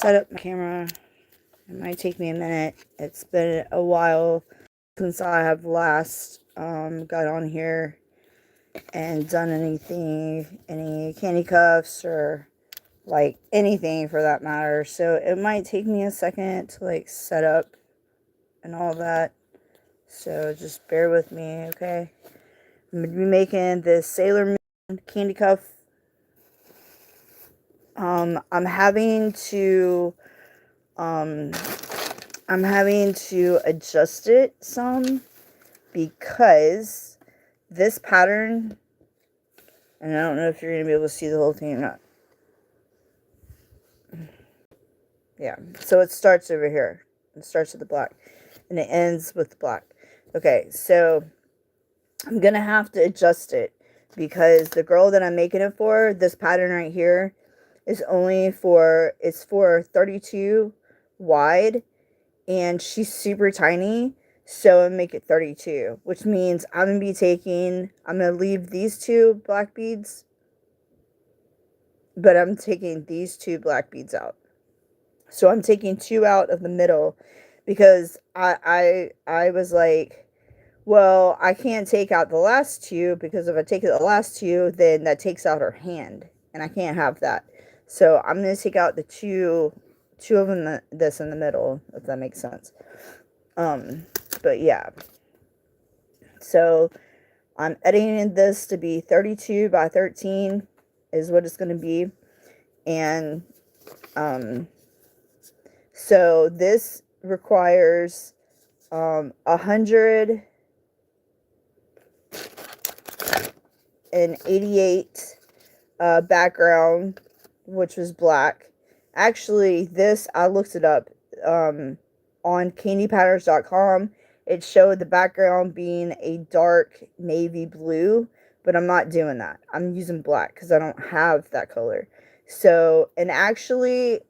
set up my camera. It might take me a minute. It's been a while since I have last got on here and done anything, any candy cuffs or like anything for that matter. So it might take me a second to like set up and all that. So just bear with me, okay? I'm gonna be making this Sailor Moon candy cuff. I'm having to adjust it some because this pattern, and I don't know if you're going to be able to see the whole thing or not. Yeah, so it starts over here. It starts with the black and it ends with the black. Okay, so I'm going to have to adjust it because the girl that I'm making it for, this pattern right here, is only for, it's for 32 wide, and she's super tiny, so I'm make it 32, which means I'm going to leave these two black beads, but I'm taking these two black beads out. So I'm taking two out of the middle because I was like, well, I can't take out the last two because if I take out the last two, then that takes out her hand, and I can't have that. So I'm going to take out the two of them, this in the middle, if that makes sense. But yeah. So I'm editing this to be 32 by 13 is what it's going to be. And so this requires 188 background, which was black. Actually, this, I looked it up on candypatterns.com. It showed the background being a dark navy blue, but I'm not doing that. I'm using black because I don't have that color. So, and actually,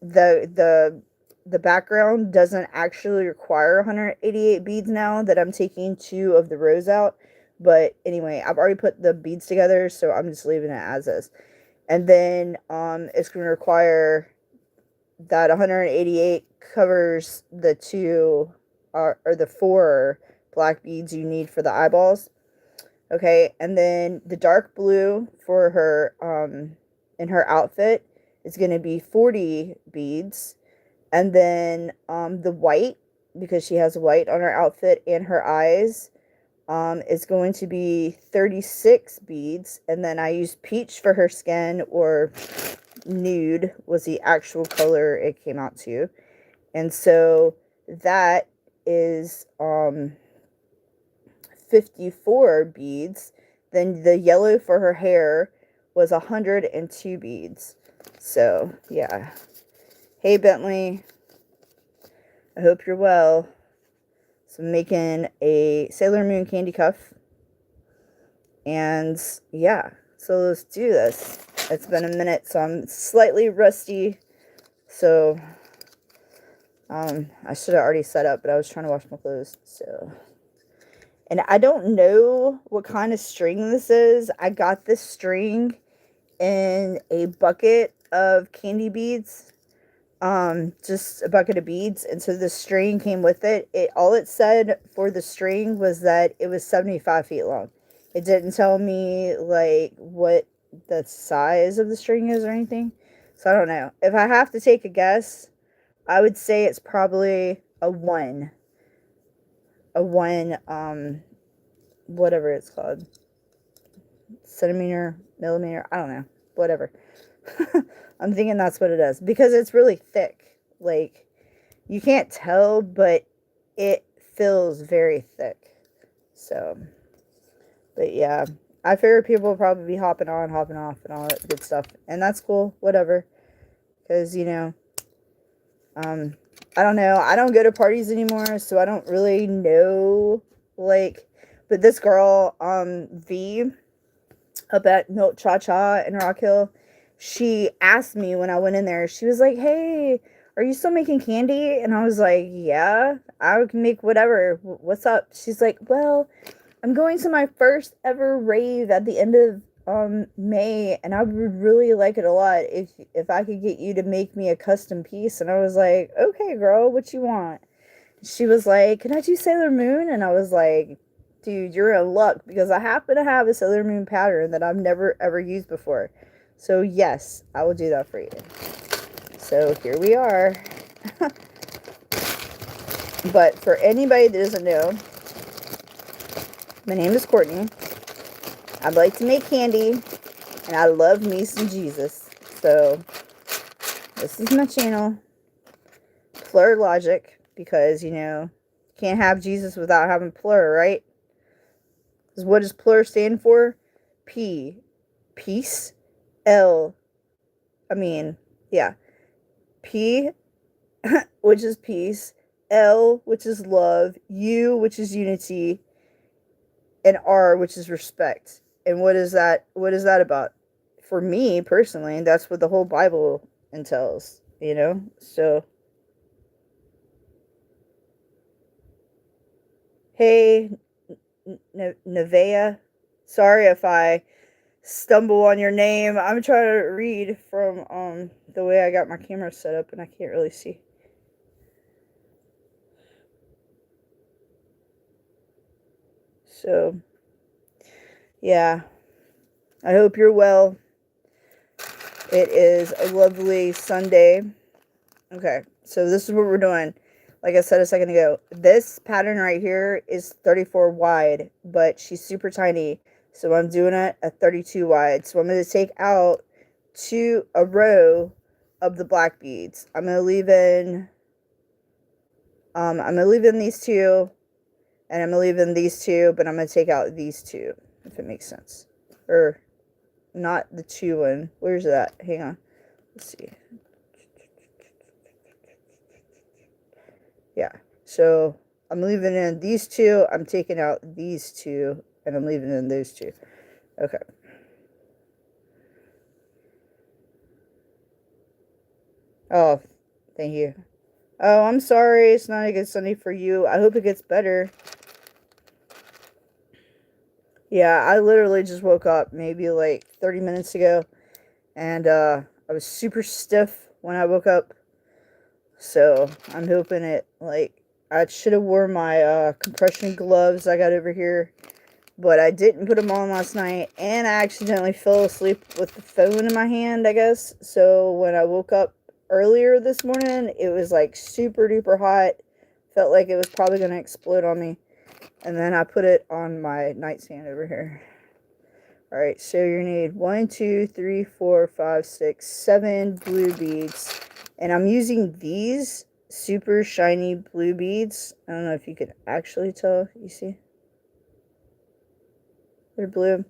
the background doesn't actually require 188 beads now that I'm taking two of the rows out. But anyway, I've already put the beads together, so I'm just leaving it as is. And then it's going to require that 188 covers the two or the four black beads you need for the eyeballs. Okay, and then the dark blue for her in her outfit is going to be 40 beads. And then the white, because she has white on her outfit and her eyes, is going to be 36 beads. And then I used peach for her skin, or nude was the actual color it came out to. And so that is 54 beads. Then the yellow for her hair was 102 beads. So yeah. Hey Bentley, I hope you're well. So I'm making a Sailor Moon candy cuff. And yeah, so let's do this. It's been a minute, so I'm slightly rusty. So I should have already set up, but I was trying to wash my clothes. So, and I don't know what kind of string this is. I got this string in a bucket of candy beads. Just a bucket of beads, and so the string came with it. All it said for the string was that it was 75 feet long. It didn't tell me like what the size of the string is or anything. So I don't know. If I have to take a guess, I would say it's probably a one, whatever it's called, centimeter, millimeter, I don't know, whatever. I'm thinking that's what it is because it's really thick. Like, you can't tell, but it feels very thick. So, but yeah, I figure people will probably be hopping on, hopping off, and all that good stuff, and that's cool. Whatever, because you know, I don't know. I don't go to parties anymore, so I don't really know. Like, but this girl, V, up at Milk Cha Cha in Rock Hill, she asked me when I went in there, she was like, hey, are you still making candy? And I was like, yeah, I can make whatever. What's up? She's like, well, I'm going to my first ever rave at the end of May, and I would really like it a lot if I could get you to make me a custom piece. And I was like, okay, girl, what you want? She was like, can I do Sailor Moon? And I was like, dude, you're in luck because I happen to have a Sailor Moon pattern that I've never ever used before. So yes, I will do that for you. So here we are. But for anybody that doesn't know, my name is Courtney. I like to make candy, and I love me some Jesus. So this is my channel, Plur Logic, because, you know, can't have Jesus without having Plur, right? Because what does Plur stand for? P, peace, L, P, which is peace, L, which is love, U, which is unity, and R, which is respect. And what is that about? For me personally, that's what the whole Bible entails, you know? So hey, Nevea, sorry if I stumble on your name. I'm trying to read from the way I got my camera set up, and I can't really see. So yeah, I hope you're well. It is a lovely Sunday. Okay, so this is what we're doing. Like I said a second ago, this pattern right here is 34 wide, but she's super tiny. So I'm doing it at 32 wide. So I'm going to take out a row of the black beads. I'm going to leave in these two, and I'm going to leave in these two, but I'm going to take out these two, if it makes sense. Or not the two one. Where's that? Hang on. Let's see. Yeah, so I'm leaving in these two, I'm taking out these two, and I'm leaving in those two. Okay. Oh, thank you. Oh, I'm sorry, it's not a good Sunday for you. I hope it gets better. Yeah, I literally just woke up maybe like 30 minutes ago, and I was super stiff when I woke up. So I'm hoping it, like, I should have worn my compression gloves I got over here, but I didn't put them on last night, and I accidentally fell asleep with the phone in my hand, I guess. So when I woke up earlier this morning, it was like super duper hot. Felt like it was probably going to explode on me. And then I put it on my nightstand over here. Alright, so you need 1, 2, 3, 4, 5, 6, 7 blue beads. And I'm using these super shiny blue beads. I don't know if you can actually tell. You see? They're blue.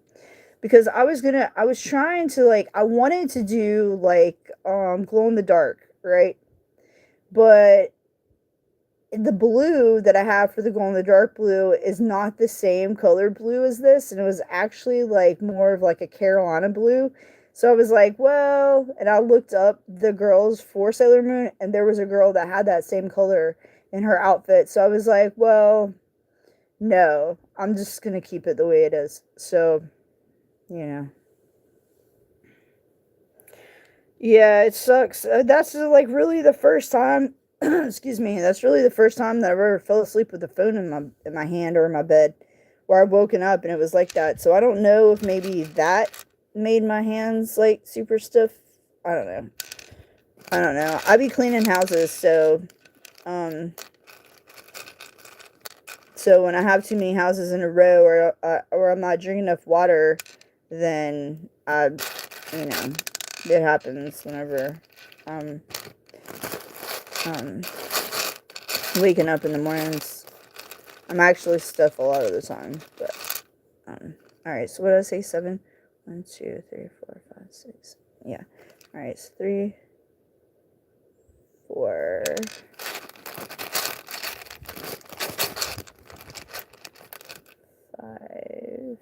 Because I was trying to, like, I wanted to do, like, glow in the dark, right? But the blue that I have for the glow in the dark blue is not the same color blue as this. And it was actually, like, more of, like, a Carolina blue. So I was like, well, and I looked up the girls for Sailor Moon, and there was a girl that had that same color in her outfit. So I was like, well, no, I'm just going to keep it the way it is. So, you know. Yeah, it sucks. That's like really the first time, excuse me, that's really the first time that I ever fell asleep with the phone in my hand or in my bed, where I've woken up and it was like that. So I don't know if maybe that made my hands like super stiff. I don't know. I be cleaning houses, so when I have too many houses in a row, or I'm not drinking enough water, then you know, it happens whenever I'm waking up in the mornings. I'm actually stuffed a lot of the time, but alright, so what did I say? 7? 1, 2, 3, 4, 5, 6. Yeah. Alright, so 3, 4, 5.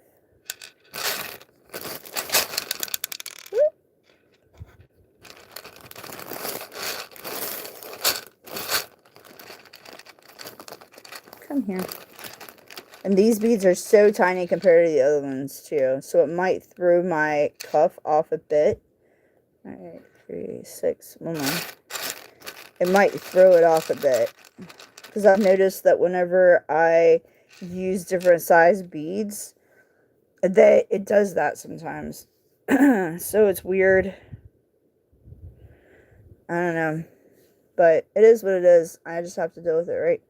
Come here. And these beads are so tiny compared to the other ones too. So it might throw my cuff off a bit. Alright, 3, 6, 1 more. It might throw it off a bit. Because I've noticed that whenever I use different size beads, it does that sometimes. So it's weird. I don't know. But it is what it is. I just have to deal with it, right?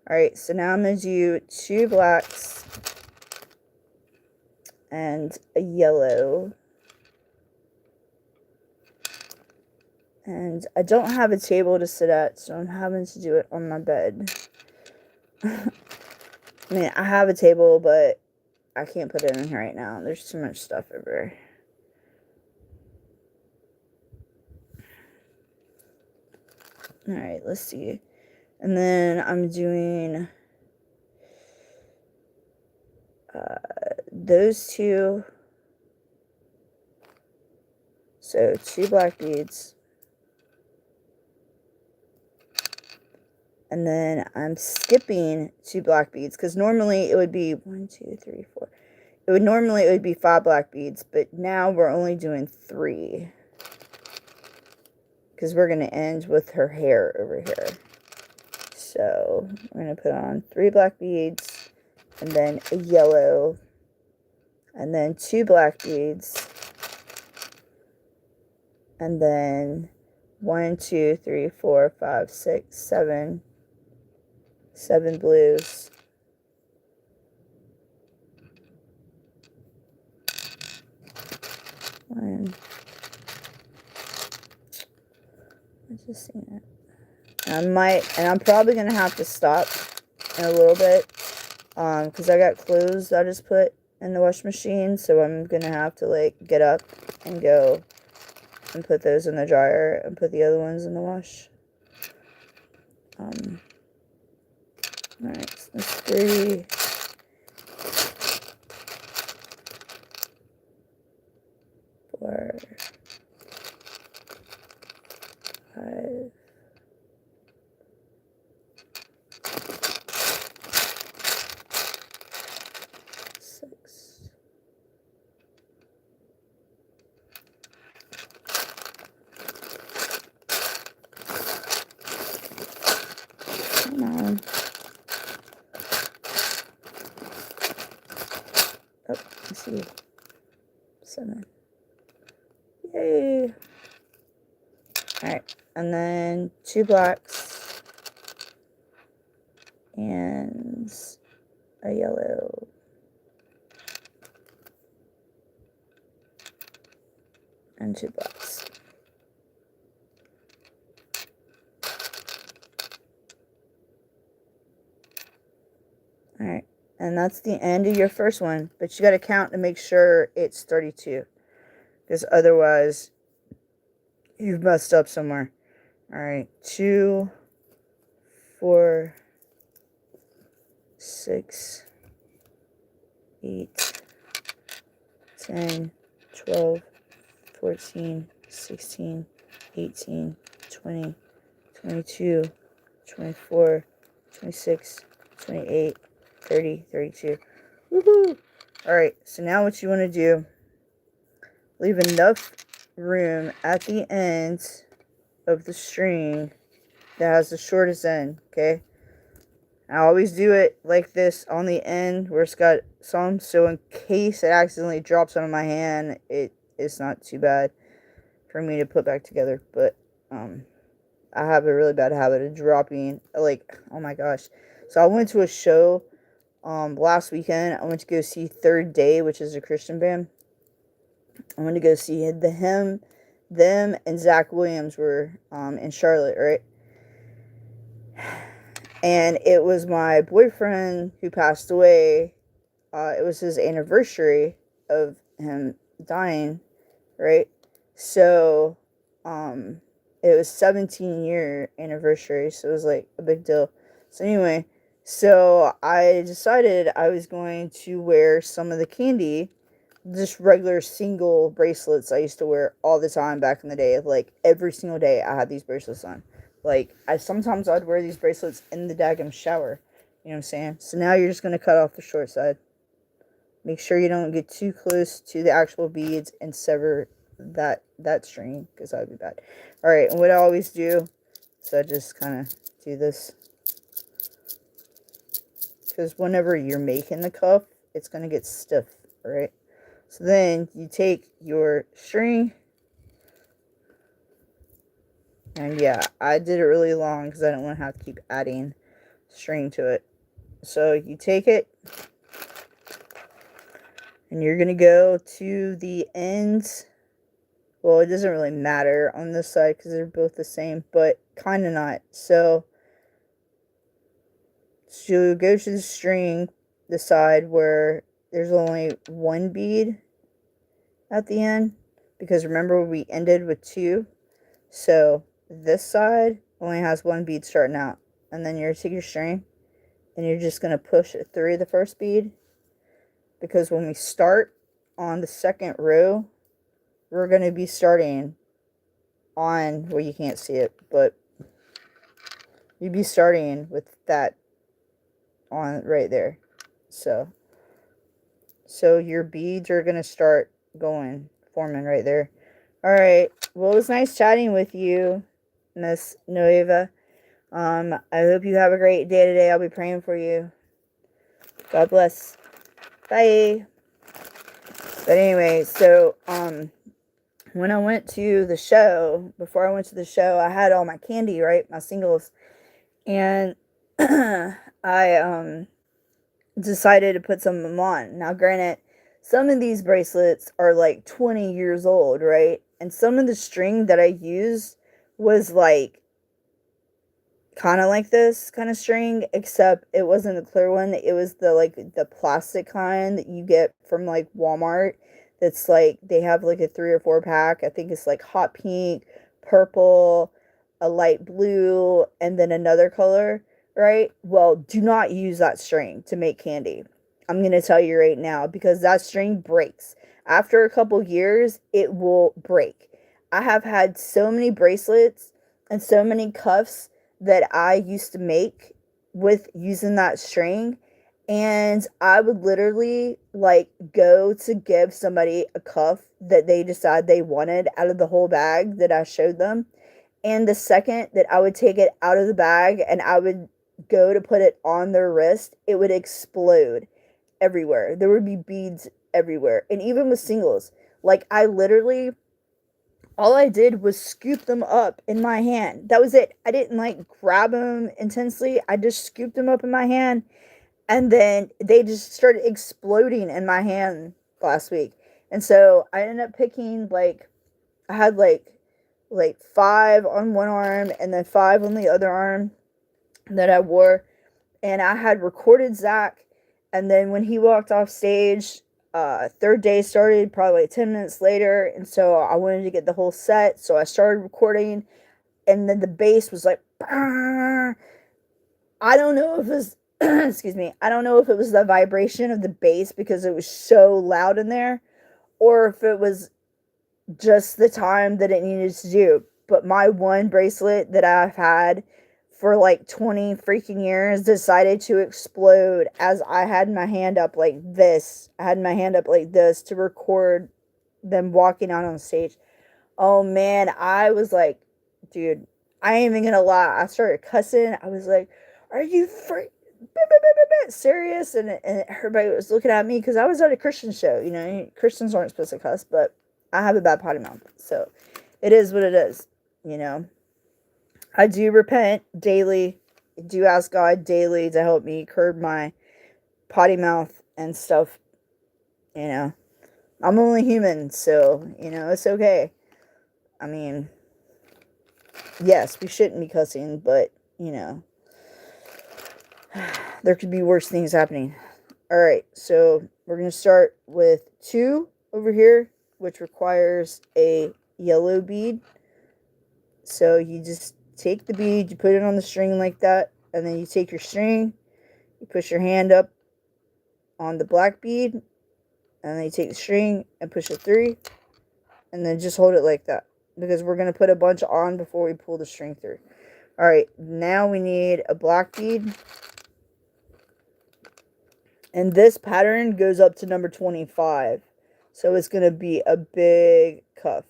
Alright, so now I'm going to do 2 blacks and a yellow. And I don't have a table to sit at, so I'm having to do it on my bed. I mean, I have a table, but I can't put it in here right now. There's too much stuff over here. Alright, let's see. And then I'm doing those 2. So 2 black beads. And then I'm skipping 2 black beads because normally it would be 1, 2, 3, 4. It would be 5 black beads, but now we're only doing 3 because we're going to end with her hair over here. So I'm going to put on 3 black beads and then a yellow and then 2 black beads and then 1, 2, 3, 4, 5, 6, 7 blues. I just seen it. And I'm probably gonna have to stop in a little bit, because I got clothes I just put in the washing machine, so I'm gonna have to like get up and go and put those in the dryer and put the other ones in the wash. Alright, so that's 3. 4, 5. 6. Come on. Oh, let's see. 7. Yay. Alright, and then 2 blacks and a yellow. And 2 blacks. Alright, and that's the end of your first one, but you got to count to make sure it's 32, because otherwise you've messed up somewhere. Alright, 2, 4, 6, 8, 10, 12, 14, 16, 18, 20, 22, 24, 26, 28, 30, 32. Woohoo! Alright, so now what you want to do, leave enough room at the end of the string that has the shortest end, okay? I always do it like this on the end where it's got some, so in case it accidentally drops onto my hand, it's not too bad for me to put back together. But I have a really bad habit of dropping, like, oh my gosh. So I went to a show last weekend. I went to go see Third Day, which is a Christian band. I went to go see them and Zach Williams were in Charlotte, right? And it was my boyfriend who passed away. It was his anniversary of him dying, right? So, it was 17-year anniversary, so it was like a big deal. So anyway, so I decided I was going to wear some of the candy, just regular single bracelets I used to wear all the time back in the day. Like every single day I had these bracelets on. Like I'd wear these bracelets in the daggum shower. You know what I'm saying? So now you're just going to cut off the short side. Make sure you don't get too close to the actual beads and sever that string, because that would be bad. Alright, and what I always do, so I just kind of do this, because whenever you're making the cuff, it's going to get stiff, right? So then you take your string, and yeah, I did it really long because I don't want to have to keep adding string to it. So you take it, and you're going to go to the ends. Well, it doesn't really matter on this side because they're both the same, but kind of not. So you go to the string, the side where there's only one bead at the end, because remember we ended with 2. So this side only has 1 bead starting out, and then you're going to take your string and you're just going to push it through the first bead, because when we start on the second row, we're going to be starting on, well, you can't see it, but you'd be starting with that on right there. So your beads are going to start forming right there. All right. Well, it was nice chatting with you, Miss Nueva. I hope you have a great day today. I'll be praying for you. God bless. Bye. But anyway, so when I went to the show, before I went to the show, I had all my candy, right? My singles. And I decided to put some of them on. Now, granted, some of these bracelets are like 20 years old, right? And some of the string that I used was like kind of like this kind of string, except it wasn't the clear one. It was the plastic kind that you get from like Walmart. That's like, they have like a 3 or 4 pack. I think it's like hot pink, purple, a light blue, and then another color, right? Well, do not use that string to make candy. I'm going to tell you right now, because that string breaks. After a couple years, it will break. I have had so many bracelets and so many cuffs that I used to make with using that string, and I would literally like go to give somebody a cuff that they decide they wanted out of the whole bag that I showed them, and the second that I would take it out of the bag and I would go to put it on their wrist, it would explode everywhere. There would be beads everywhere. And even with singles, like I literally, all I did was scoop them up in my hand. That was it. I didn't like grab them intensely. I just scooped them up in my hand, and then they just started exploding in my hand last week. And so I ended up picking, like, I had like 5 on one arm and then 5 on the other arm that I wore. And I had recorded Zach, and then when he walked off stage, third day started probably like 10 minutes later, and so I wanted to get the whole set, so I started recording, and then the bass was like, I don't know if it was excuse me, I don't know if it was the vibration of the bass because it was so loud in there, or if it was just the time that it needed to do. But my one bracelet that I've had for like 20 freaking years decided to explode as I had my hand up like this. I had my hand up like this to record them walking out on stage. Oh man, I was like, dude, I ain't even gonna lie. I started cussing. I was like, are you serious? And everybody was looking at me because I was at a Christian show. You know, Christians aren't supposed to cuss, but I have a bad potty mouth, so it is what it is, you know. I do repent daily. I do ask God daily to help me curb my potty mouth and stuff, you know. I'm only human, so, you know, it's okay. I mean, yes, we shouldn't be cussing, but, you know, there could be worse things happening. Alright, so we're going to start with 2 over here, which requires a yellow bead. So you just take the bead, you put it on the string like that, and then you take your string, you push your hand up on the black bead, and then you take the string and push it through, and then just hold it like that, because we're going to put a bunch on before we pull the string through. Alright, now we need a black bead, And this pattern goes up to number 25. So it's going to be a big cuff.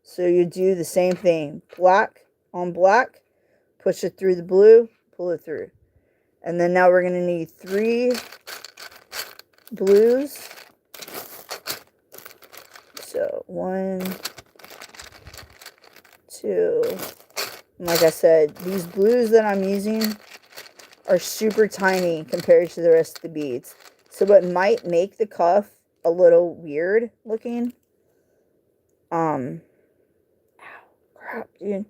So you do the same thing. Black on black. Push it through the blue. Pull it through. And then now we're going to need 3 blues. So 1, 2. And like I said, these blues that I'm using are super tiny compared to the rest of the beads. So it might make the cuff a little weird looking. Ow, crap, dude.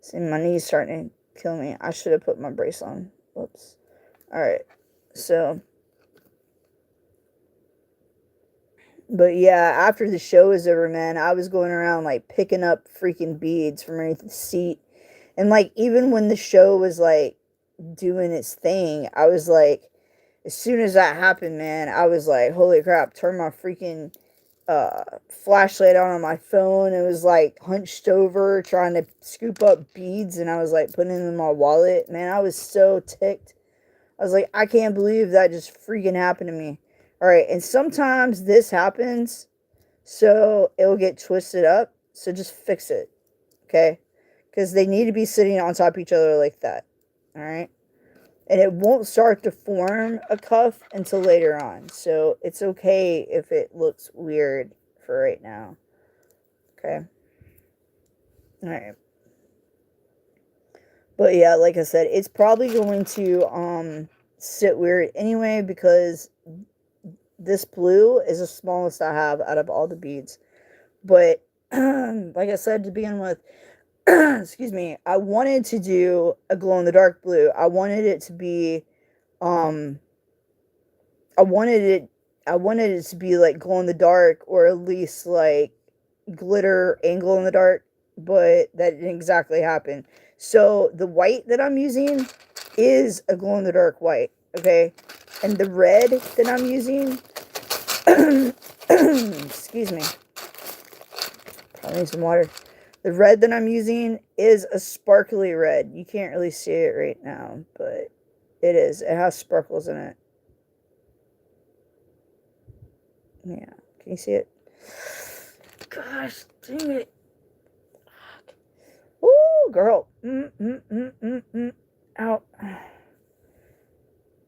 See, my knee's starting to kill me. I should have put my brace on. Whoops. Alright, so. But yeah, after the show was over, man, I was going around, like, picking up freaking beads from underneath the seat. And, like, even when the show was, like, doing its thing, I was like, as soon as that happened, man, I was like, holy crap, turn my freaking flashlight on my phone. It was like hunched over trying to scoop up beads, and I was like putting them in my wallet. Man, I was so ticked. I was like, I can't believe that just freaking happened to me. All right, and sometimes this happens, so it'll get twisted up. So just fix it, okay? Because they need to be sitting on top of each other like that. All right. And it won't start to form a cuff until later on. So it's okay if it looks weird for right now. Okay. Alright. But yeah, like I said, it's probably going to sit weird anyway because this blue is the smallest I have out of all the beads. But like I said to begin with, excuse me, I wanted to do a glow-in-the-dark blue. I wanted it to be, I wanted it to be like glow-in-the-dark, or at least like glitter and glow-in-the-dark, but that didn't exactly happen. So the white that I'm using is a glow-in-the-dark white, okay? And the red that I'm using, excuse me, probably need some water. The red that I'm using is a sparkly red. You can't really see it right now, but it is. It has sparkles in it. Yeah. Can you see it? Gosh, dang it. Woo, girl. Out.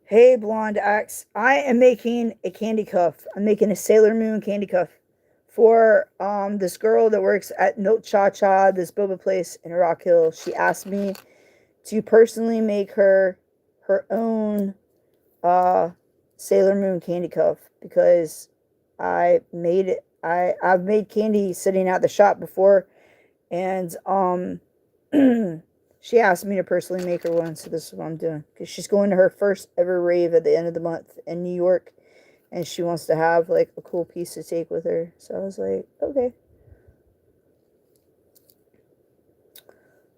Hey, Blonde Axe. I am making a candy cuff. I'm making a Sailor Moon candy cuff for this girl that works at Milk Cha Cha, this boba place in Rock Hill. She asked me to personally make her own Sailor Moon candy cuff because I made it. I've made candy sitting at the shop before, and she asked me to personally make her one, so this is what I'm doing because she's going to her first ever rave at the end of the month in New York. And she wants to have, like, a cool piece to take with her. So I was like, okay.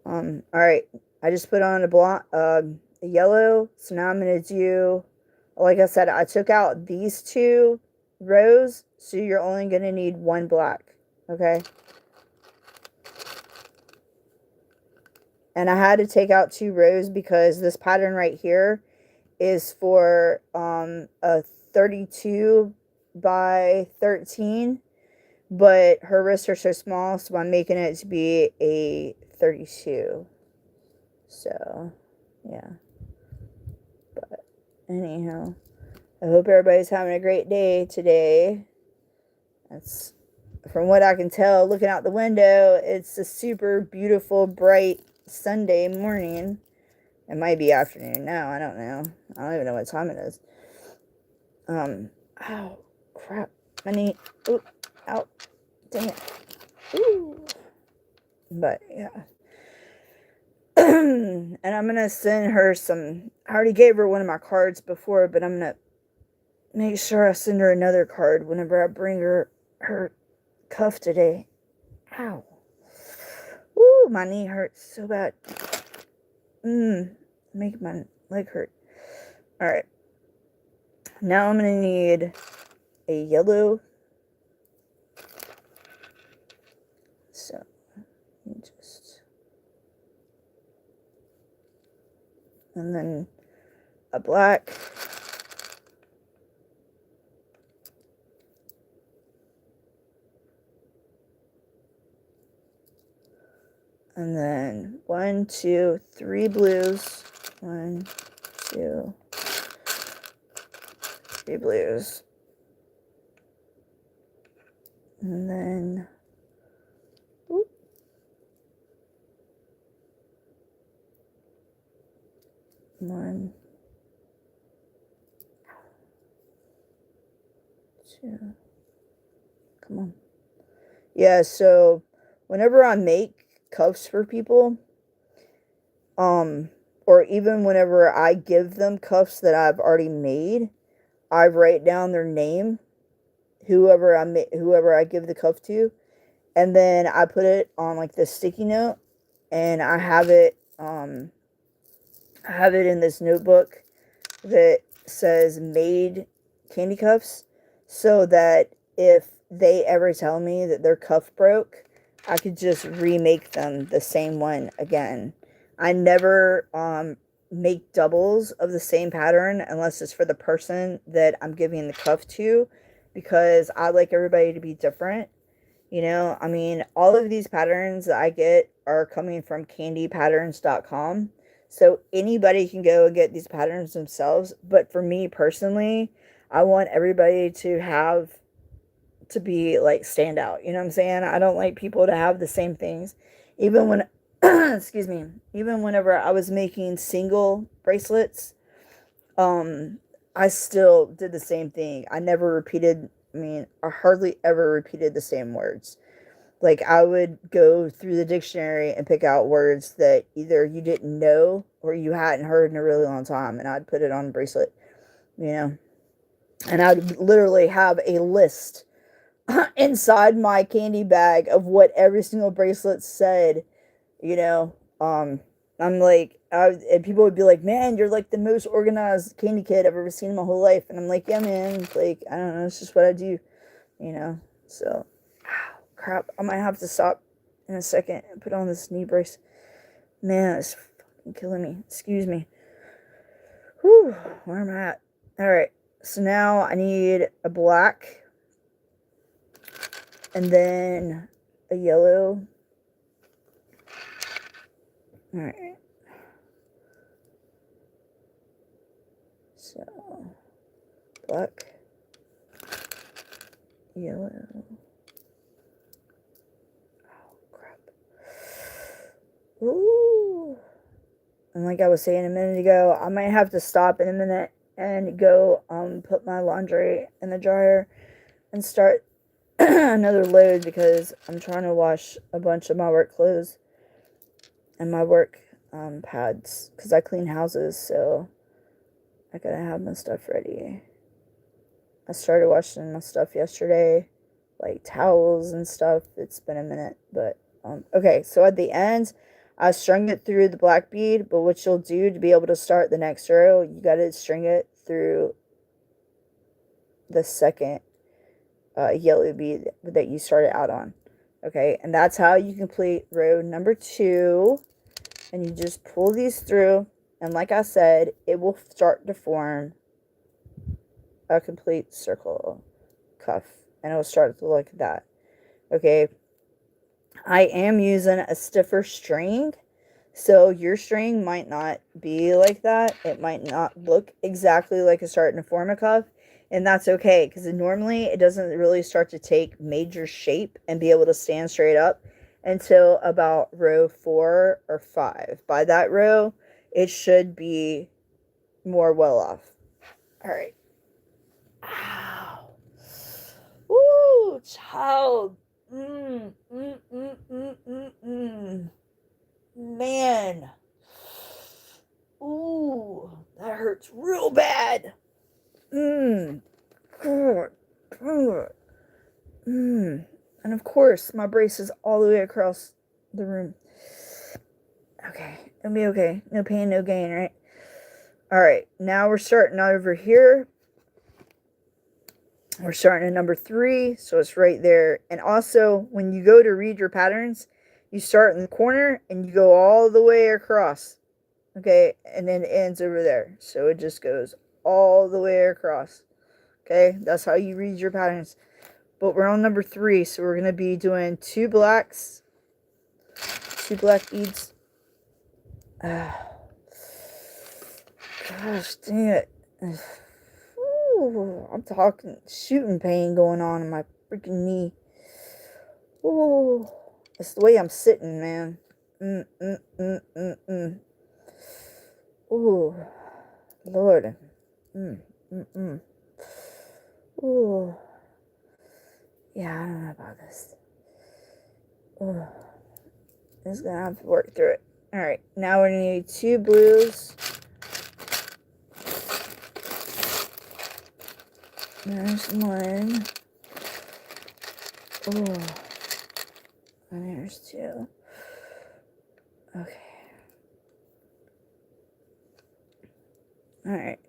Alright. I just put on a yellow. So now I'm going to do, like I said, I took out these 2 rows. So you're only going to need 1 black. Okay. And I had to take out 2 rows because this pattern right here is for a 32 by 13, but her wrists are so small, so I'm making it to be a 32. So yeah, but anyhow, I hope everybody's having a great day today. That's, from what I can tell looking out the window, it's a super beautiful bright Sunday morning. It might be afternoon now. I don't know. I don't even know what time it is. Ow, crap. My knee. Ooh, ow. Dang it. Ooh. But, yeah. And I'm going to send her some. I already gave her one of my cards before, but I'm going to make sure I send her another card whenever I bring her cuff today. Ow. Ooh, my knee hurts so bad. Make my leg hurt. Alright. Now I'm going to need a yellow. So, just. And then a black. And then 1, 2, 3 blues. 1, 2, 3 blues. And then, whoop, 1, 2, come on. Yeah, so whenever I make cuffs for people, or even whenever I give them cuffs that I've already made, I write down their name, whoever I give the cuff to, and then I put it on like this sticky note, and I have it in this notebook that says made candy cuffs, so that if they ever tell me that their cuff broke, I could just remake them the same one again. I never make doubles of the same pattern unless it's for the person that I'm giving the cuff to, because I like everybody to be different. You know, I mean, all of these patterns that I get are coming from candypatterns.com. So anybody can go and get these patterns themselves. But for me personally, I want everybody to be like stand out. You know what I'm saying? I don't like people to have the same things. Even when, excuse me, even whenever I was making single bracelets, I still did the same thing. I never repeated, I hardly ever repeated the same words. Like, I would go through the dictionary and pick out words that either you didn't know or you hadn't heard in a really long time, and I'd put it on a bracelet, you know. And I'd literally have a list inside my candy bag of what every single bracelet said, you know. I'm like, and people would be like, man, you're like the most organized candy kid I've ever seen in my whole life. And I'm like, yeah, man, like, I don't know, it's just what I do, you know. So, crap, I might have to stop in a second and put on this knee brace. Man, it's fucking killing me. Excuse me. Whew, where am I at? Alright, so now I need a black, and then a yellow. Alright. So, black, yellow. Oh, crap. Ooh. And like I was saying a minute ago, I might have to stop in a minute and go put my laundry in the dryer and start another load, because I'm trying to wash a bunch of my work clothes and my work pads, because I clean houses, so I gotta have my stuff ready. I started washing my stuff yesterday, like towels and stuff. It's been a minute, but okay, so at the end I strung it through the black bead, but what you'll do to be able to start the next row, you gotta string it through the second yellow bead that you started out on. Okay, and that's how you complete row number 2. And you just pull these through, and like I said, it will start to form a complete circle cuff, and it will start to look like that. Okay, I am using a stiffer string, so your string might not be like that. It might not look exactly like it's starting to form a cuff, and that's okay, because normally it doesn't really start to take major shape and be able to stand straight up until about row 4 or 5. By that row, it should be more well off. All right. Ow. Woo, child. Man. Ooh, that hurts real bad. And of course, my brace is all the way across the room. Okay, it'll be okay. No pain, no gain, right? Alright, now we're starting over here. We're starting at number 3, so it's right there. And also, when you go to read your patterns, you start in the corner and you go all the way across. Okay, and then it ends over there. So it just goes all the way across. Okay, that's how you read your patterns. But we're on number 3, so we're going to be doing 2 blacks, 2 black beads. Gosh dang it. Ooh, I'm talking shooting pain going on in my freaking knee. Ooh, it's the way I'm sitting, man. Ooh, Lord. Ooh. Yeah, I don't know about this. Ooh. Just gonna have to work through it. Alright, now we're gonna need 2 blues. There's 1. Ooh. And there's 2. Okay. Alright.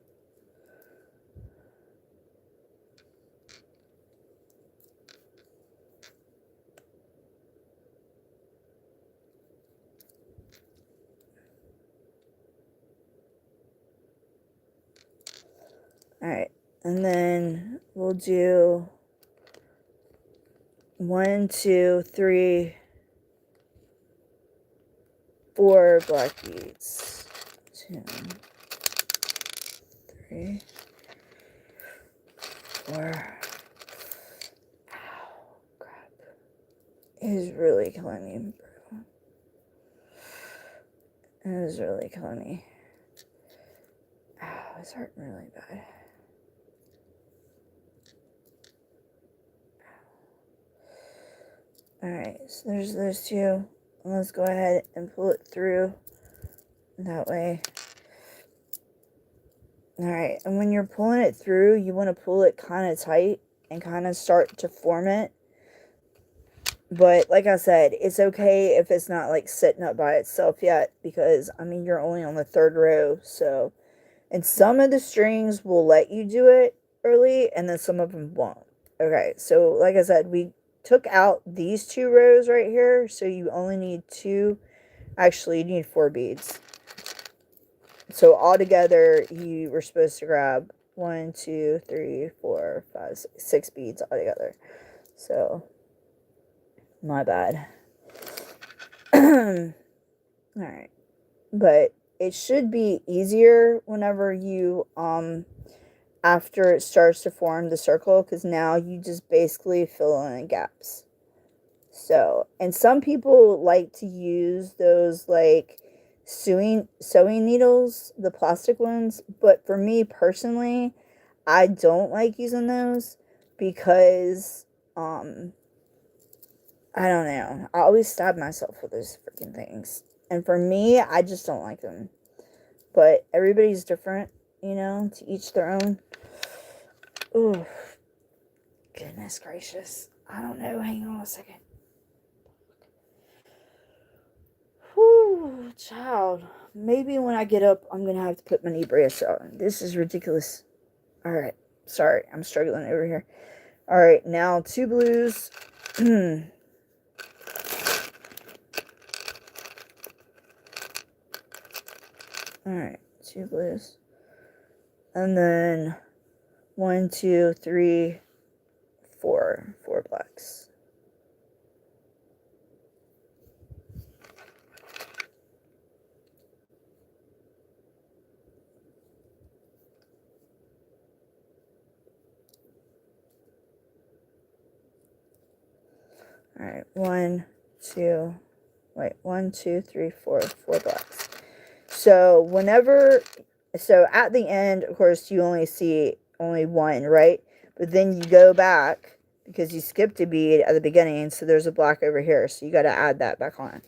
Alright. And then we'll do 1, 2, 3, 4 black beads. 2, 3, 4. Ow, crap. It is really killing me, bro. It is really killing me. Ow, it's hurting really bad. Alright, so there's those 2. Let's go ahead and pull it through that way. Alright, and when you're pulling it through, you want to pull it kind of tight and kind of start to form it. But like I said, it's okay if it's not like sitting up by itself yet, because I mean you're only on the 3rd row, so, and some of the strings will let you do it early and then some of them won't. Okay, so like I said, we took out these 2 rows right here, so you only need 2. Actually, you need 4 beads. So altogether, you were supposed to grab 1, 2, 3, 4, 5, 6 beads altogether. So, my bad. Alright. But it should be easier whenever you, after it starts to form the circle, because now you just basically fill in the gaps. So, and some people like to use those, like, sewing needles, the plastic ones, but for me personally, I don't like using those because, I don't know, I always stab myself with those freaking things, and for me, I just don't like them, but everybody's different, you know, to each their own. Ooh, goodness gracious, I don't know, hang on a second. Whew, child. Maybe when I get up, I'm going to have to put my knee brace on. This is ridiculous. Alright. Sorry, I'm struggling over here. Alright, now 2 blues. Alright, 2 blues. And then 1, 2, 3, 4. 4 blacks. Alright, 1, 2, 3, 4. 4 blacks. So so at the end, of course, you only see only 1, right? But then you go back because you skipped a bead at the beginning, so there's a black over here. So you got to add that back on.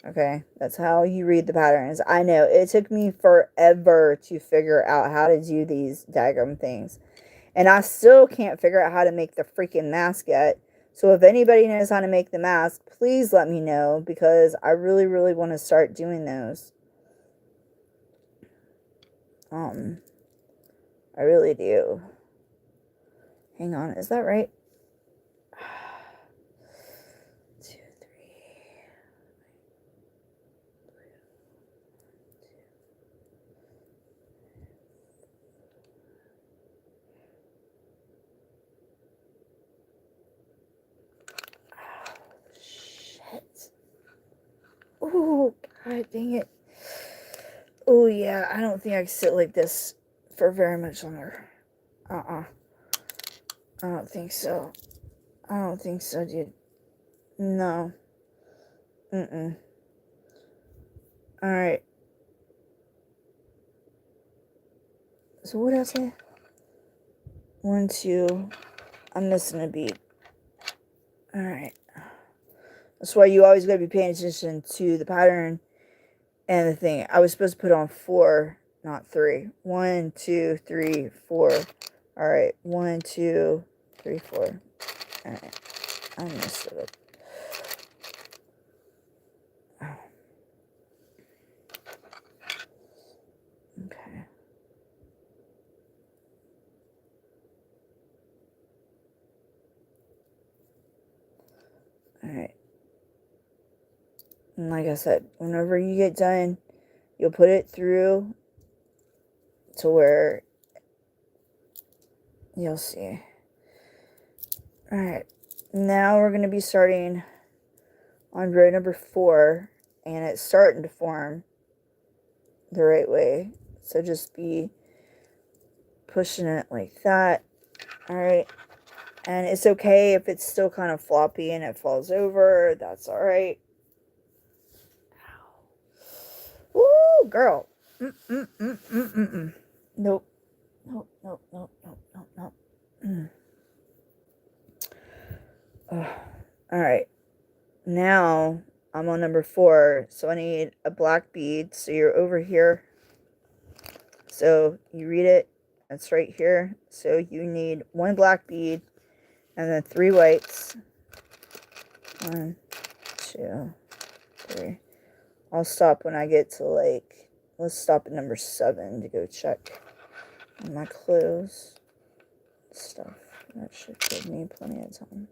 Okay, that's how you read the patterns. I know, it took me forever to figure out how to do these daggum things. And I still can't figure out how to make the freaking mask yet. So if anybody knows how to make the mask, please let me know, because I really, really want to start doing those. I really do. Hang on, is that right? 2, 3. Oh, shit. God dang it. Oh, yeah. I don't think I can sit like this for very much longer. I don't think so. I don't think so, dude. No. Alright. So what else? 1, 2. I'm missing a beat. Alright. That's why you always gotta be paying attention to the pattern and the thing. I was supposed to put on 4, not 3. 1, 2, 3, 4. Alright. 1, 2, 3, 4. Alright. I messed it up. Okay. Alright. And like I said, whenever you get done, you'll put it through to where you'll see. Alright. Now we're going to be starting on row number 4, and it's starting to form the right way. So just be pushing it like that. Alright. And it's okay if it's still kind of floppy and it falls over. That's alright. Woo, girl. Nope. Nope. Alright. Now I'm on number 4. So I need a black bead. So you're over here. So you read it. It's right here. So you need 1 black bead and then 3 whites. 1, 2, 3. I'll stop when I get to, like, let's stop at number 7 to go check on my clothes stuff. That should give me plenty of time.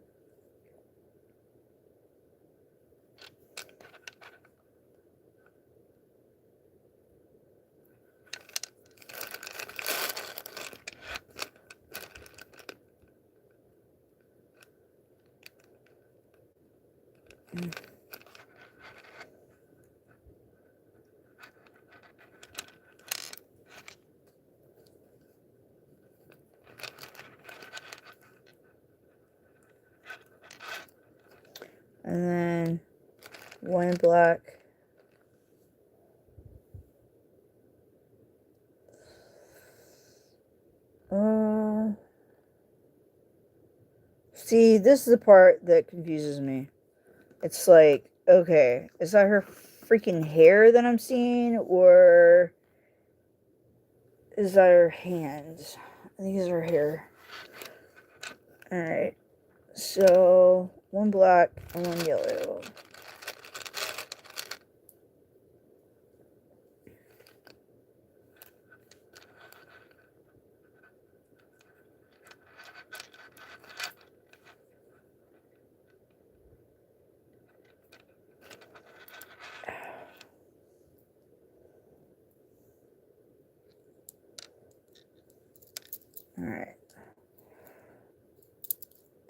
And then 1 black. See, this is the part that confuses me. It's like, okay, is that her freaking hair that I'm seeing, or is that her hands? I think it's her hair. Alright, so 1 black and 1 yellow. Alright.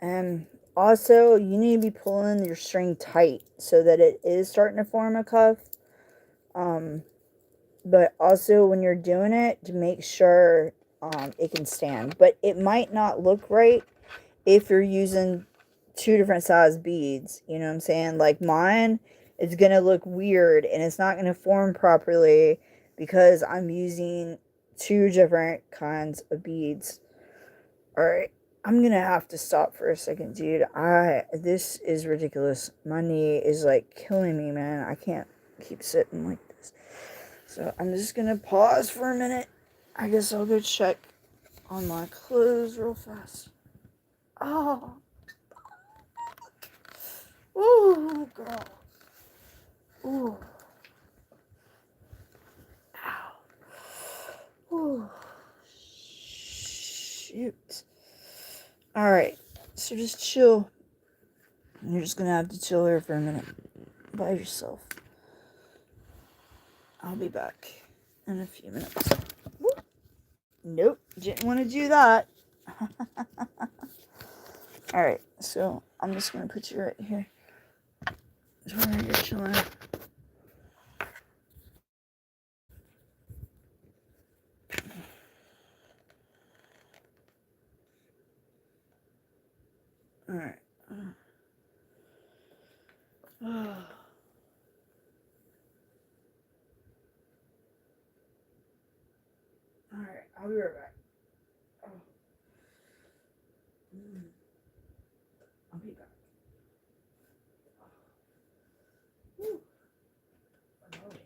And also, you need to be pulling your string tight so that it is starting to form a cuff. But also, when you're doing it, to make sure it can stand. But it might not look right if you're using 2 different size beads. You know what I'm saying? Like mine, it's going to look weird and it's not going to form properly because I'm using 2 different kinds of beads. Alright, I'm going to have to stop for a second, dude. This is ridiculous. My knee is like killing me, man. I can't keep sitting like this. So I'm just going to pause for a minute. I guess I'll go check on my clothes real fast. Oh. Ooh, girl. Ooh. Ow. Ooh. Shoot. Alright. So just chill. You're just going to have to chill here for a minute. By yourself. I'll be back in a few minutes. Whoop. Nope. Didn't want to do that. Alright. So I'm just going to put you right here. Where you're chilling. Alright. Alright, I'll be right back. Oh. I'll be back. Woo. Alright.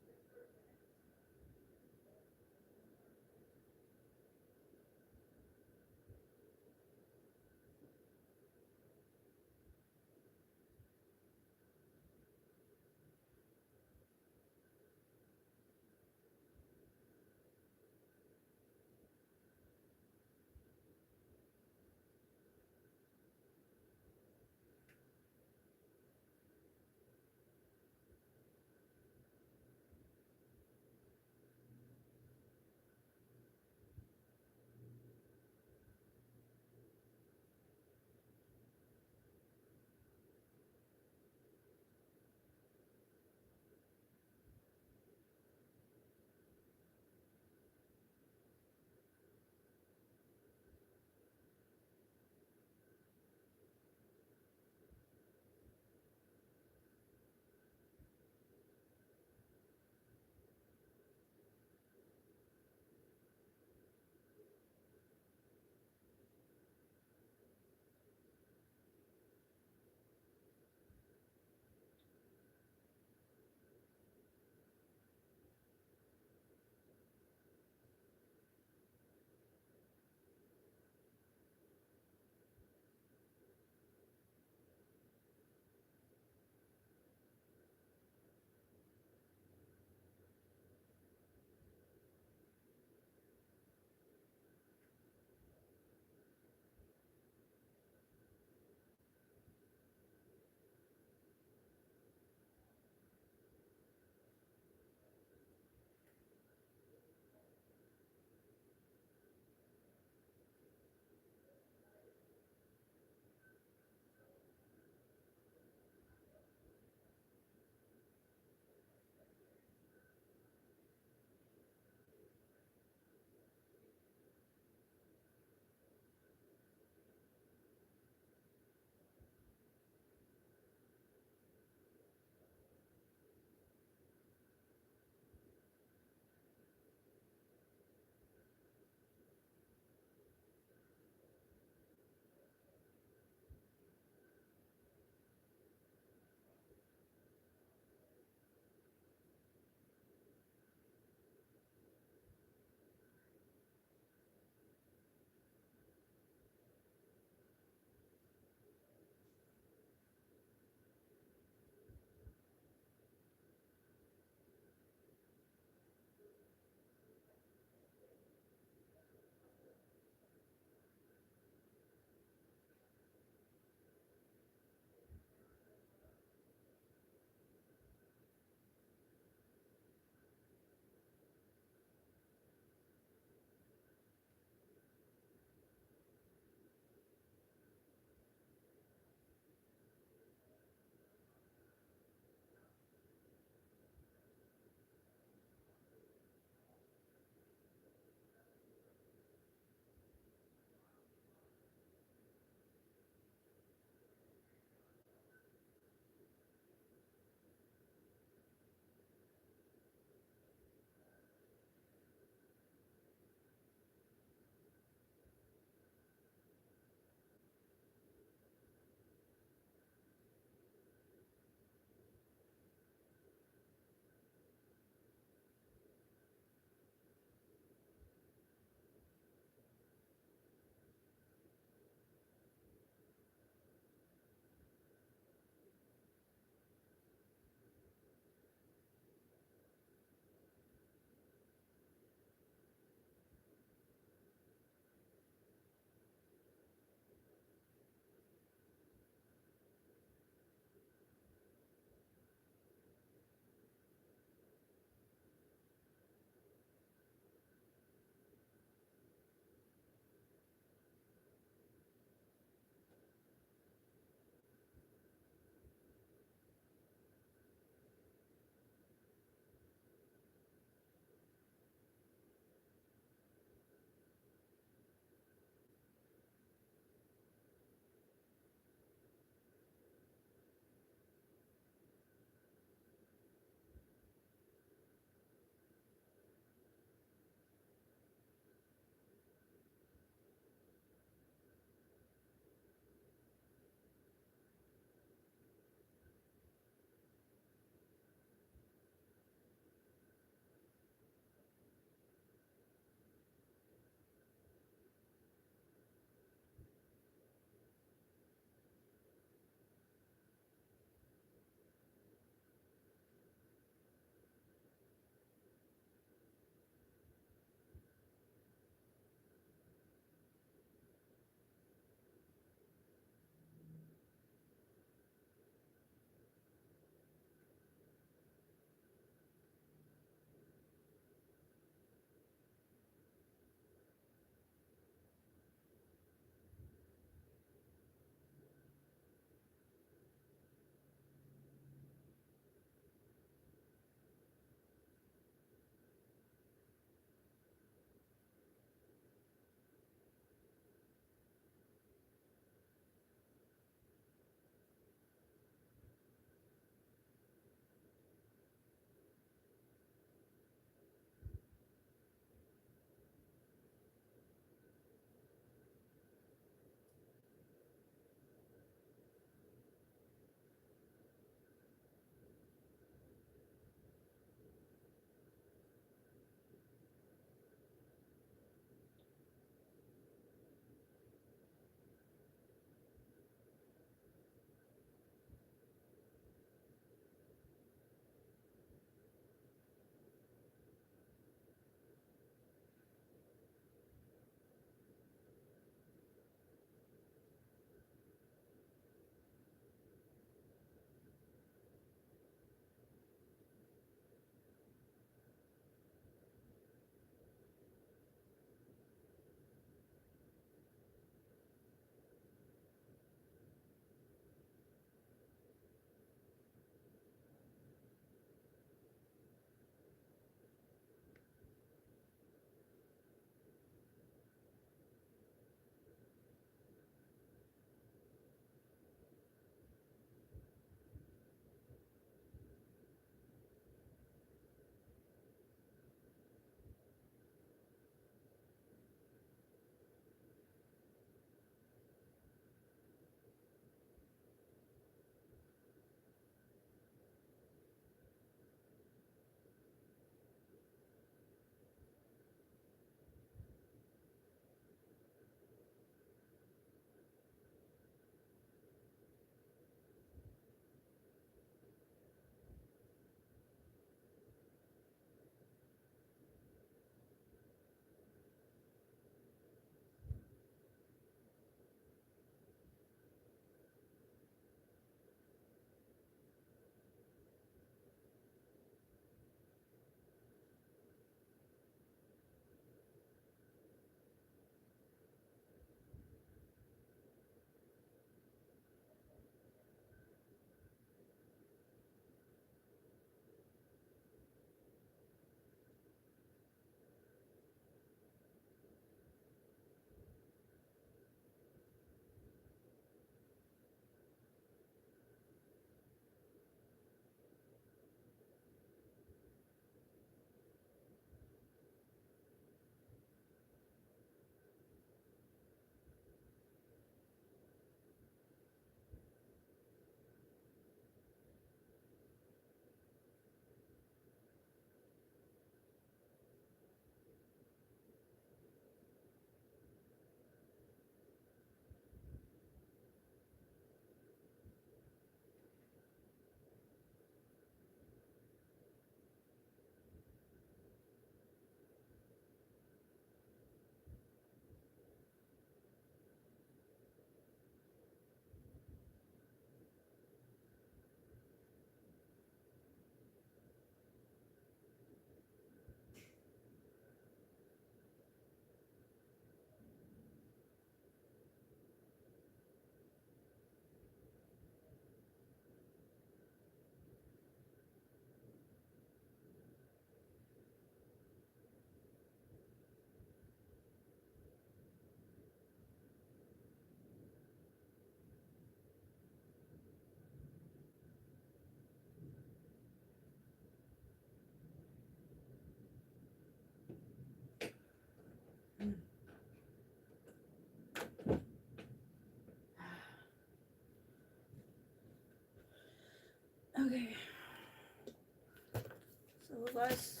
let's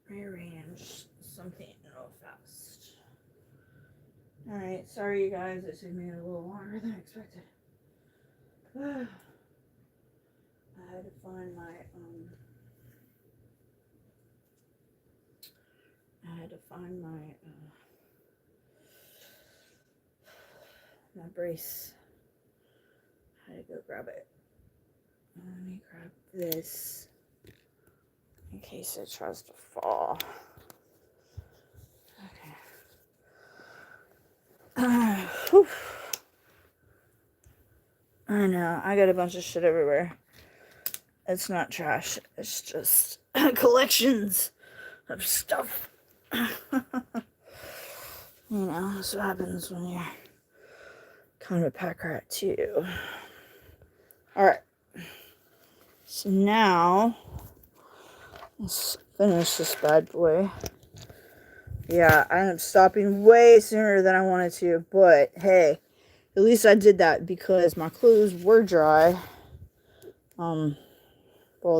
rearrange something real fast. Alright, sorry you guys, it took me a little longer than expected. I had to find my my brace. I had to go grab it. Let me grab this in case it tries to fall. Okay. I know, I got a bunch of shit everywhere. It's not trash, it's just collections of stuff. You know, that's what happens when you're kind of a pack rat too. Alright. So now, let's finish this bad boy. Yeah, I ended up stopping way sooner than I wanted to, but hey, at least I did that because my clothes were dry. Well,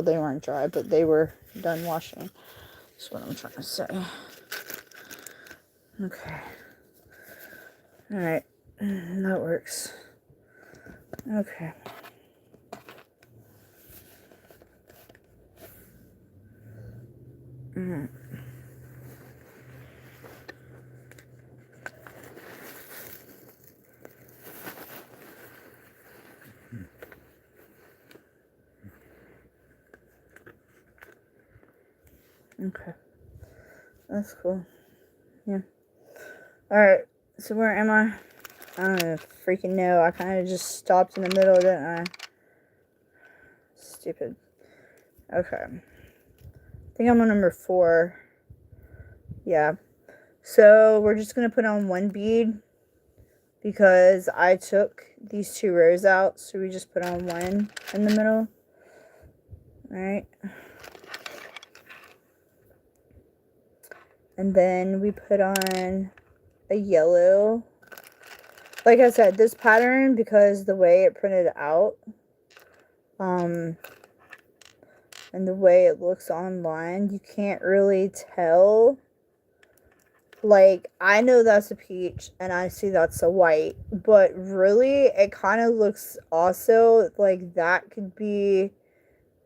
they weren't dry, but they were done washing. That's what I'm trying to say. Okay. Alright. That works. Okay. Okay. That's cool. Yeah. Alright. So where am I? I don't even freaking know. I kind of just stopped in the middle, didn't I? Stupid. Okay. I think I'm on number 4. Yeah. So we're just going to put on one bead because I took these 2 rows out. So we just put on one in the middle. Alright. And then we put on a yellow. Like I said, this pattern, because the way it printed out, and the way it looks online, you can't really tell. Like, I know that's a peach, and I see that's a white, but really, it kind of looks also like that could be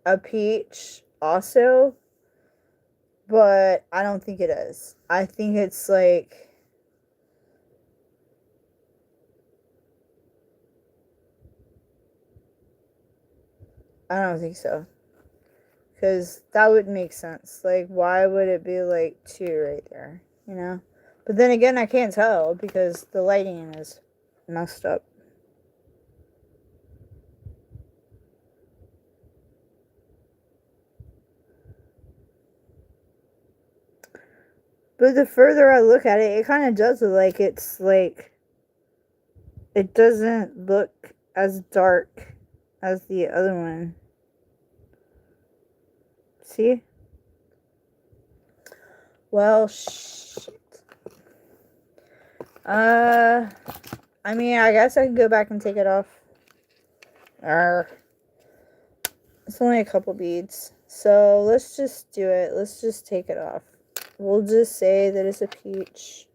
a peach also, but I don't think it is. I think it's like... I don't think so. Because that wouldn't make sense. Like, why would it be, like, 2 right there? You know? But then again, I can't tell because the lighting is messed up. But the further I look at it, it kind of does look like it's, like... It doesn't look as dark as the other one. See? Well, shit. I mean, I guess I could go back and take it off. It's only a couple beads. So, let's just do it. Let's just take it off. We'll just say that it's a peach.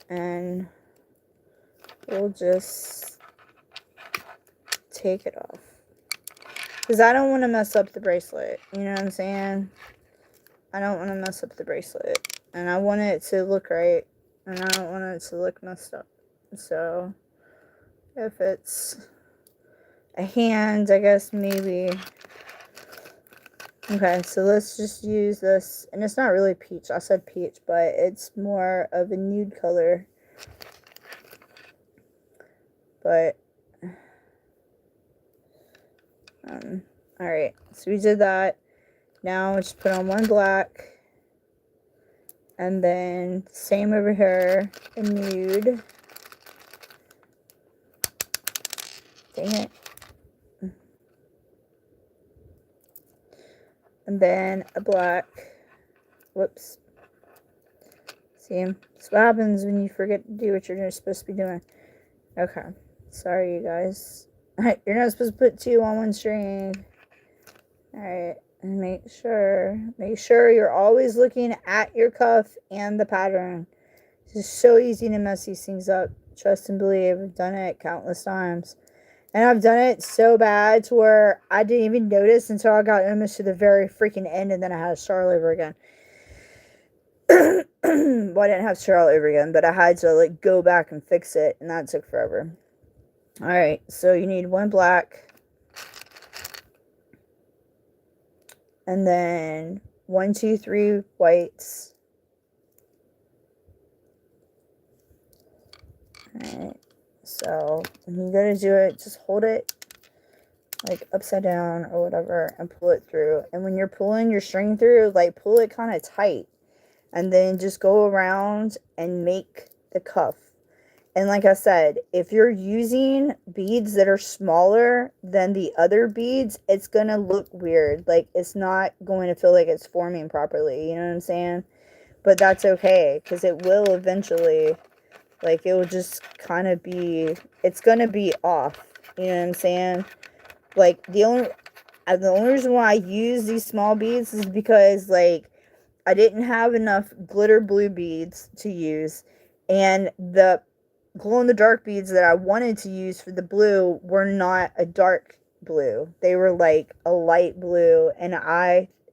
And we'll just take it off. Because I don't want to mess up the bracelet. You know what I'm saying? I don't want to mess up the bracelet. And I want it to look right. And I don't want it to look messed up. So, if it's a hand, I guess maybe. Okay, so let's just use this. And it's not really peach. I said peach, but it's more of a nude color. But, alright. So we did that. Now let's put on one black. And then same over here, a nude. Dang it. And then a black. Whoops. See? That's what happens when you forget to do what you're supposed to be doing. Okay. Sorry, you guys. You're not supposed to put 2 on one string. Alright. And make sure you're always looking at your cuff and the pattern. It's so easy to mess these things up. Trust and believe. I've done it countless times. And I've done it so bad to where I didn't even notice until I got almost to the very freaking end, and then I had to start all over again. Well, I didn't have to start all over again, but I had to like go back and fix it, and that took forever. Alright, so you need one black. And then 1, 2, 3 whites. Alright, so when you go to do it, just hold it like upside down or whatever and pull it through. And when you're pulling your string through, like pull it kind of tight. And then just go around and make the cuff. And like I said, if you're using beads that are smaller than the other beads, it's going to look weird. Like, it's not going to feel like it's forming properly. You know what I'm saying? But that's okay, because it will eventually, like, it will just kind of be, it's going to be off. You know what I'm saying? Like, the only reason why I use these small beads is because, like, I didn't have enough glitter blue beads to use, and the glow-in-the-dark beads that I wanted to use for the blue were not a dark blue. They were like a light blue, and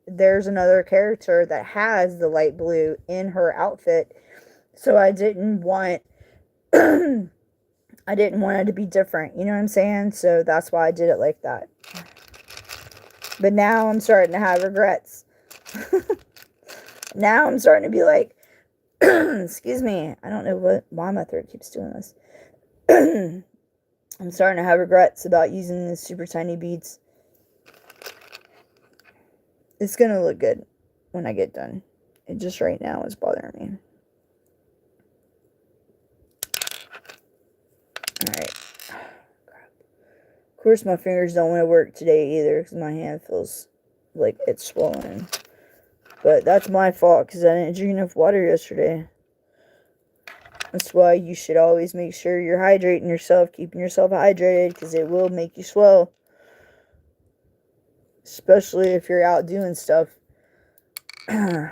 there's another character that has the light blue in her outfit, so I didn't want I didn't want it to be different, you know what I'm saying? So that's why I did it like that. But now I'm starting to have regrets. Now I'm starting to be like, excuse me, I don't know why my throat keeps doing this. I'm starting to have regrets about using the super tiny beads. It's going to look good when I get done. It just right now is bothering me. Alright. Of course, my fingers don't want to work today either because my hand feels like it's swollen. But that's my fault because I didn't drink enough water yesterday. That's why you should always make sure you're hydrating yourself, keeping yourself hydrated, because it will make you swell. Especially if you're out doing stuff. And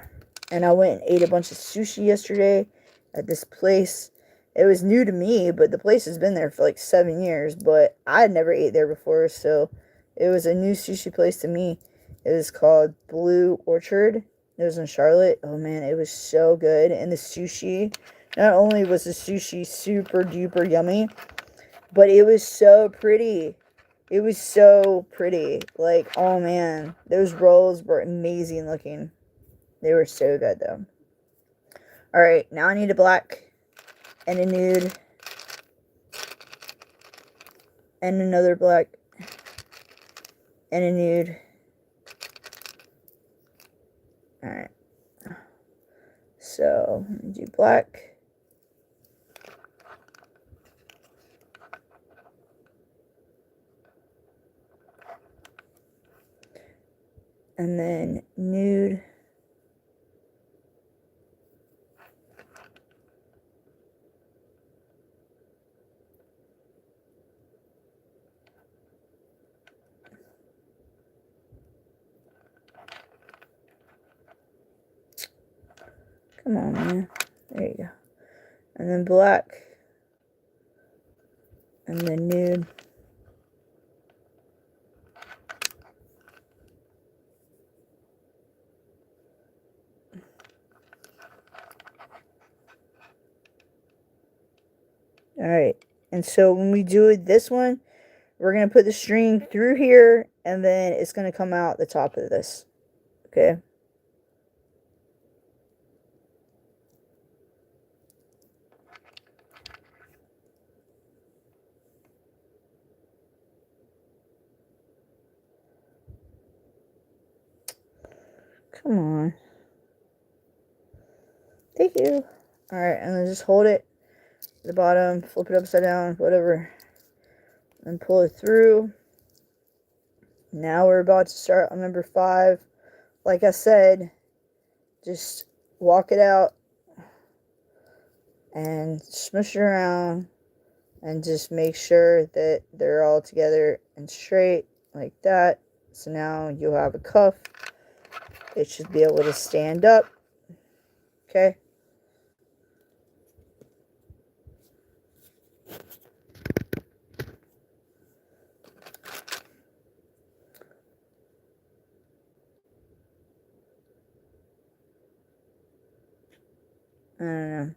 I went and ate a bunch of sushi yesterday at this place. It was new to me, but the place has been there for like 7 years. But I had never ate there before, so it was a new sushi place to me. It was called Blue Orchard. It was in Charlotte. Oh man, it was so good. And the sushi, not only was the sushi super duper yummy, but it was so pretty. It was so pretty. Like, oh man, those rolls were amazing looking. They were so good though. Alright, now I need a black and a nude and another black and a nude. Alright. So, I'm going to do black. And then nude. Come on, man. There you go. And then black. And then nude. Alright. And so when we do this one, we're going to put the string through here, and then it's going to come out the top of this. Okay? Come on. Thank you. Alright, and then just hold it at the bottom, flip it upside down, whatever, and pull it through. Now we're about to start on number 5. Like I said, just walk it out and smush it around and just make sure that they're all together and straight like that. So now you'll have a cuff It should be able to stand up. Okay. I don't know.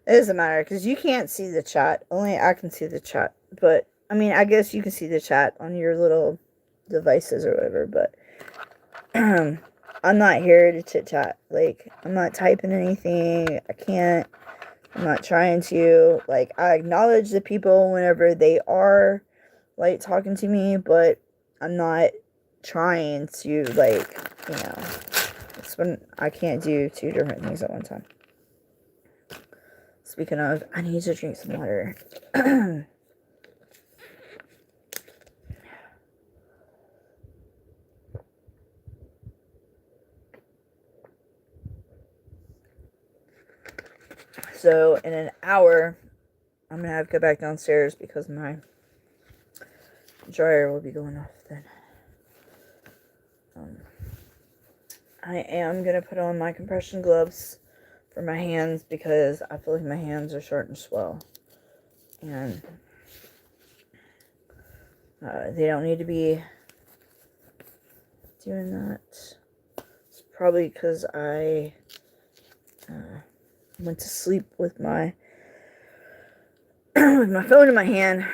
It doesn't matter because you can't see the chat. Only I can see the chat. But, I mean, I guess you can see the chat on your little devices or whatever. But, I'm not here to chit-chat. Like, I'm not typing anything. I can't. I'm not trying to. Like, I acknowledge the people whenever they are, like, talking to me. But I'm not trying to, like, you know. It's when I can't do two different things at one time. Speaking of, I need to drink some water. So, in an hour, I'm going to have to go back downstairs because my dryer will be going off then. I am going to put on my compression gloves for my hands because I feel like my hands are starting to swell. And they don't need to be doing that. It's probably because I went to sleep with my with my phone in my hand.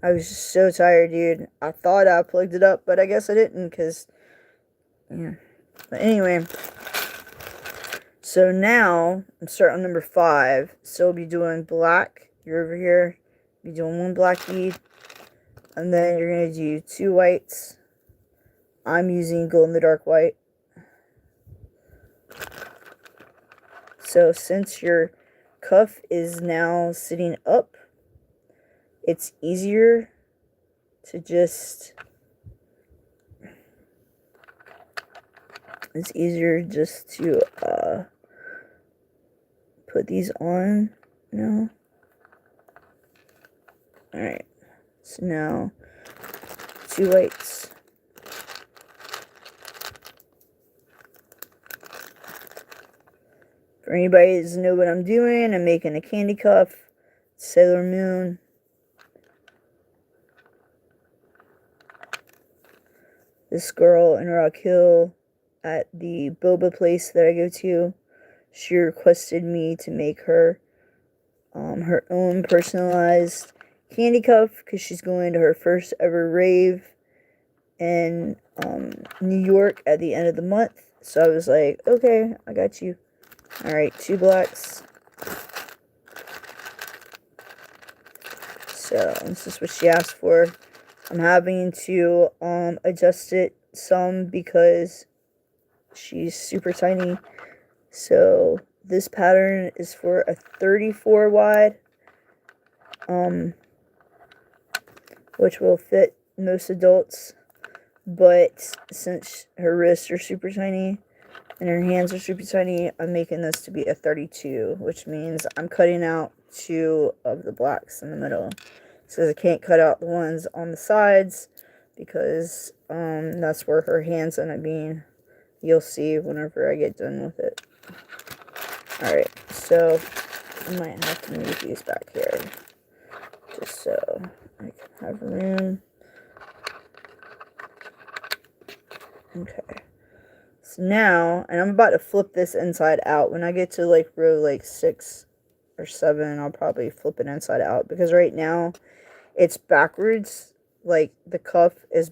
I was just so tired, dude. I thought I plugged it up, but I guess I didn't because, yeah. But anyway, so now I'm starting on number 5. So we'll be doing black. You're over here. Be doing 1 black bead. And then you're going to do 2 whites. I'm using glow-in-the-dark white. So since your cuff is now sitting up, it's easier to just... It's easier just to put these on now. Alright. So now 2 whites. For anybody that doesn't know what I'm doing, I'm making a candy cuff, Sailor Moon. This girl in Rock Hill at the boba place that I go to, she requested me to make her her own personalized candy cuff because she's going to her first ever rave in New York at the end of the month. So I was like, okay, I got you. Alright, 2 blacks. So this is what she asked for. I'm having to adjust it some because she's super tiny. So this pattern is for a 34 wide, which will fit most adults. But since her wrists are super tiny and her hands are super tiny, I'm making this to be a 32, which means I'm cutting out 2 of the blacks in the middle. So I can't cut out the ones on the sides because that's where her hands end up being. You'll see whenever I get done with it. Alright, so I might have to move these back here just so I can have room. Okay. So now, and I'm about to flip this inside out. When I get to like row like 6 or 7, I'll probably flip it inside out because right now it's backwards. Like the cuff is,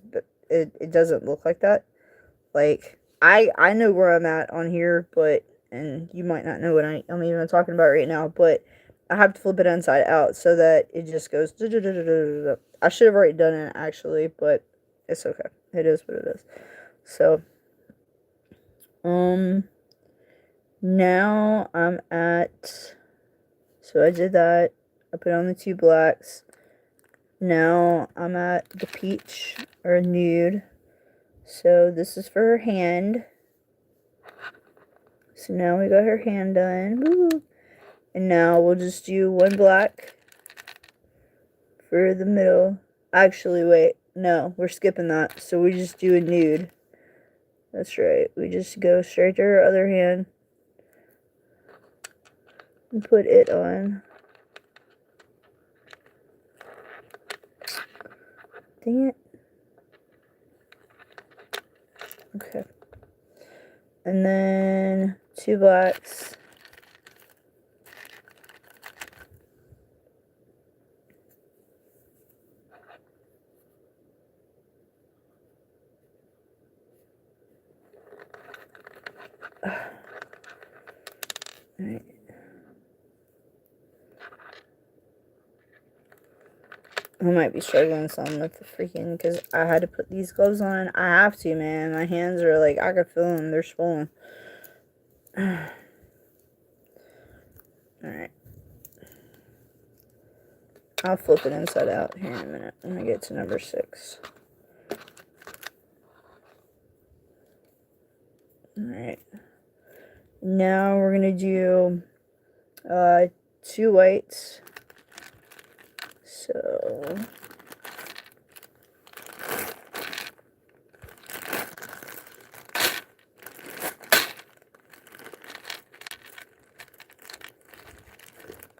it doesn't look like that. Like I know where I'm at on here, but, and you might not know what I'm even talking about right now, but I have to flip it inside out so that it just goes. I should have already done it actually, but it's okay. It is what it is. So now I'm at, so I did that. I put on the 2 blacks. Now I'm at the peach or nude. So this is for her hand. So now we got her hand done. Woo. And now we'll just do 1 black for the middle. Actually, wait. No, we're skipping that. So we just do a nude. That's right. We just go straight to our other hand and put it on. Dang it. Okay. And then 2 blacks. Alright. I might be struggling some with the freaking, because I had to put these gloves on. I have to, man. My hands are like, I can feel them. They're swollen. Alright. I'll flip it inside out here in a minute when I get to number 6. Alright. Now we're going to do 2 whites. So...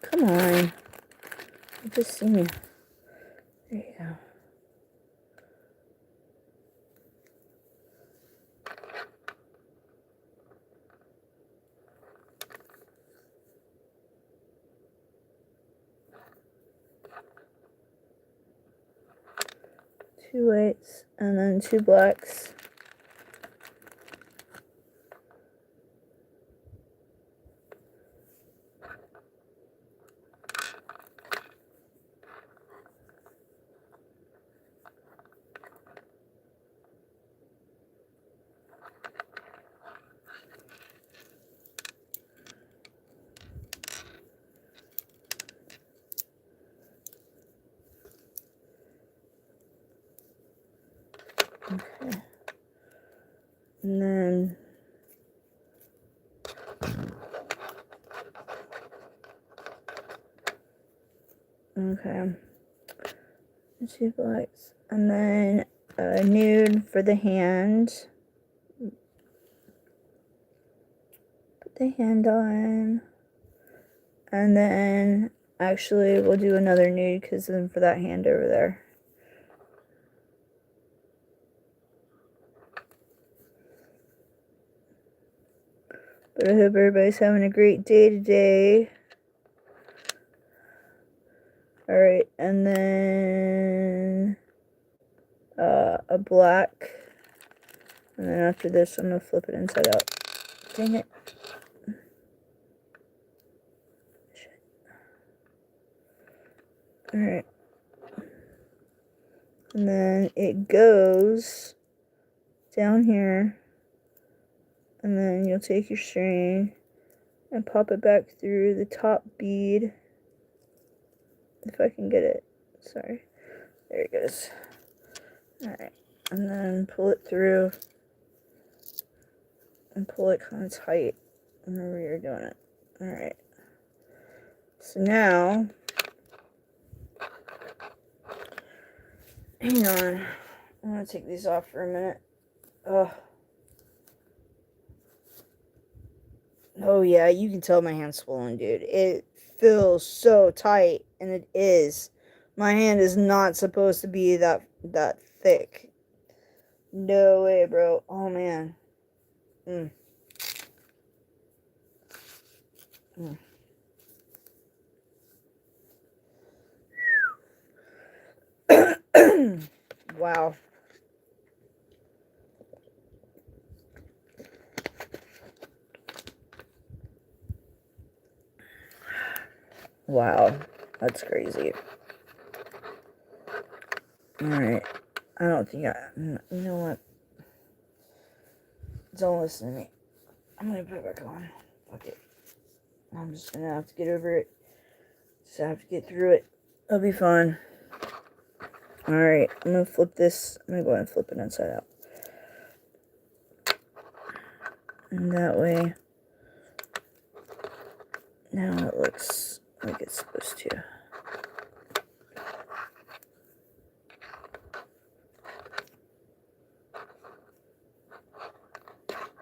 Come on. Just see me. There you go. Two whites and then 2 blacks. Okay. And then okay. 2 blacks. And then a nude for the hand. Put the hand on. And then actually we'll do another nude because then for that hand over there. But I hope everybody's having a great day today. Alright, and then a black. And then after this, I'm going to flip it inside out. Dang it. Alright. And then it goes down here. And then you'll take your string and pop it back through the top bead. If I can get it. Sorry. There it goes. Alright. And then pull it through. And pull it kind of tight whenever you're doing it. Alright. So now, hang on. I'm going to take these off for a minute. Ugh. Oh yeah, you can tell my hand's swollen, dude. It feels so tight, and it is. My hand is not supposed to be that thick. No way, bro. Oh man. Wow. Wow, that's crazy. Alright, I don't think you know what? Don't listen to me. I'm gonna put it back on. Fuck it. I'm just gonna have to get over it. Just have to get through it. It'll be fun. Alright, I'm gonna flip this. I'm gonna go ahead and flip it inside out. And that way, now it looks like it's supposed to.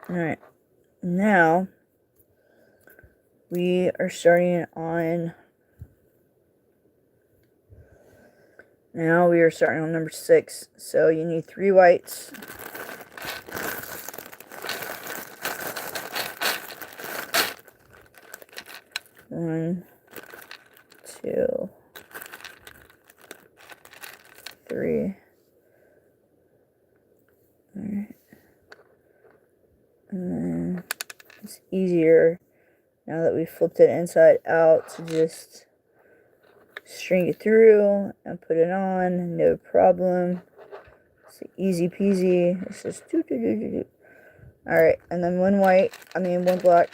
Alright. Now, we are starting on... Now we are starting on number 6. So you need 3 whites. One, 2, 3. Alright. And then it's easier now that we flipped it inside out to just string it through and put it on, no problem. It's easy peasy. It's just do do do do do. Alright, and then one black.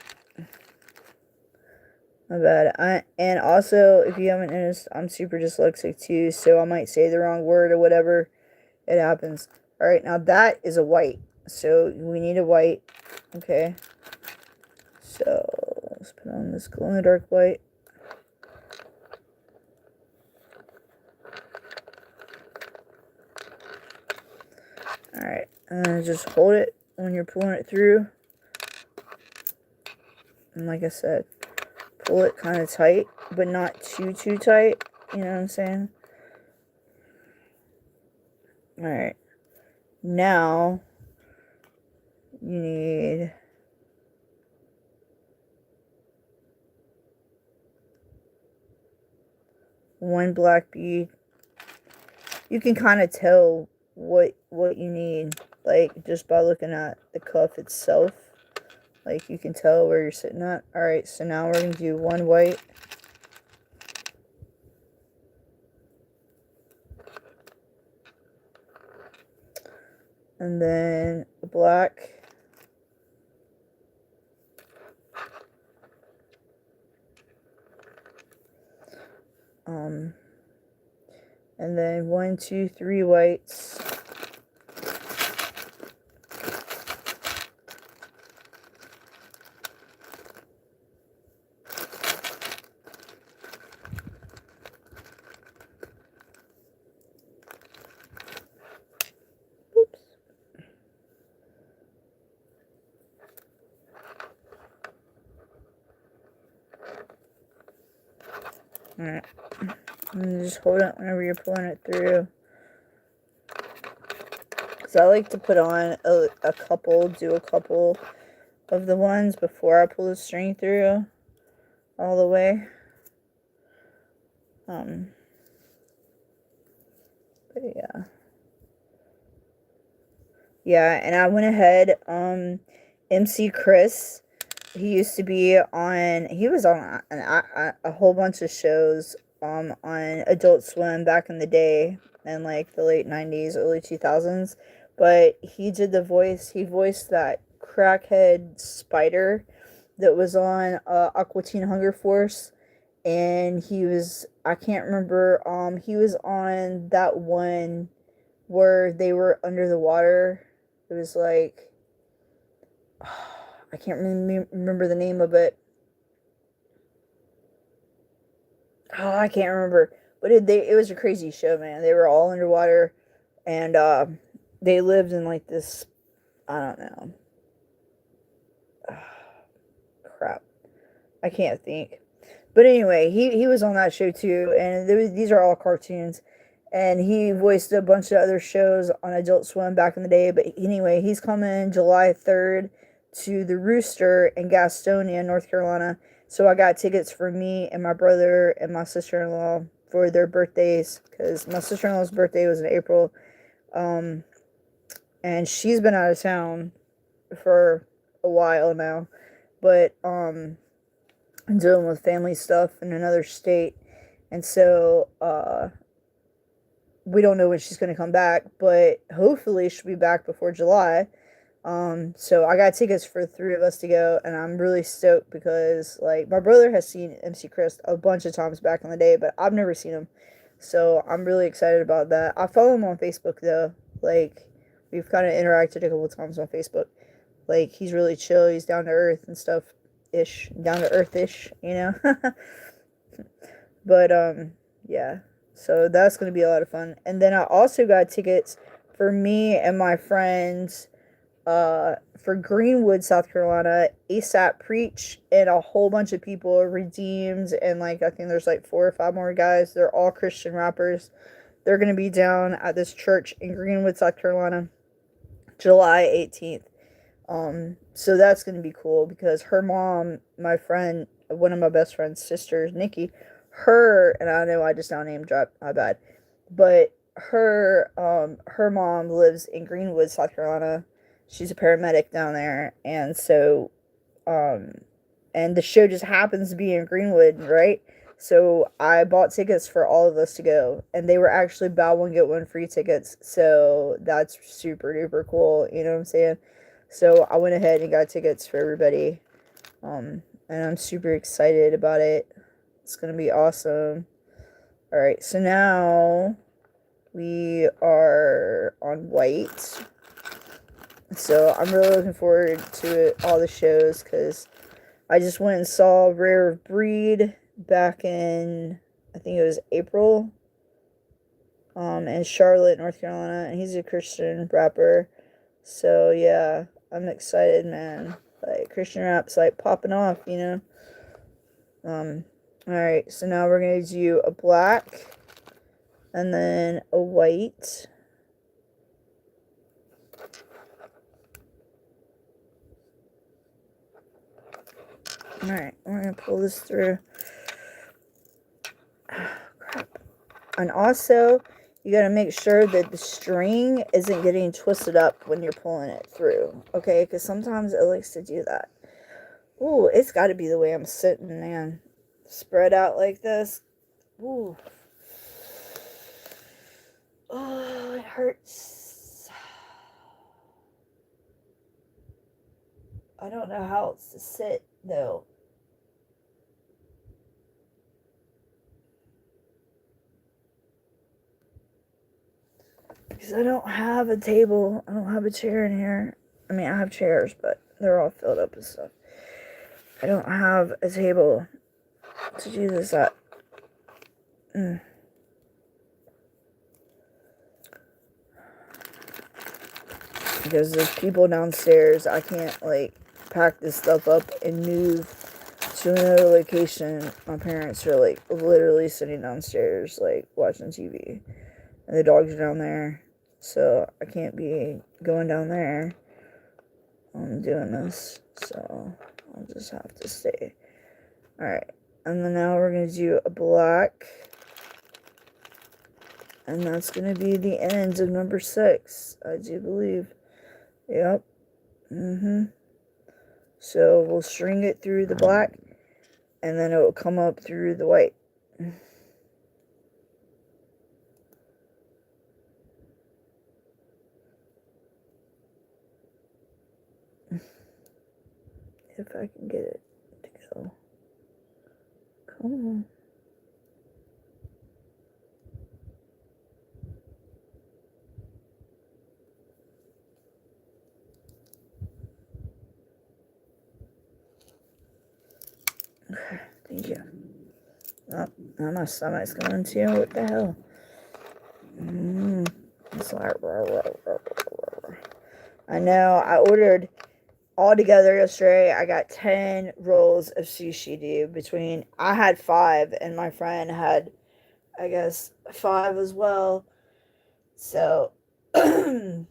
My bad. And also, if you haven't noticed, I'm super dyslexic too, so I might say the wrong word or whatever. It happens. Alright, now that is a white. So we need a white. Okay. So let's put on this glow in the dark white. Alright, and just hold it when you're pulling it through. And like I said, pull it kind of tight, but not too tight. You know what I'm saying? Alright. Now, you need... one black bead. You can kind of tell what you need, like, just by looking at the cuff itself. Like, you can tell where you're sitting at. Alright, so now we're going to do one white. And then a black. And then 1, 2, 3 whites. Oops. Alright. And just hold it whenever you're pulling it through. Because I like to put on do a couple of the ones before I pull the string through all the way. But yeah. Yeah, and I went ahead, MC Chris, he used to be on, he was on a whole bunch of shows, on Adult Swim back in the day, in like the late 90s, early 2000s, but he did the voice, he voiced that crackhead spider that was on, Aqua Teen Hunger Force, and he was, I can't remember, he was on that one where they were under the water. It was like, I can't remember the name of it. Oh, I can't remember. But it was a crazy show, man. They were all underwater, and they lived in like this, I don't know. Crap. I can't think. But anyway, he was on that show too, and these are all cartoons. And he voiced a bunch of other shows on Adult Swim back in the day. But anyway, he's coming July 3rd to the Rooster in Gastonia, North Carolina. So I got tickets for me and my brother and my sister-in-law for their birthdays. Because my sister-in-law's birthday was in April. And she's been out of town for a while now. But I'm dealing with family stuff in another state. And so we don't know when she's going to come back, but hopefully she'll be back before July. So I got tickets for the 3 of us to go, and I'm really stoked because, like, my brother has seen MC Chris a bunch of times back in the day, but I've never seen him. So I'm really excited about that. I follow him on Facebook, though. Like, we've kind of interacted a couple of times on Facebook. Like, he's really chill. He's down to earth and stuff-ish. Down to earth-ish, you know? But, yeah. So that's going to be a lot of fun. And then I also got tickets for me and my friends for Greenwood, South Carolina, ASAP Preach and a whole bunch of people are redeemed, and like I think there's like 4 or 5 more guys. They're all Christian rappers. They're gonna be down at this church in Greenwood, South Carolina, July 18th. So that's gonna be cool because her mom, my friend, one of my best friend's sisters, Nikki, her, and I know I just now name dropped, my bad, but her mom lives in Greenwood, South Carolina. She's a paramedic down there, and so um and the show just happens to be in Greenwood, right? So I bought tickets for all of us to go, and they were actually buy one get one free tickets. So that's super duper cool. You know what I'm saying? So I went ahead and got tickets for everybody, and I'm super excited about it. It's gonna be awesome. All right, so now we are on white. So I'm really looking forward to all the shows because I just went and saw Rare Breed back in, I think it was April, in Charlotte, North Carolina, and he's a Christian rapper. So yeah, I'm excited, man. Like Christian rap's like popping off, you know. All right, so now we're gonna do a black and then a white. All right, we're gonna pull this through. Oh, crap. And also, you gotta make sure that the string isn't getting twisted up when you're pulling it through, okay? Because sometimes it likes to do that. Ooh, it's got to be the way I'm sitting, man. Spread out like this. Ooh. Oh, it hurts. I don't know how else to sit, though. Because I don't have a table. I don't have a chair in here. I mean, I have chairs, but they're all filled up with stuff. I don't have a table to do this at. Because there's people downstairs. I can't, like, pack this stuff up and move to another location. My parents are, like, literally sitting downstairs, like, watching TV. And the dogs are down there. So I can't be going down there doing this. So I'll just have to stay. Alright. And then now we're going to do a black. And that's going to be the end of number 6, I do believe. Yep. So we'll string it through the black, and then it will come up through the white. If I can get it to go. Come on. Okay, thank you. Oh, now my stomach's going too. What the hell? It's like, I know. I ordered all together yesterday. I got 10 rolls of sushi, dude. Between, I had 5, and my friend had, I guess, 5 as well. So, yeah.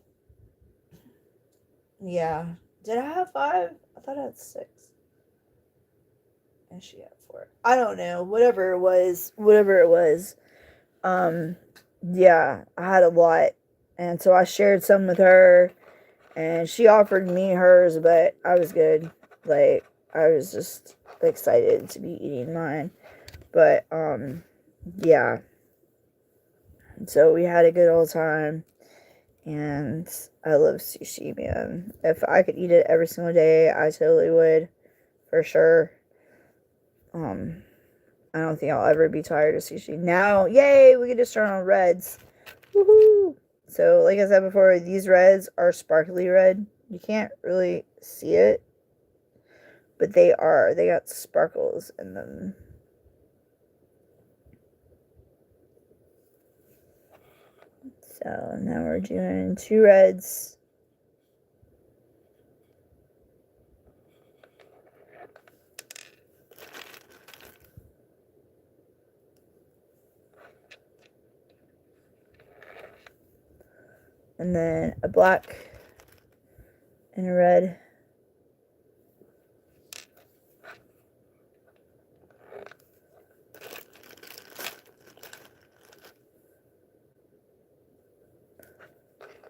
Did I have 5? I thought I had 6. And she had 4. I don't know. Whatever it was. Yeah, I had a lot. And so I shared some with her. And she offered me hers, but I was good. Like, I was just excited to be eating mine. But, yeah. So we had a good old time. And I love sushi, man. If I could eat it every single day, I totally would. For sure. I don't think I'll ever be tired of sushi. Now, yay, we can just turn on reds. Woohoo! So, like I said before, these reds are sparkly red. You can't really see it, but they are. They got sparkles in them. So, now we're doing 2 reds. and then a black and a red.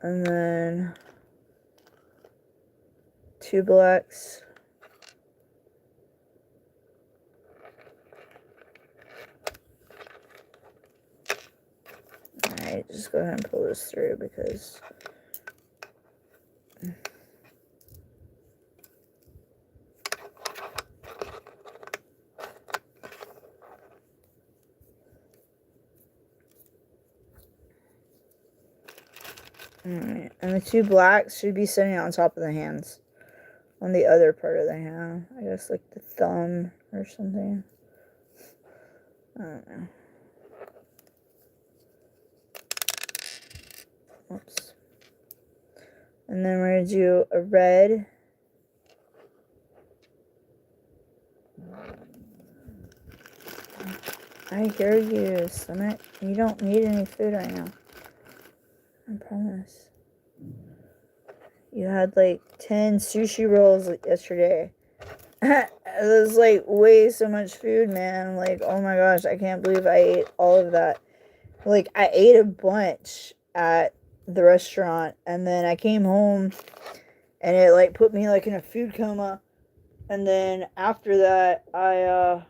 And then 2 blacks. Alright, just go ahead and pull this through because alright, and the 2 blacks should be sitting on top of the hands. On the other part of the hand. I guess like the thumb or something. I don't know. Oops. And then we're going to do a red. I hear you, stomach. You don't need any food right now. I promise. You had like 10 sushi rolls yesterday. It was like way so much food, man. Like, oh my gosh, I can't believe I ate all of that. Like, I ate a bunch at the restaurant, and then I came home and it like put me like in a food coma. And then after that, I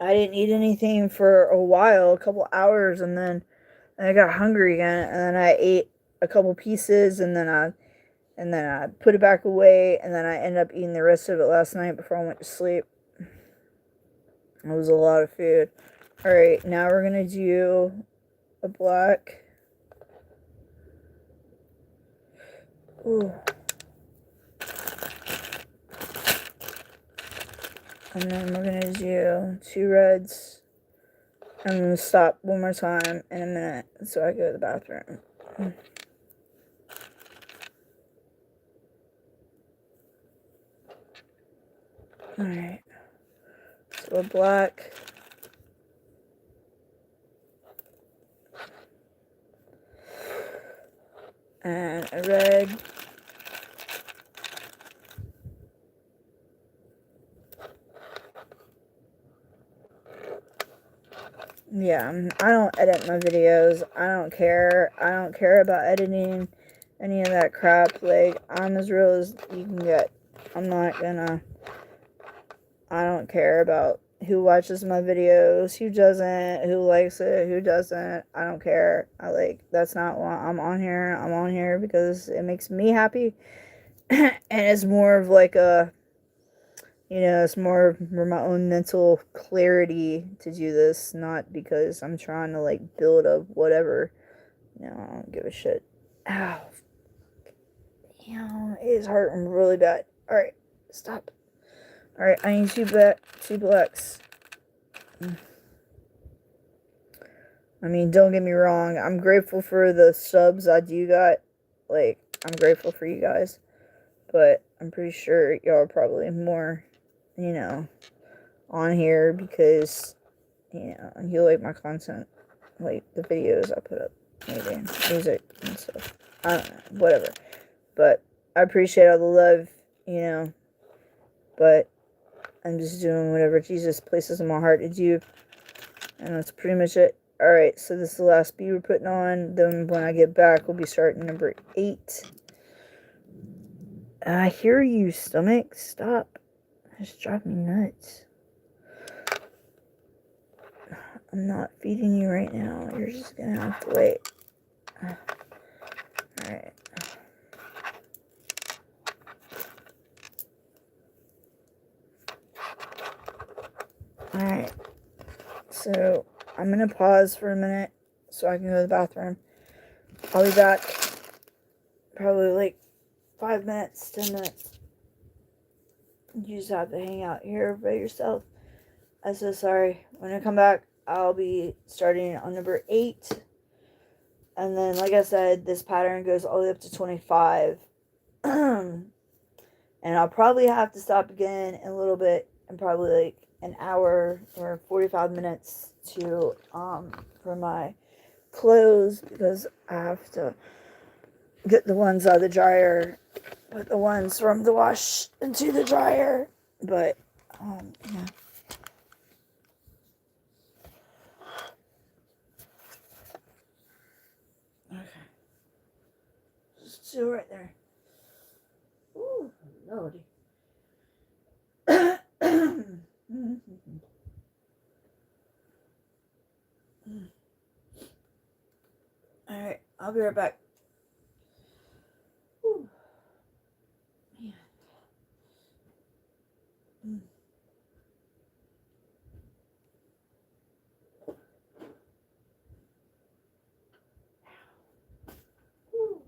didn't eat anything for a while, a couple hours, and then I got hungry again, and then I ate a couple pieces, and then I put it back away, and then I ended up eating the rest of it last night before I went to sleep. It was a lot of food. Alright, now we're gonna do a black. Ooh. And then we're gonna do 2 reds. I'm gonna stop one more time in a minute so I go to the bathroom. Alright. So a black. And a red. Yeah, I don't edit my videos. I don't care. I don't care about editing any of that crap. Like, I'm as real as you can get. I'm not gonna... I don't care about who watches my videos, who doesn't, who likes it, who doesn't. I don't care. That's not why I'm on here. I'm on here because it makes me happy. And it's more of like a... You know, it's more for my own mental clarity to do this, not because I'm trying to, like, build up whatever. No, I don't give a shit. Ow. Damn, it is hurting really bad. Alright, stop. Alright, I need 2 blacks. I mean, don't get me wrong. I'm grateful for the subs I do got. Like, I'm grateful for you guys. But I'm pretty sure y'all are probably more... you know, on here because, you know, you like my content, like the videos I put up, maybe, music and stuff. I don't know, whatever. But I appreciate all the love, you know, but I'm just doing whatever Jesus places in my heart to do, and that's pretty much it. Alright, so this is the last bead we're putting on. Then when I get back, we'll be starting number 8. I hear you, stomach. Stop. It's driving me nuts. I'm not feeding you right now. You're just gonna have to wait. Alright. Alright. So, I'm gonna pause for a minute so I can go to the bathroom. I'll be back probably like 5 minutes, 10 minutes. You just have to hang out here by yourself. I'm so sorry. When I come back, I'll be starting on number 8. And then, like I said, this pattern goes all the way up to 25. And I'll probably have to stop again in a little bit, and probably like an hour or 45 minutes to for my clothes because I have to get the ones out of the dryer, put the ones from the wash into the dryer. But, yeah. Okay. Just chill right there. Ooh, lordy. Alright, I'll be right back. Ooh. Man. Ooh.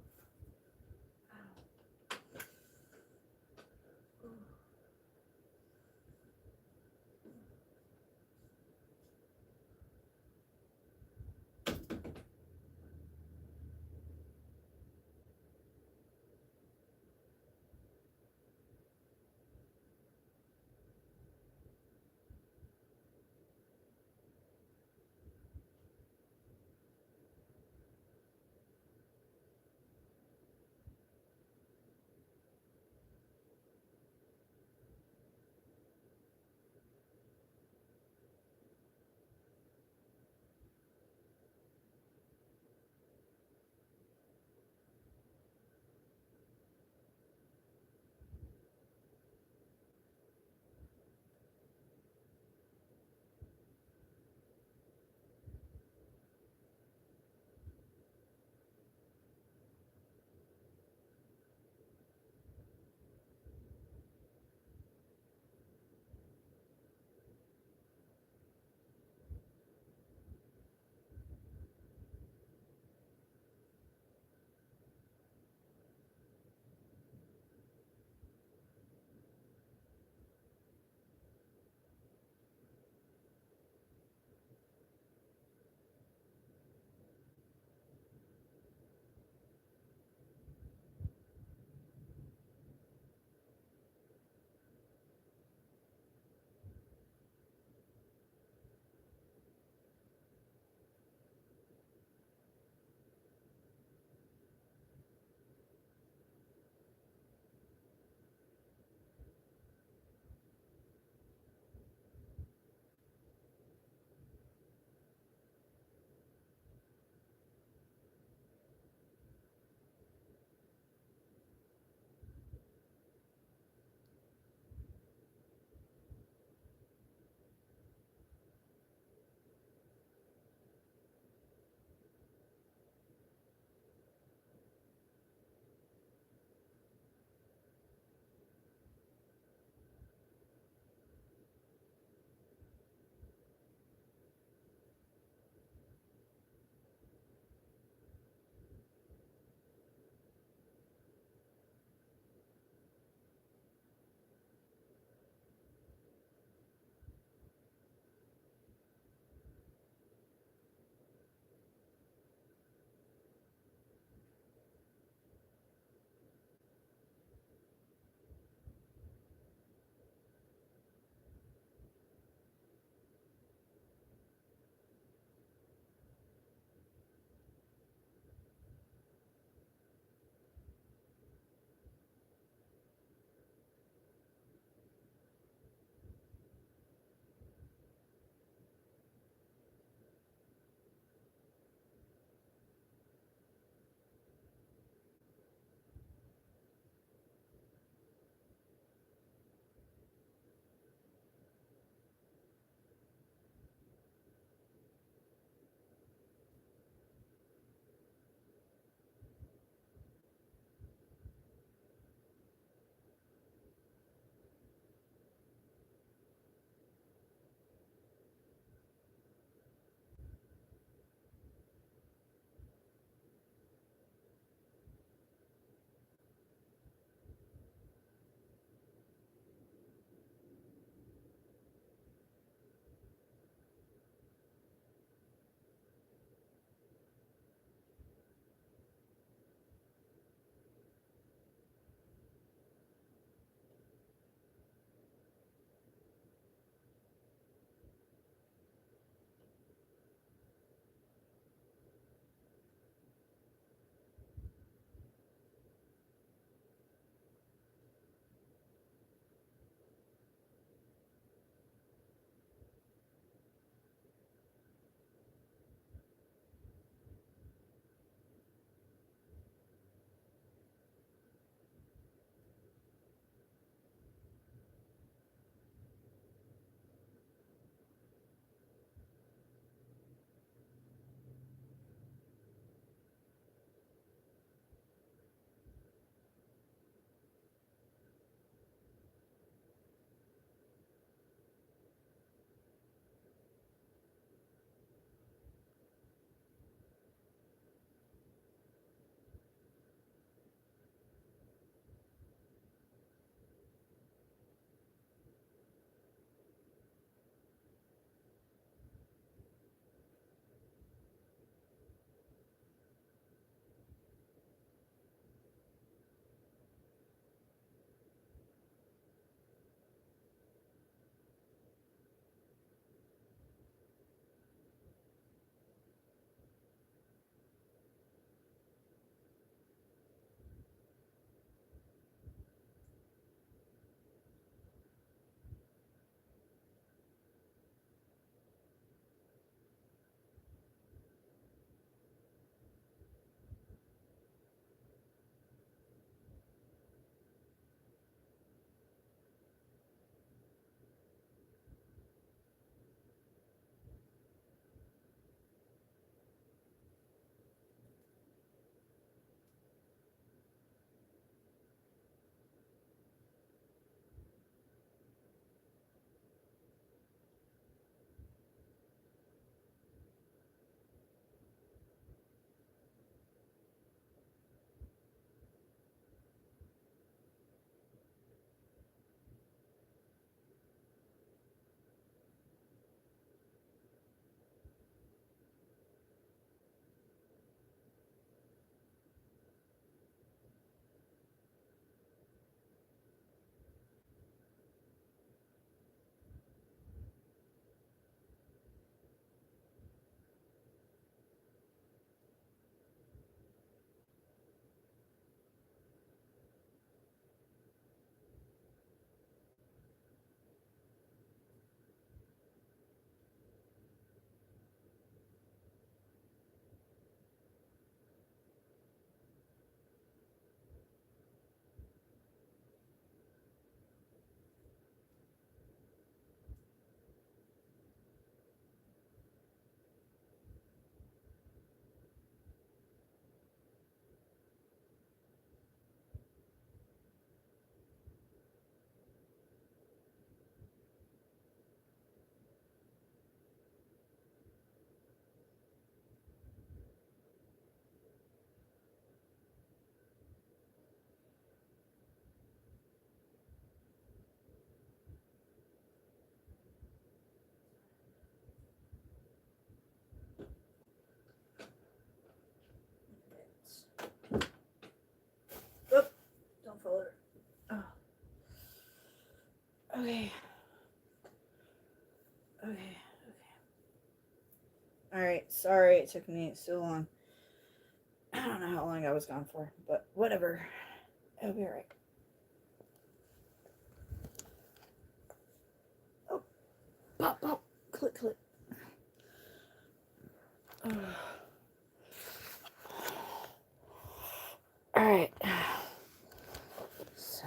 Sorry it took me so long. I don't know how long I was gone for, but whatever. It'll be alright. Oh. Pop, pop. Click, click. Alright. So.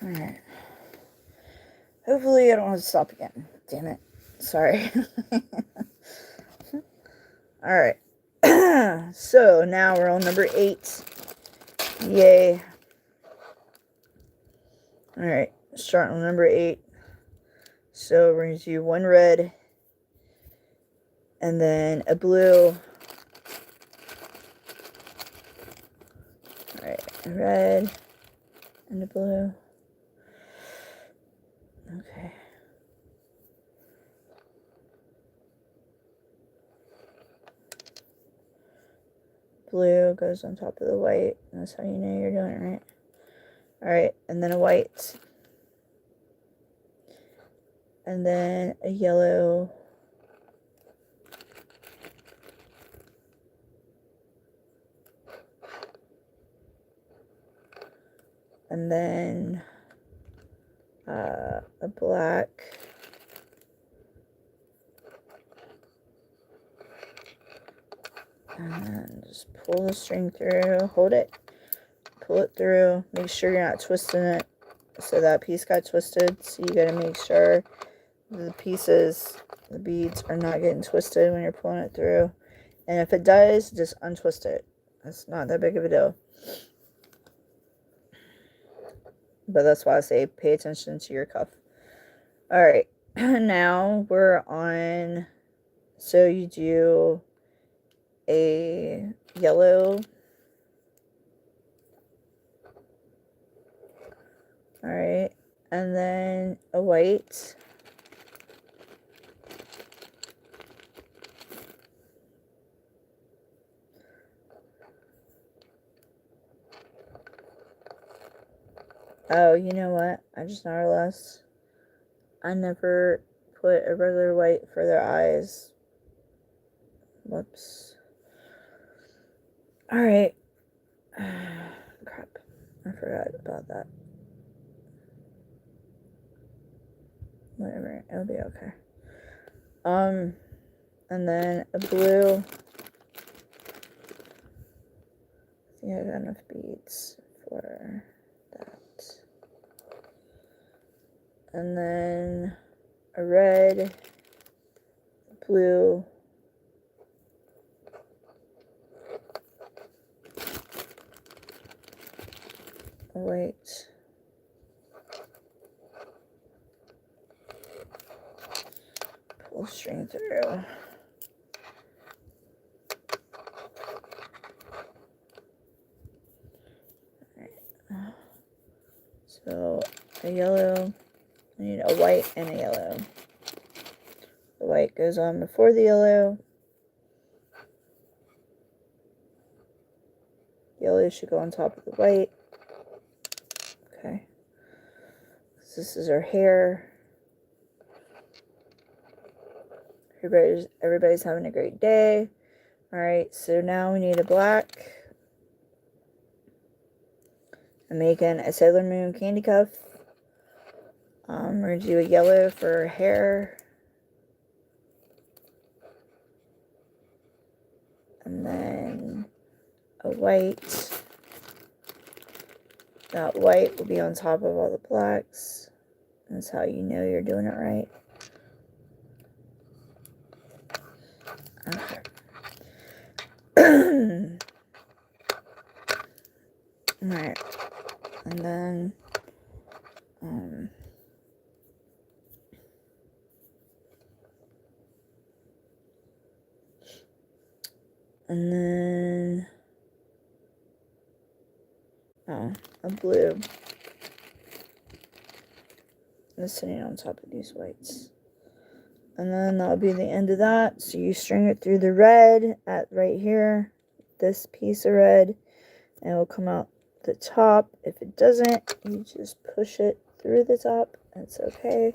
Alright. Hopefully I don't have to stop again. Damn it. Sorry. Alright. So now we're on number 8. Yay. Alright. Starting on number 8. So we're going to do one red. And then a blue. Alright. A red. And a blue. Okay. Blue goes on top of the white. That's how you know you're doing it right. Alright, and then a white. And then a yellow. And then a black. And just pull the string through, hold it, pull it through, make sure you're not twisting it. So that piece got twisted, so you gotta make sure the pieces, the beads are not getting twisted when you're pulling it through. And if it does, just untwist it. It's not that big of a deal. But that's why I say pay attention to your cuff. Alright, now we're on, so you do a yellow. Alright, and then a white. Oh, you know what? I just now realized I never put a regular white for their eyes. Whoops. Alright. Crap. I forgot about that. Whatever. It'll be okay. And then a blue. I think I got enough beads for that. And then a red, blue, a white, pull string through. So a yellow, I need a white and a yellow. The white goes on before the yellow. Yellow should go on top of the white. Okay. This is our hair. Everybody's having a great day. Alright, so now we need a black. I'm making a Sailor Moon candy cuff. We're going to do a yellow for her hair. And then a white. That white will be on top of all the blacks. That's how you know you're doing it right. Okay. Alright. And then a blue. That's sitting on top of these whites. And then that'll be the end of that. So you string it through the red at right here, this piece of red, and it will come out the top. If it doesn't, you just push it through the top. That's okay.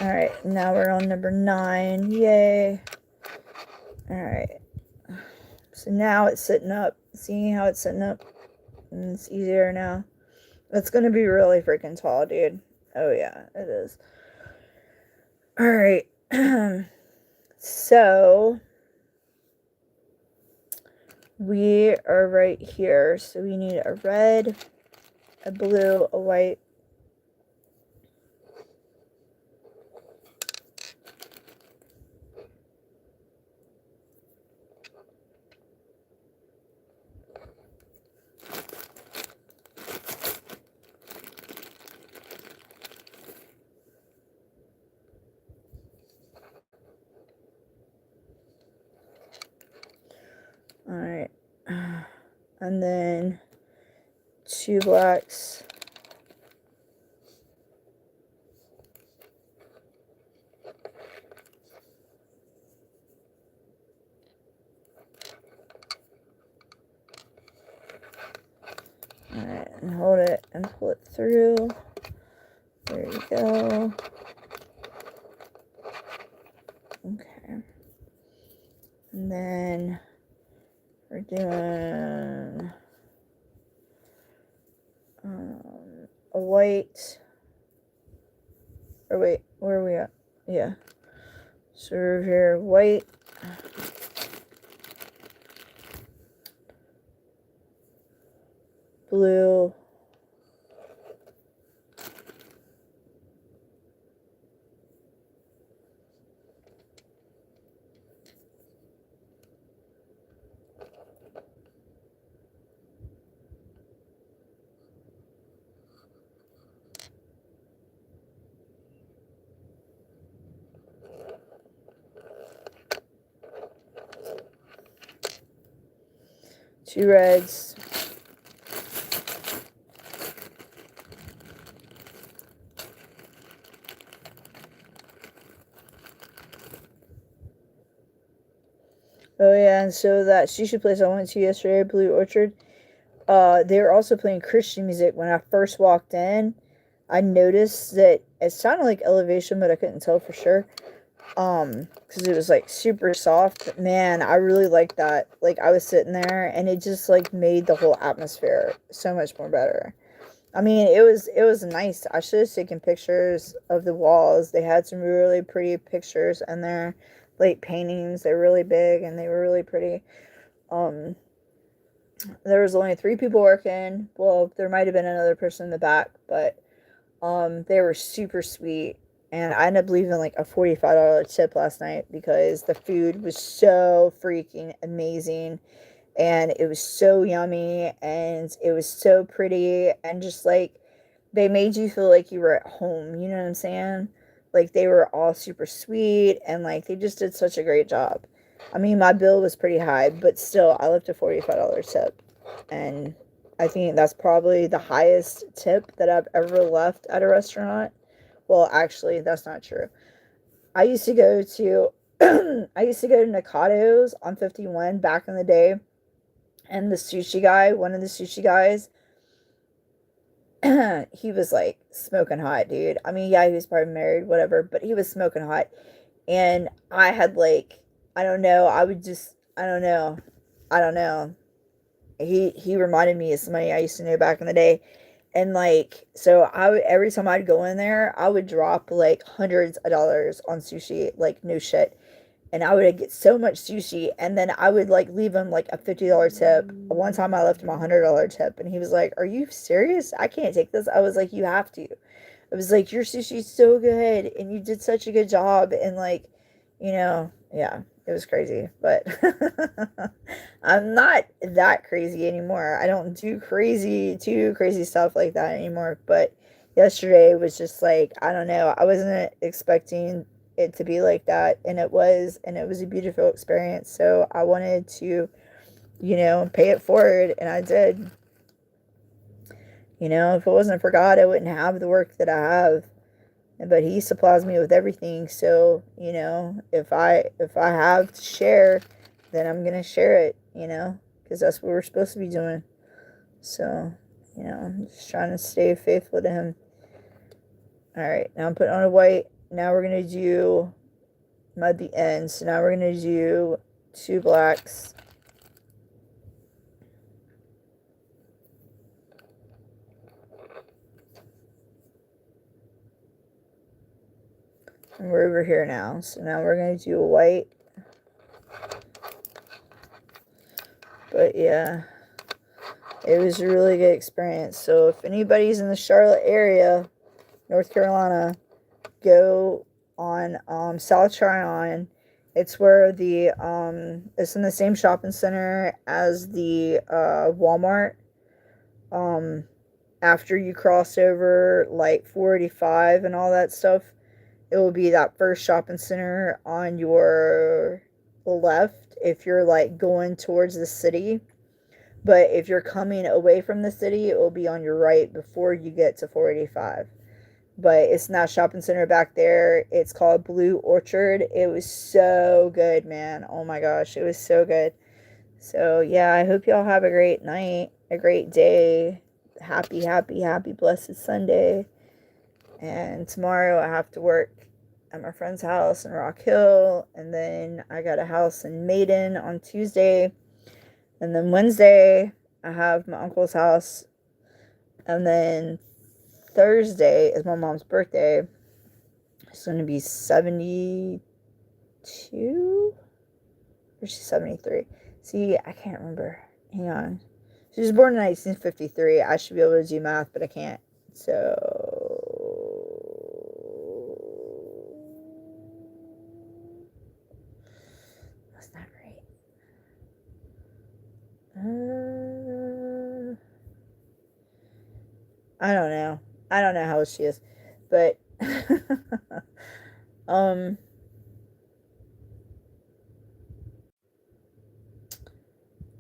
Alright, now we're on number 9. Yay. Alright. So now it's sitting up. See how it's sitting up? And it's easier now. It's going to be really freaking tall, dude. Oh, yeah, it is. Alright. So, we are right here. So, we need a red, a blue, a white. Alright. And then 2 blacks. Alright, and hold it and pull it through. There you go. Okay. And then we're doing a white. Or wait, where are we at? Yeah. So we're here, white. Blue. Two reds. Oh yeah, and so that sushi place I went to yesterday, Blue Orchard, they were also playing Christian music. When I first walked in, I noticed that it sounded like Elevation, but I couldn't tell for sure. Because it was like super soft. But man, I really liked that. Like I was sitting there and it just like made the whole atmosphere so much more better. I mean, it was nice. I should have taken pictures of the walls. They had some really pretty pictures in there, like paintings. They're really big and they were really pretty. There was only 3 people working. Well, there might have been another person in the back, but they were super sweet. And I ended up leaving like a $45 tip last night because the food was so freaking amazing. And it was so yummy. And it was so pretty. And just like, they made you feel like you were at home. You know what I'm saying? Like, they were all super sweet. And like, they just did such a great job. I mean, my bill was pretty high. But still, I left a $45 tip. And I think that's probably the highest tip that I've ever left at a restaurant. Well, actually, that's not true. I used to go to I used to go to Nakado's on 51 back in the day, and the sushi guy, one of the sushi guys, he was like smoking hot, dude. I mean, yeah, he was probably married, whatever, but he was smoking hot. And I had like, I don't know, I don't know. I don't know. He reminded me of somebody I used to know back in the day. And like, so I would, every time I'd go in there, I would drop like hundreds of dollars on sushi, like no shit. And I would get so much sushi, and then I would like leave him like a $50 tip. One time I left him a $100 tip, and he was like, "Are you serious? I can't take this." I was like, "You have to." It was like, "Your sushi's so good, and you did such a good job," and like, yeah, it was crazy. But I'm not that crazy anymore. I don't do too crazy stuff like that anymore. But yesterday was just like, I don't know. I wasn't expecting it to be like that, and it was a beautiful experience. So I wanted to, pay it forward, and I did. If it wasn't for God, I wouldn't have the work that I have. But he supplies me with everything. So, if I have to share, then I'm going to share it, because that's what we're supposed to be doing. So, you know, I'm just trying to stay faithful to him. Alright, now I'm putting on a white. Now we're going to do mud the ends. So now we're going to do 2 blacks. And we're over here now. So now we're going to do a white. But yeah, it was a really good experience. So if anybody's in the Charlotte area, North Carolina, go on South Tryon. It's where the it's in the same shopping center as the Walmart. After you cross over like 485 and all that stuff, it will be that first shopping center on your left if you're like going towards the city. But if you're coming away from the city, it will be on your right before you get to 485. But it's not shopping center back there. It's called Blue Orchard. It was so good, man. Oh my gosh, it was so good. So yeah, I hope y'all have a great night, a great day. Happy, happy, happy, blessed Sunday. And tomorrow I have to work at my friend's house in Rock Hill. And then I got a house in Maiden on Tuesday. And then Wednesday I have my uncle's house. And then Thursday is my mom's birthday. She's going to be 72? Or she's 73? See, I can't remember. Hang on. She was born in 1953. I should be able to do math, but I can't. So... that's not right. I don't know. I don't know how old she is. But...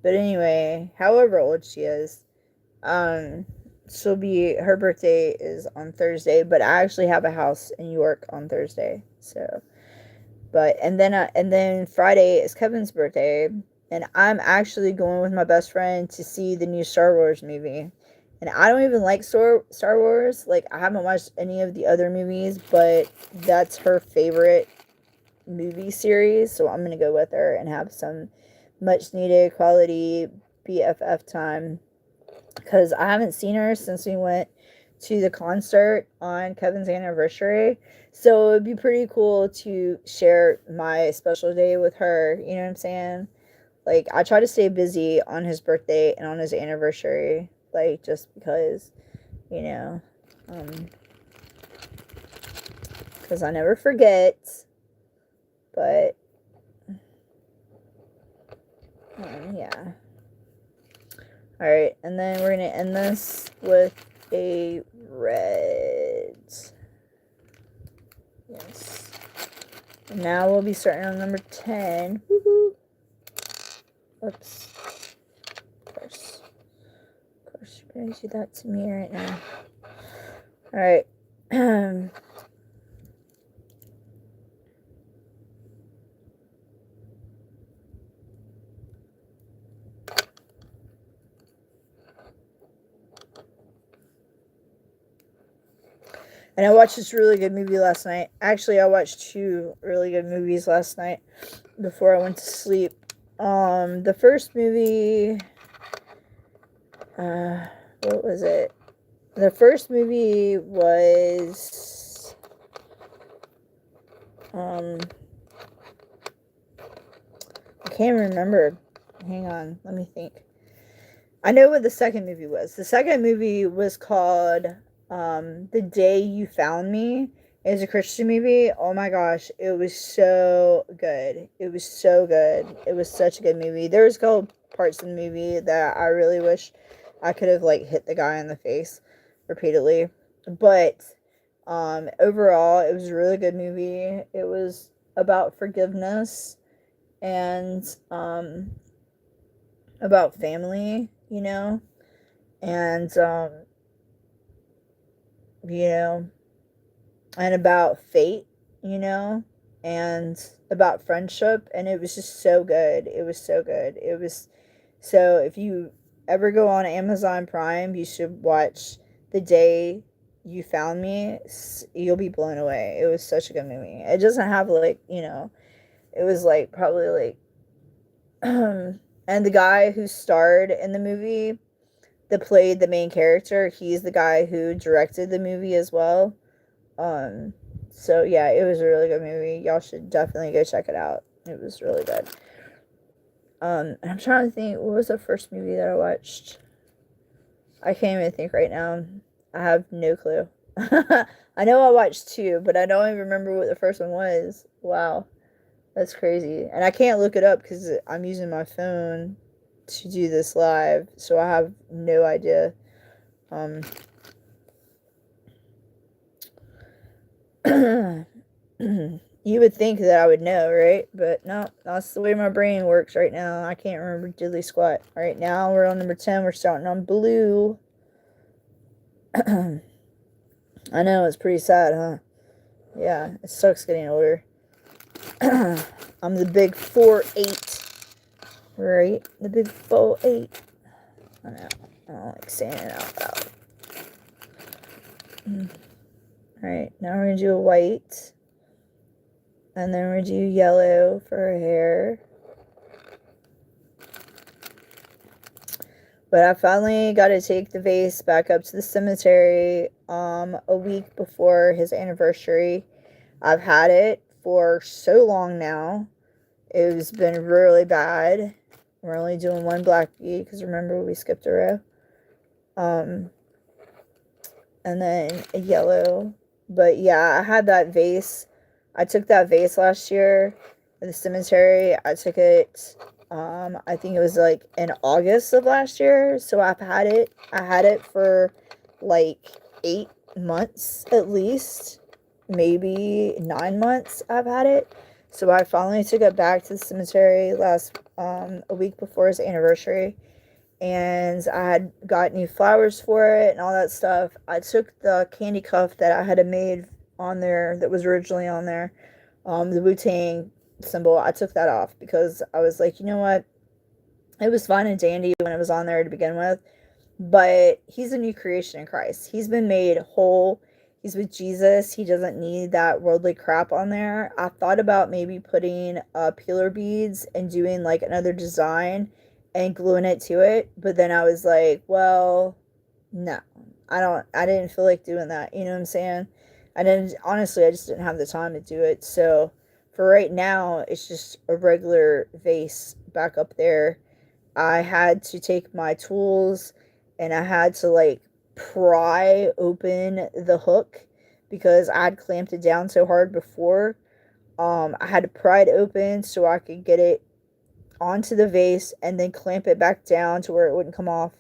but anyway, however old she is, she'll be, her birthday is on Thursday, but I actually have a house in York on Thursday. So, but, and then Friday is Kevin's birthday, and I'm actually going with my best friend to see the new Star Wars movie. And I don't even like Star Wars. Like, I haven't watched any of the other movies, but that's her favorite movie series. So I'm going to go with her and have some much needed quality BFF time. Because I haven't seen her since we went to the concert on Kevin's anniversary. So it would be pretty cool to share my special day with her. You know what I'm saying? Like, I try to stay busy on his birthday and on his anniversary. Like, just because, you know, because I never forget. But, yeah. Alright, and then we're going to end this with a red. Yes. And now we'll be starting on number 10. Woohoo! Oops. Of course, you're going to do that to me right now. Alright. And I watched this really good movie last night. Actually, I watched 2 really good movies last night before I went to sleep. The first movie, what was it? The first movie was, I can't remember. Hang on, let me think. I know what the second movie was. The second movie was called The Day You Found Me. It was a Christian movie. Oh my gosh, it was so good. It was so good. It was such a good movie. There was a couple parts in the movie that I really wish I could have like hit the guy in the face repeatedly. But overall, it was a really good movie. It was about forgiveness and about family, you know, and you know, and about fate, you know, and about friendship. And it was just so good. It was so good. It was, so if you ever go on Amazon Prime, you should watch The Day You Found Me. You'll be blown away. It was such a good movie. It doesn't have like, you know, it was like probably like and the guy who starred in the movie that played the main character, he's the guy who directed the movie as well. Um so yeah, it was a really good movie. Y'all should definitely go check it out. It was really good. And I'm trying to think, what was the first movie that I watched? I can't even think right now. I have no clue. I know I watched two, but I don't even remember what the first one was. Wow, that's crazy. And I can't look it up because I'm using my phone to do this live, so I have no idea. You would think that I would know, right? But no, that's the way my brain works right now. I can't remember diddly squat. All right, now we're on number 10. We're starting on Booooo. I know, it's pretty sad, huh? Yeah, it sucks getting older. I'm the big 4'8". Right? The big 4'8". I know. I don't like saying it out loud. Alright, now we're going to do a white. And then we're going to do yellow for her hair. But I finally got to take the vase back up to the cemetery a week before his anniversary. I've had it for so long now. It's been really bad. We're only doing one black bead because remember we skipped a row. And then a yellow. But yeah, I had that vase. I took that vase last year at the cemetery. I took it, I think it was like in August of last year. So I've had it. I had it for like 8 months at least. Maybe 9 months I've had it. So I finally took it back to the cemetery last a week before his anniversary, and I had got new flowers for it and all that stuff. I took the candy cuff that I had made on there that was originally on there, the Wu-Tang symbol. I took that off because I was like, you know what? It was fine and dandy when it was on there to begin with, but he's a new creation in Christ. He's been made whole. He's with Jesus. He doesn't need that worldly crap on there. I thought about maybe putting peeler beads and doing like another design and gluing it to it. But then I was like, well, no, I didn't feel like doing that. You know what I'm saying? Honestly, I just didn't have the time to do it. So for right now, it's just a regular vase back up there. I had to take my tools and I had to like pry open the hook because I had clamped it down so hard before. I had to pry it open so I could get it onto the vase and then clamp it back down to where it wouldn't come off.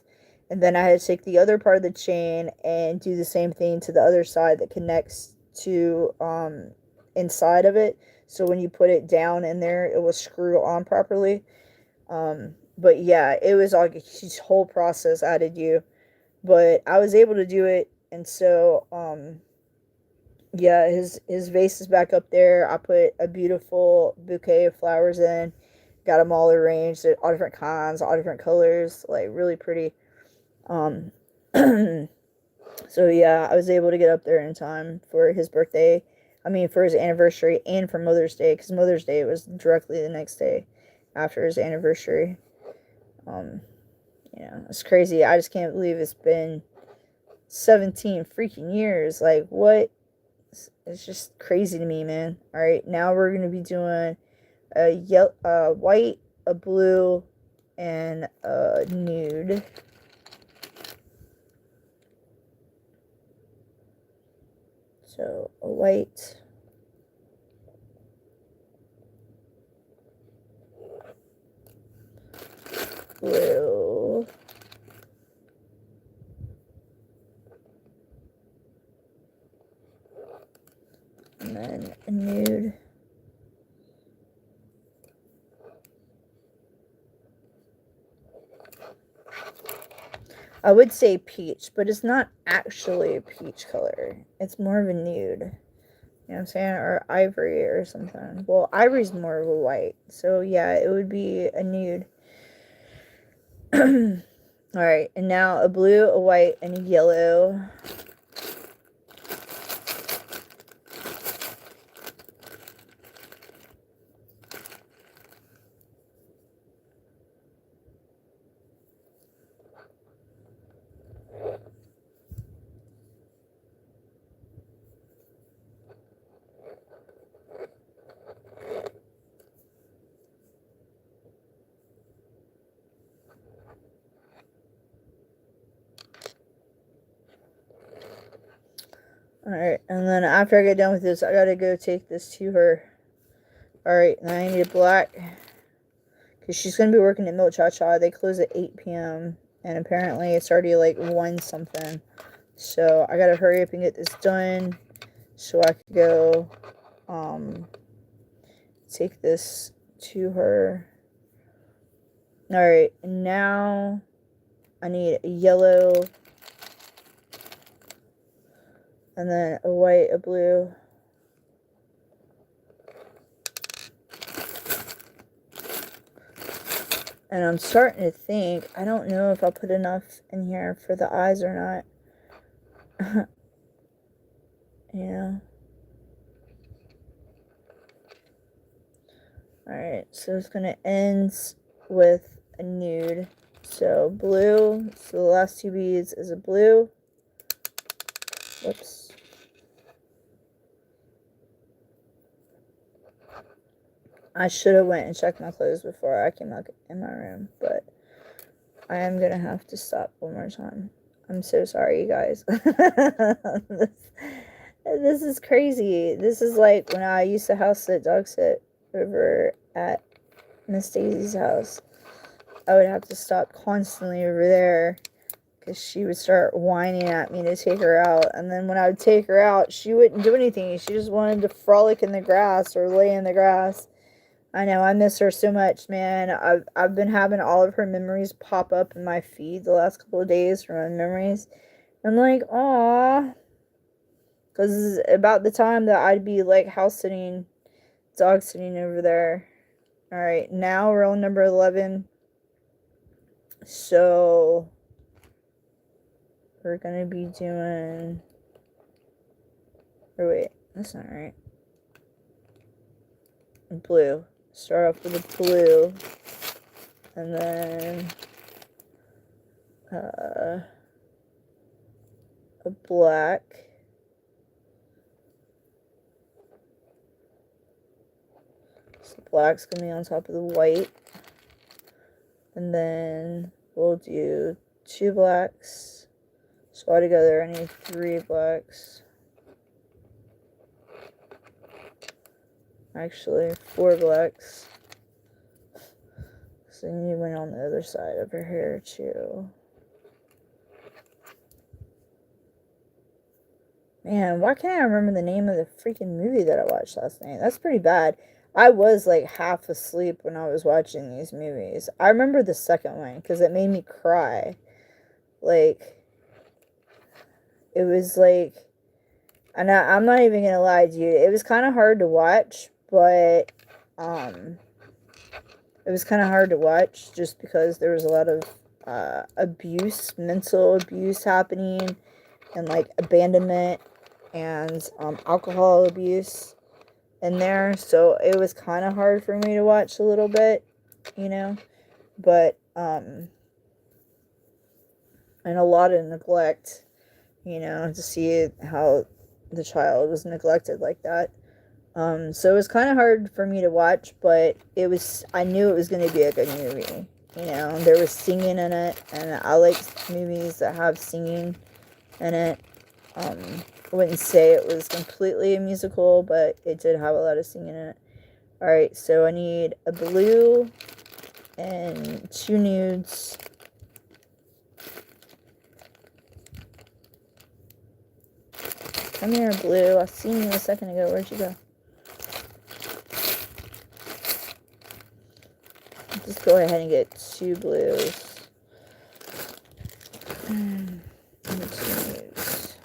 And then I had to take the other part of the chain and do the same thing to the other side that connects to inside of it. So when you put it down in there, it will screw on properly. But yeah, it was like a whole process I had to do. But I was able to do it, and so yeah, his vase is back up there. I put a beautiful bouquet of flowers in, got them all arranged, all different kinds, all different colors, like really pretty. So yeah, I was able to get up there in time for his birthday. I mean, for his anniversary and for Mother's Day, because Mother's Day was directly the next day after his anniversary. Yeah, it's crazy. I just can't believe it's been 17 freaking years. Like, what? It's just crazy to me, man. All right, now we're gonna be doing a white, a blue, and a nude. So a white, blue, and then a nude. I would say peach, but it's not actually a peach color. It's more of a nude. You know what I'm saying? Or ivory or something. Well, ivory's more of a white. So, yeah, it would be a nude. Alright, and now a blue, a white, and a yellow. Alright, and then after I get done with this, I gotta go take this to her. Alright, now I need black. Because she's gonna be working at Milk Cha Cha. They close at 8 p.m. And apparently it's already like 1 something. So I gotta hurry up and get this done. So I can go take this to her. Alright, now I need a yellow. And then a white, a blue. And I'm starting to think, I don't know if I'll put enough in here for the eyes or not. Yeah. Alright, so it's going to end with a nude. So blue, so the last 2 beads is a blue. Whoops. I should have went and checked my clothes before I came out in my room, but I am going to have to stop one more time. I'm so sorry, you guys. This is crazy. This is like when I used to house sit, dog sit over at Miss Daisy's house. I would have to stop constantly over there because she would start whining at me to take her out. And then when I would take her out, she wouldn't do anything. She just wanted to frolic in the grass or lay in the grass. I know, I miss her so much, man. I've been having all of her memories pop up in my feed the last couple of days from my memories. I'm like, aw. Because about the time that I'd be like house sitting, dog sitting over there. Alright, now we're on number 11. So we're going to be doing... Oh, wait. That's not right. Blue. Start off with a blue. And then... a black. So black's going to be on top of the white. And then we'll do 2 blacks. So altogether I need 3 blacks. Actually, 4 blacks. So you need one on the other side over here too. Man, why can't I remember the name of the freaking movie that I watched last night? That's pretty bad. I was like half asleep when I was watching these movies. I remember the second one because it made me cry. Like, it was like, and I'm not even gonna lie, dude. It was kind of hard to watch, but it was kind of hard to watch just because there was a lot of abuse, mental abuse happening, and like abandonment and alcohol abuse in there. So it was kind of hard for me to watch a little bit, you know, but and a lot of neglect, you know, to see how the child was neglected like that. So it was kind of hard for me to watch, but I knew it was going to be a good movie. You know, there was singing in it, and I like movies that have singing in it. I wouldn't say it was completely a musical, but it did have a lot of singing in it. Alright, so I need a blue and 2 nudes. Come here, blue. I seen you a second ago. Where'd you go? Just go ahead and get 2 blues. And 2 nudes.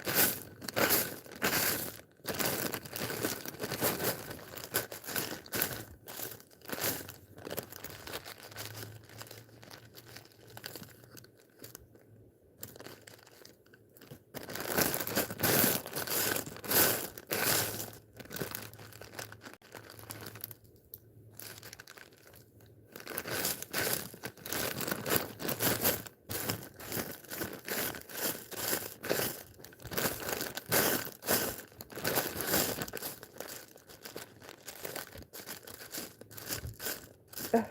Where'd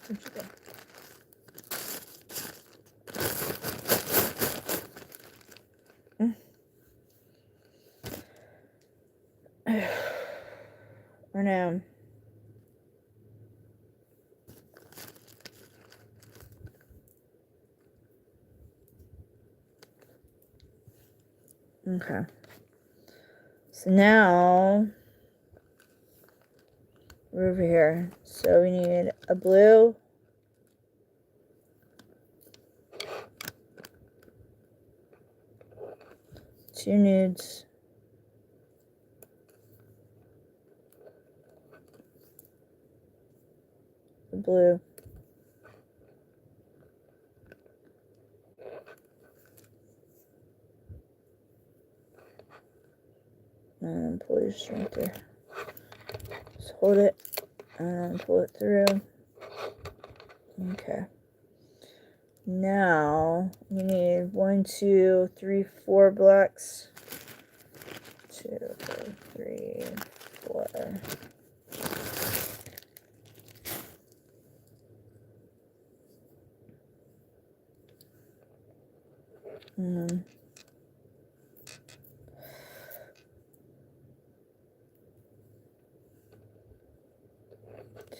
you go? Or no. Okay. So now we're over here. So we need a blue, two nudes, a blue, and pull your string through. Just hold it and pull it through. Okay. Now you need 1, 2, 3, 4 blacks. 2, 3, 4. Mm.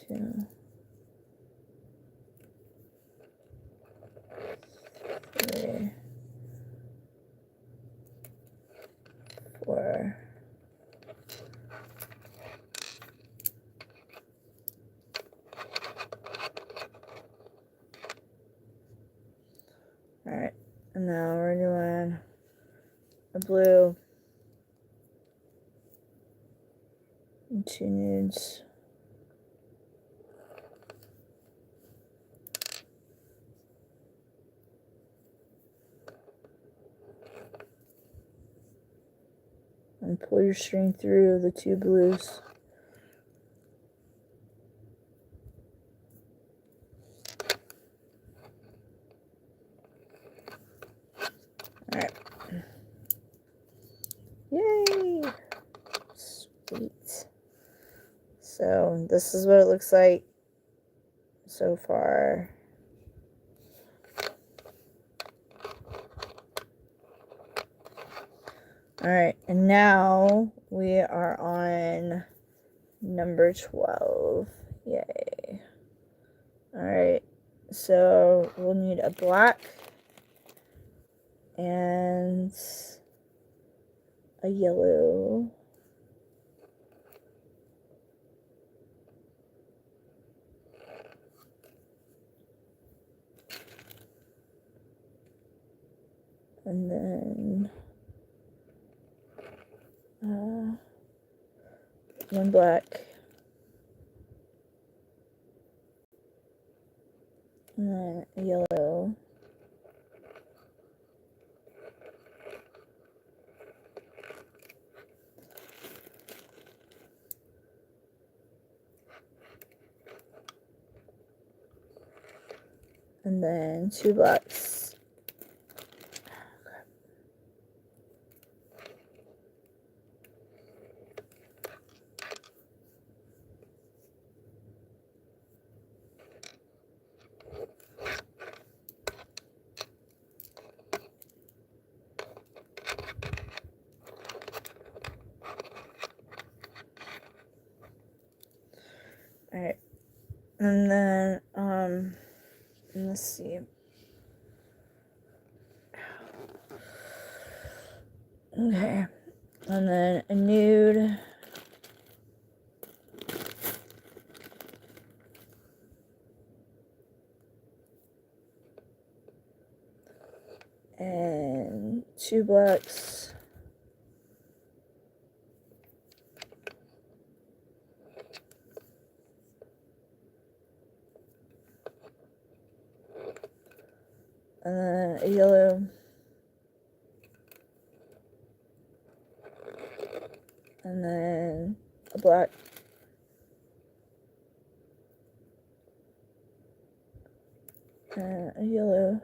2, 3, 4. Alright, and now we're doing a blue and 2 nudes. And pull your string through the 2 blues. Alright. Yay! Sweet. So this is what it looks like so far. Alright, and now we are on number 12. Yay. Alright, so we'll need a black and a yellow. And then 1 black. And then a yellow. And then 2 blacks. Alright, and then, let's see. Okay, and then a nude. And 2 blacks. And then a yellow. And then a black. And a yellow.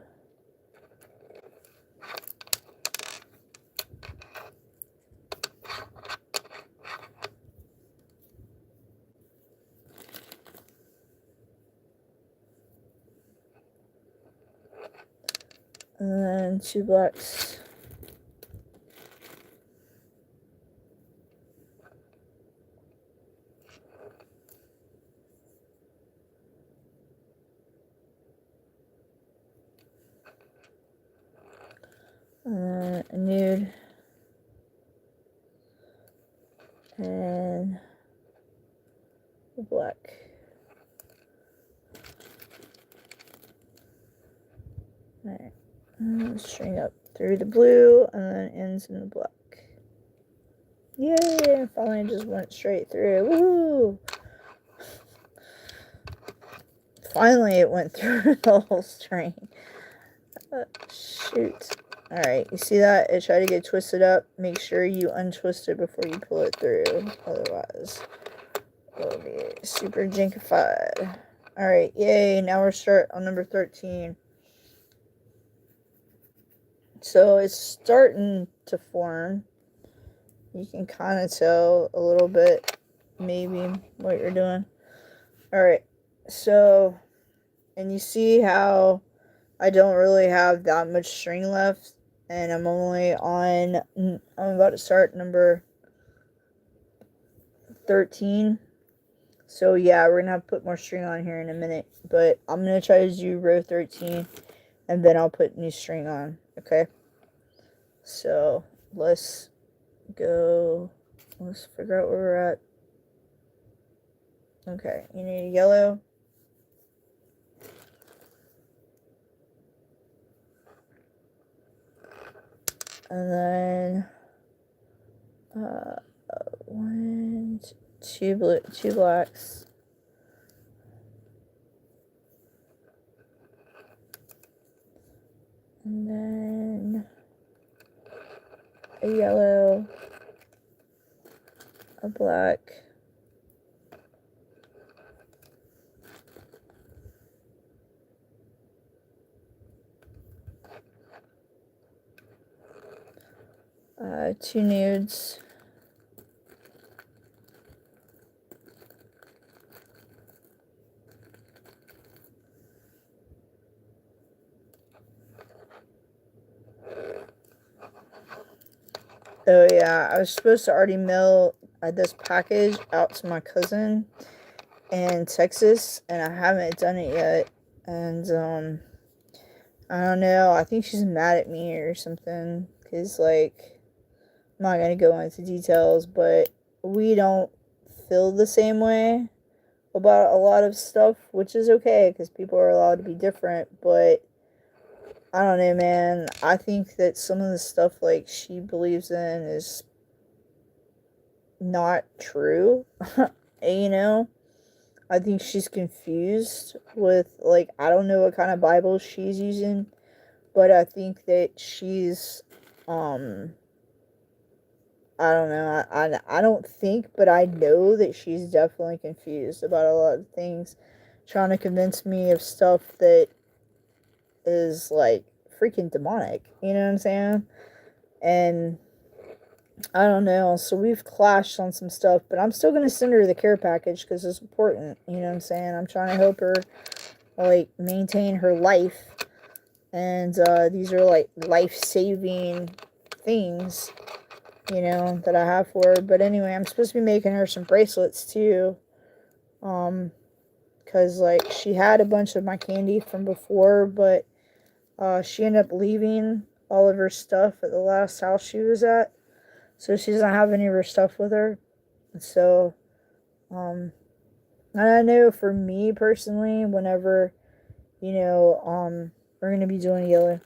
And then 2 blacks. And then a nude. And a black. Alright. String up through the blue and then ends in the black. Yay! Finally just went straight through. Woohoo! Finally it went through the whole string. Shoot. Alright, you see that? It tried to get twisted up. Make sure you untwist it before you pull it through. Otherwise, it'll be super jinkified. Alright, yay. Now we're start on number 13. So it's starting to form. You can kind of tell a little bit, maybe, what you're doing. Alright, so, and you see how I don't really have that much string left, and I'm about to start number 13. So yeah, we're gonna have to put more string on here in a minute, but I'm gonna try to do row 13, and then I'll put new string on, okay? So let's go, let's figure out where we're at. Okay, you need a yellow. And then 2 blacks. And then a yellow, a black, two nudes, oh yeah, I was supposed to already mail this package out to my cousin in Texas, and I haven't done it yet, and I don't know, I think she's mad at me or something, because, like, I'm not going to go into details, but we don't feel the same way about a lot of stuff, which is okay, because people are allowed to be different, but I don't know, man, I think that some of the stuff, like, she believes in is not true, you know? I think she's confused with, like, I don't know what kind of Bible she's using, but I think that she's, I don't know, I don't think, but I know that she's definitely confused about a lot of things, trying to convince me of stuff that is, like, freaking demonic, you know what I'm saying? And I don't know, so we've clashed on some stuff, but I'm still going to send her the care package, because it's important, you know what I'm saying? I'm trying to help her, like, maintain her life, and these are, like, life-saving things, you know, that I have for her. But anyway, I'm supposed to be making her some bracelets, too, because, like, she had a bunch of my candy from before, but she ended up leaving all of her stuff at the last house she was at. So she doesn't have any of her stuff with her. So, and I know for me personally, whenever, you know, we're going to be doing yellow.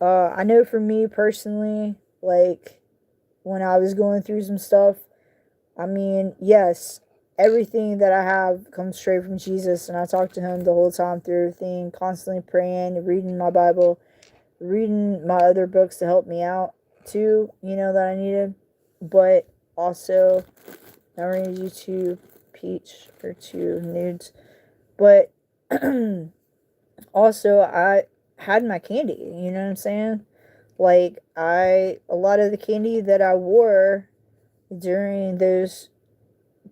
I know for me personally, like, when I was going through some stuff, I mean, yes, everything that I have comes straight from Jesus, and I talk to him the whole time through everything, constantly praying, reading my Bible, reading my other books to help me out too, you know, that I needed. But also, now we're going to do 2 peach or 2 nudes. But also, I had my candy, you know what I'm saying? Like, a lot of the candy that I wore during those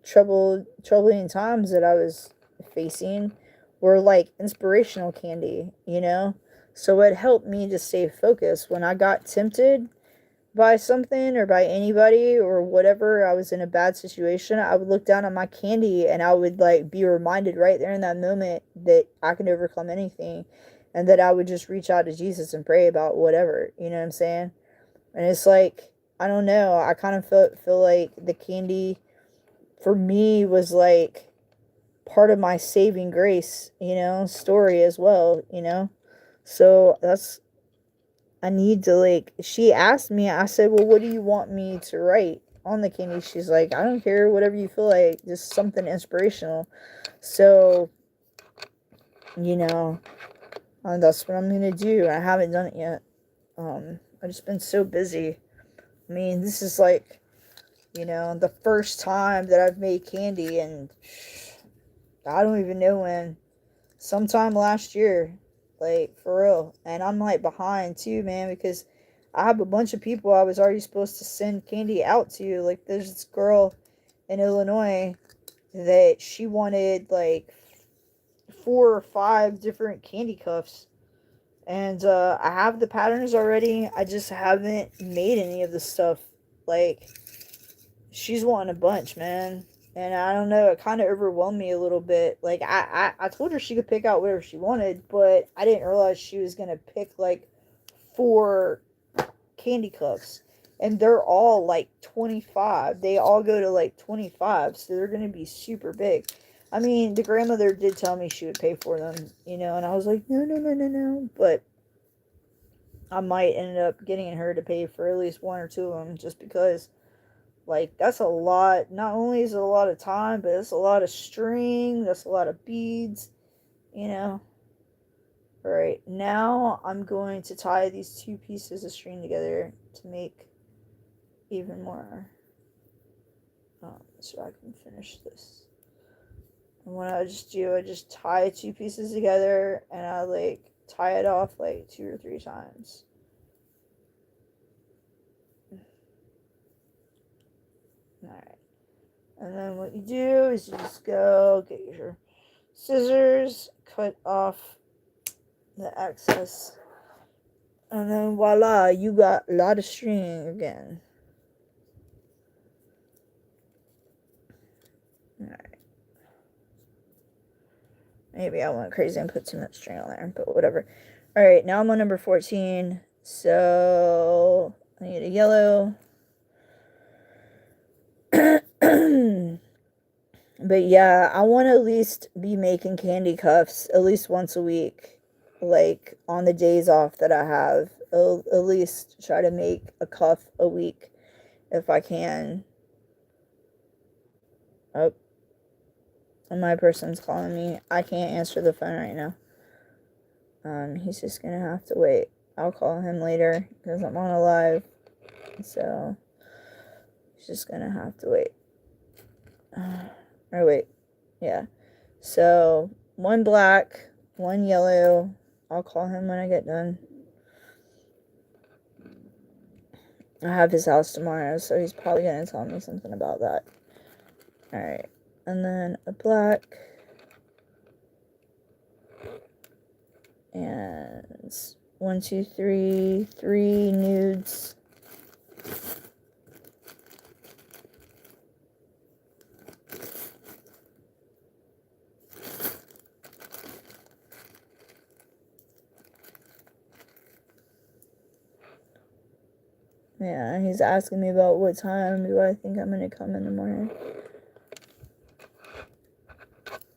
troubling times that I was facing were, like, inspirational candy, you know? So it helped me to stay focused when I got tempted by something or by anybody or whatever. I was in a bad situation, I would look down at my candy and I would like be reminded right there in that moment that I can overcome anything, and that I would just reach out to Jesus and pray about whatever, you know what I'm saying? And it's like, I don't know, I kind of feel like the candy for me was like part of my saving grace, story as well, So that's, I need to like, she asked me, I said, well, what do you want me to write on the candy? She's like, I don't care, whatever you feel like, just something inspirational. So, you know, that's what I'm gonna do. I haven't done it yet. I've just been so busy. I mean, this is like, the first time that I've made candy, and I don't even know when. Sometime last year, like for real. And I'm like behind too, man, because I have a bunch of people I was already supposed to send candy out to. Like there's this girl in Illinois that she wanted like 4 or 5 different candy cuffs. And I have the patterns already. I just haven't made any of the stuff. Like, she's wanting a bunch, man. And I don't know, it kind of overwhelmed me a little bit. Like, I told her she could pick out whatever she wanted, but I didn't realize she was going to pick, like, 4 candy cups. And they're all, like, 25. They all go to, like, 25, so they're going to be super big. I mean, the grandmother did tell me she would pay for them, and I was like, no, no, no, no, no. But I might end up getting her to pay for at least 1 or 2 of them, just because, like, that's a lot. Not only is it a lot of time, but it's a lot of string. That's a lot of beads, you know. All right, now I'm going to tie these 2 pieces of string together to make even more, so I can finish this. And what I just do, I just tie 2 pieces together, and I, like, tie it off, like, 2 or 3 times. Alright. And then what you do is you just go get your scissors, cut off the excess, and then voila, you got a lot of string again. Alright. Maybe I went crazy and put too much string on there, but whatever. Alright, now I'm on number 14. So I need a yellow. But yeah, I want to at least be making candy cuffs at least once a week. Like on the days off that I have. At least try to make a cuff a week if I can. Oh, my person's calling me. I can't answer the phone right now. He's just gonna have to wait. I'll call him later because I'm on a live. So he's just gonna have to wait. Or wait. Yeah. So 1 black, 1 yellow. I'll call him when I get done. I have his house tomorrow, so he's probably gonna tell me something about that. Alright. And then a black. And 1, 2, 3, 3 nudes. Yeah, he's asking me about what time do I think I'm gonna come in the morning.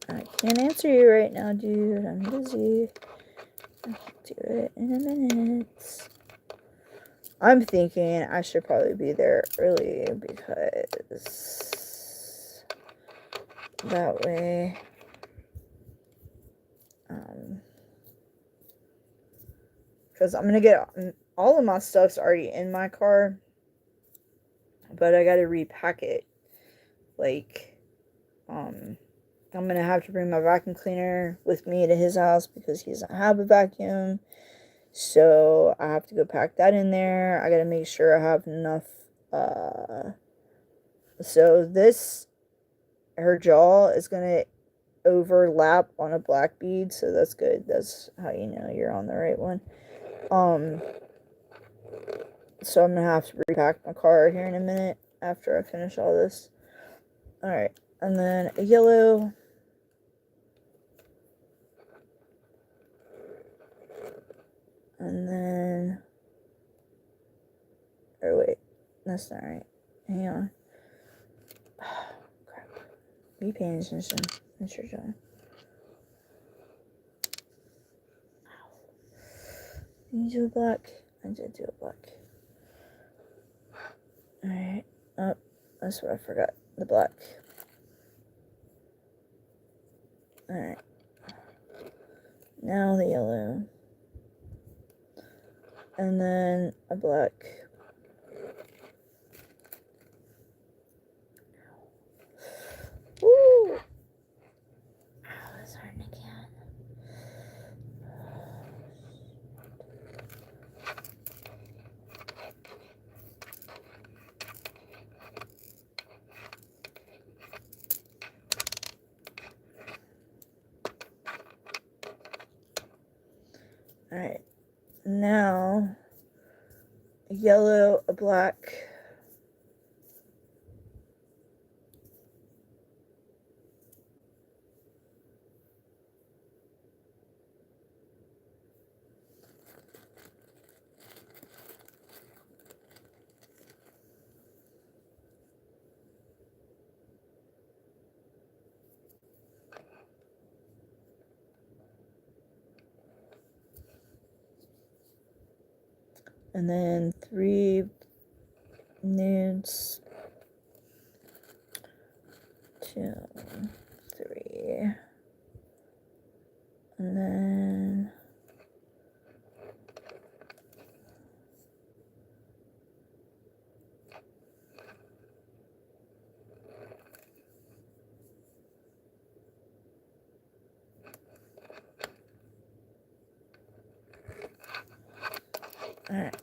I can't answer you right now, dude. I'm busy. I'll do it in a minute. I'm thinking I should probably be there early because that way, because I'm gonna get all of my stuff's already in my car, but I gotta repack it. Like, I'm gonna have to bring my vacuum cleaner with me to his house because he doesn't have a vacuum. So I have to go pack that in there. I gotta make sure I have enough. So this, her jaw is gonna overlap on a black bead, so that's good. That's how you know you're on the right one. So I'm gonna have to repack my car here in a minute after I finish all this. Alright, and then a yellow. And then, oh wait, that's not right. Hang on. Oh, crap. Be paying attention. That's your job. Did you do a black? I did do a black. Alright. Oh, that's what I forgot. The black. Alright. Now the yellow. And then a black. Woo! Ow, that's hurting again. Alright, now a yellow, a black, and then 3 nudes, 2, 3, and then alright.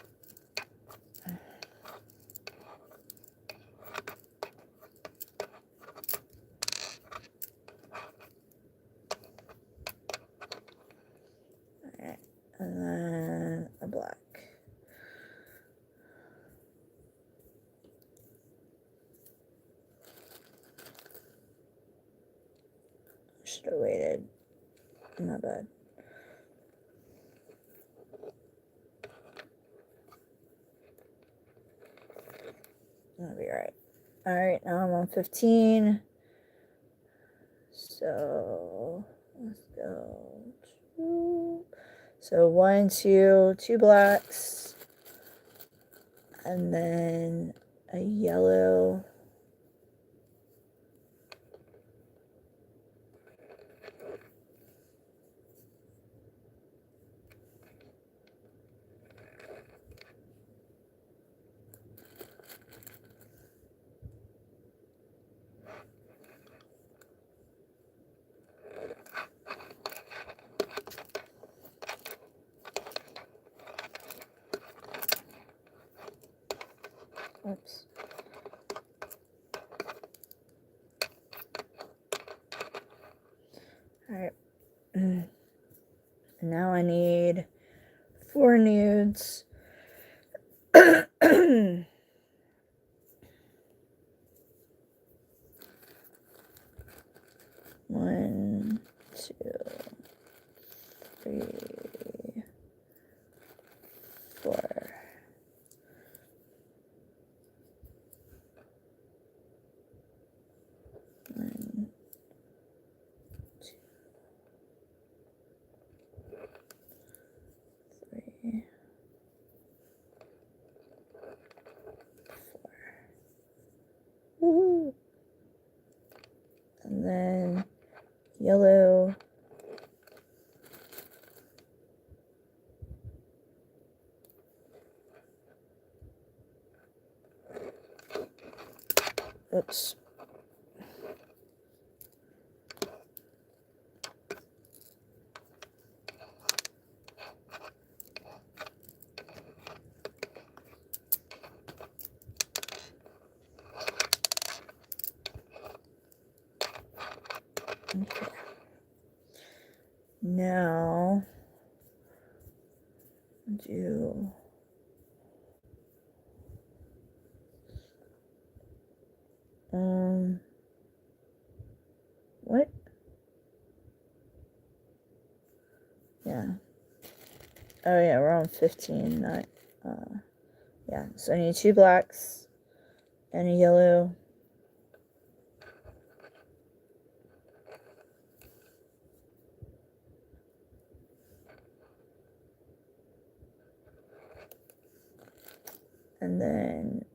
Alright, and then a black. Should have waited. My bad. That'll be alright. Alright, now I'm on 15. So let's go. So 1, 2, 2 blacks, and then a yellow. Oops. Alright. Now I need 4 nudes. 1, 2, 3, 4. One, 2, 3, 4. Woohoo! And then yellow. Oops. Okay. now do what? Yeah. Oh yeah, we're on 15, not yeah. So I need 2 blacks and a yellow. And then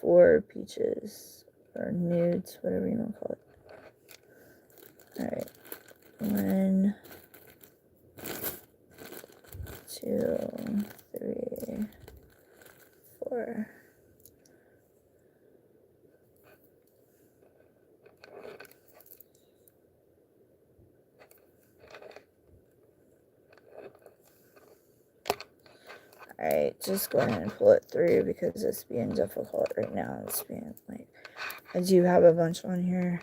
4 peaches or nudes, whatever you want to call it. Alright. 1, 2, 3, 4. Alright, just go ahead and pull it through because it's being difficult right now. It's being like, I do have a bunch on here.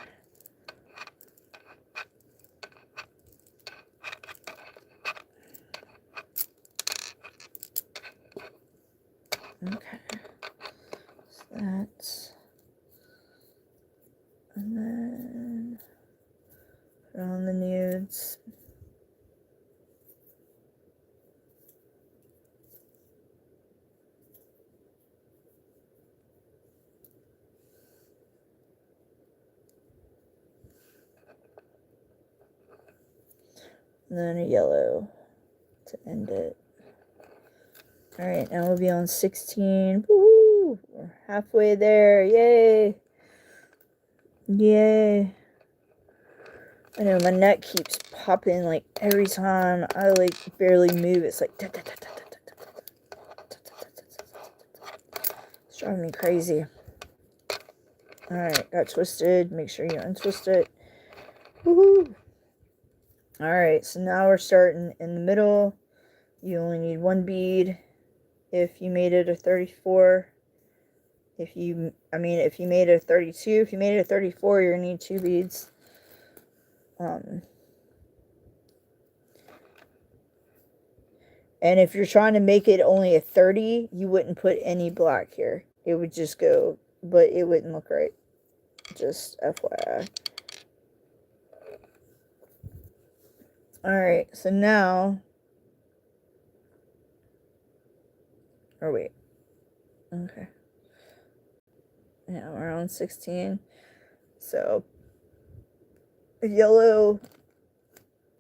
Okay. So that's, and then put on the nudes. And then a yellow to end it. Alright, now we'll be on 16. Woo! We're halfway there. Yay! Yay! I know, my neck keeps popping, like, every time I, like, barely move. It's like, it's driving me crazy. Alright, got twisted. Make sure you untwist it. Woohoo! Alright, so now we're starting in the middle. You only need 1 bead if you made it a 34. If you made it a 32. If you made it a 34, you're going to need 2 beads. And if you're trying to make it only a 30, you wouldn't put any black here. It would just go, but it wouldn't look right. Just FYI. Alright, so now, or wait, okay. Yeah, we're on 16. So, a yellow,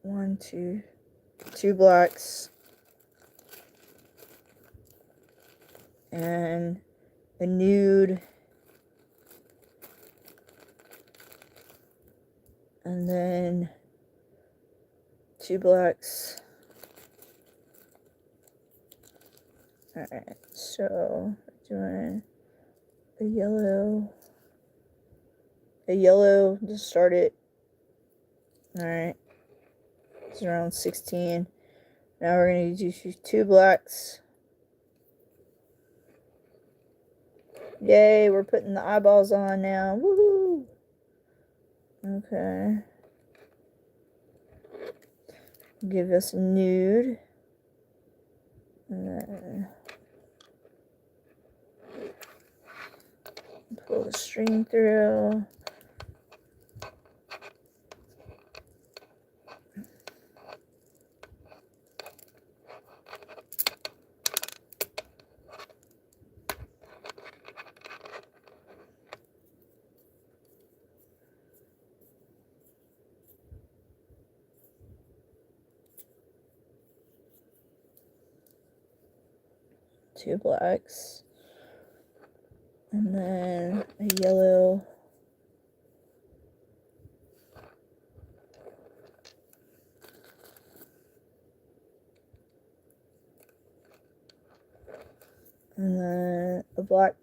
1, 2, 2 blacks, and a nude, and then 2 blacks. Alright, so we're doing a yellow to start it. Alright, it's around 16. Now we're going to do 2 blacks. Yay, we're putting the eyeballs on now. Woohoo! Okay. Give us a nude. And then pull the string through. Two blacks. And then a yellow. And then a black.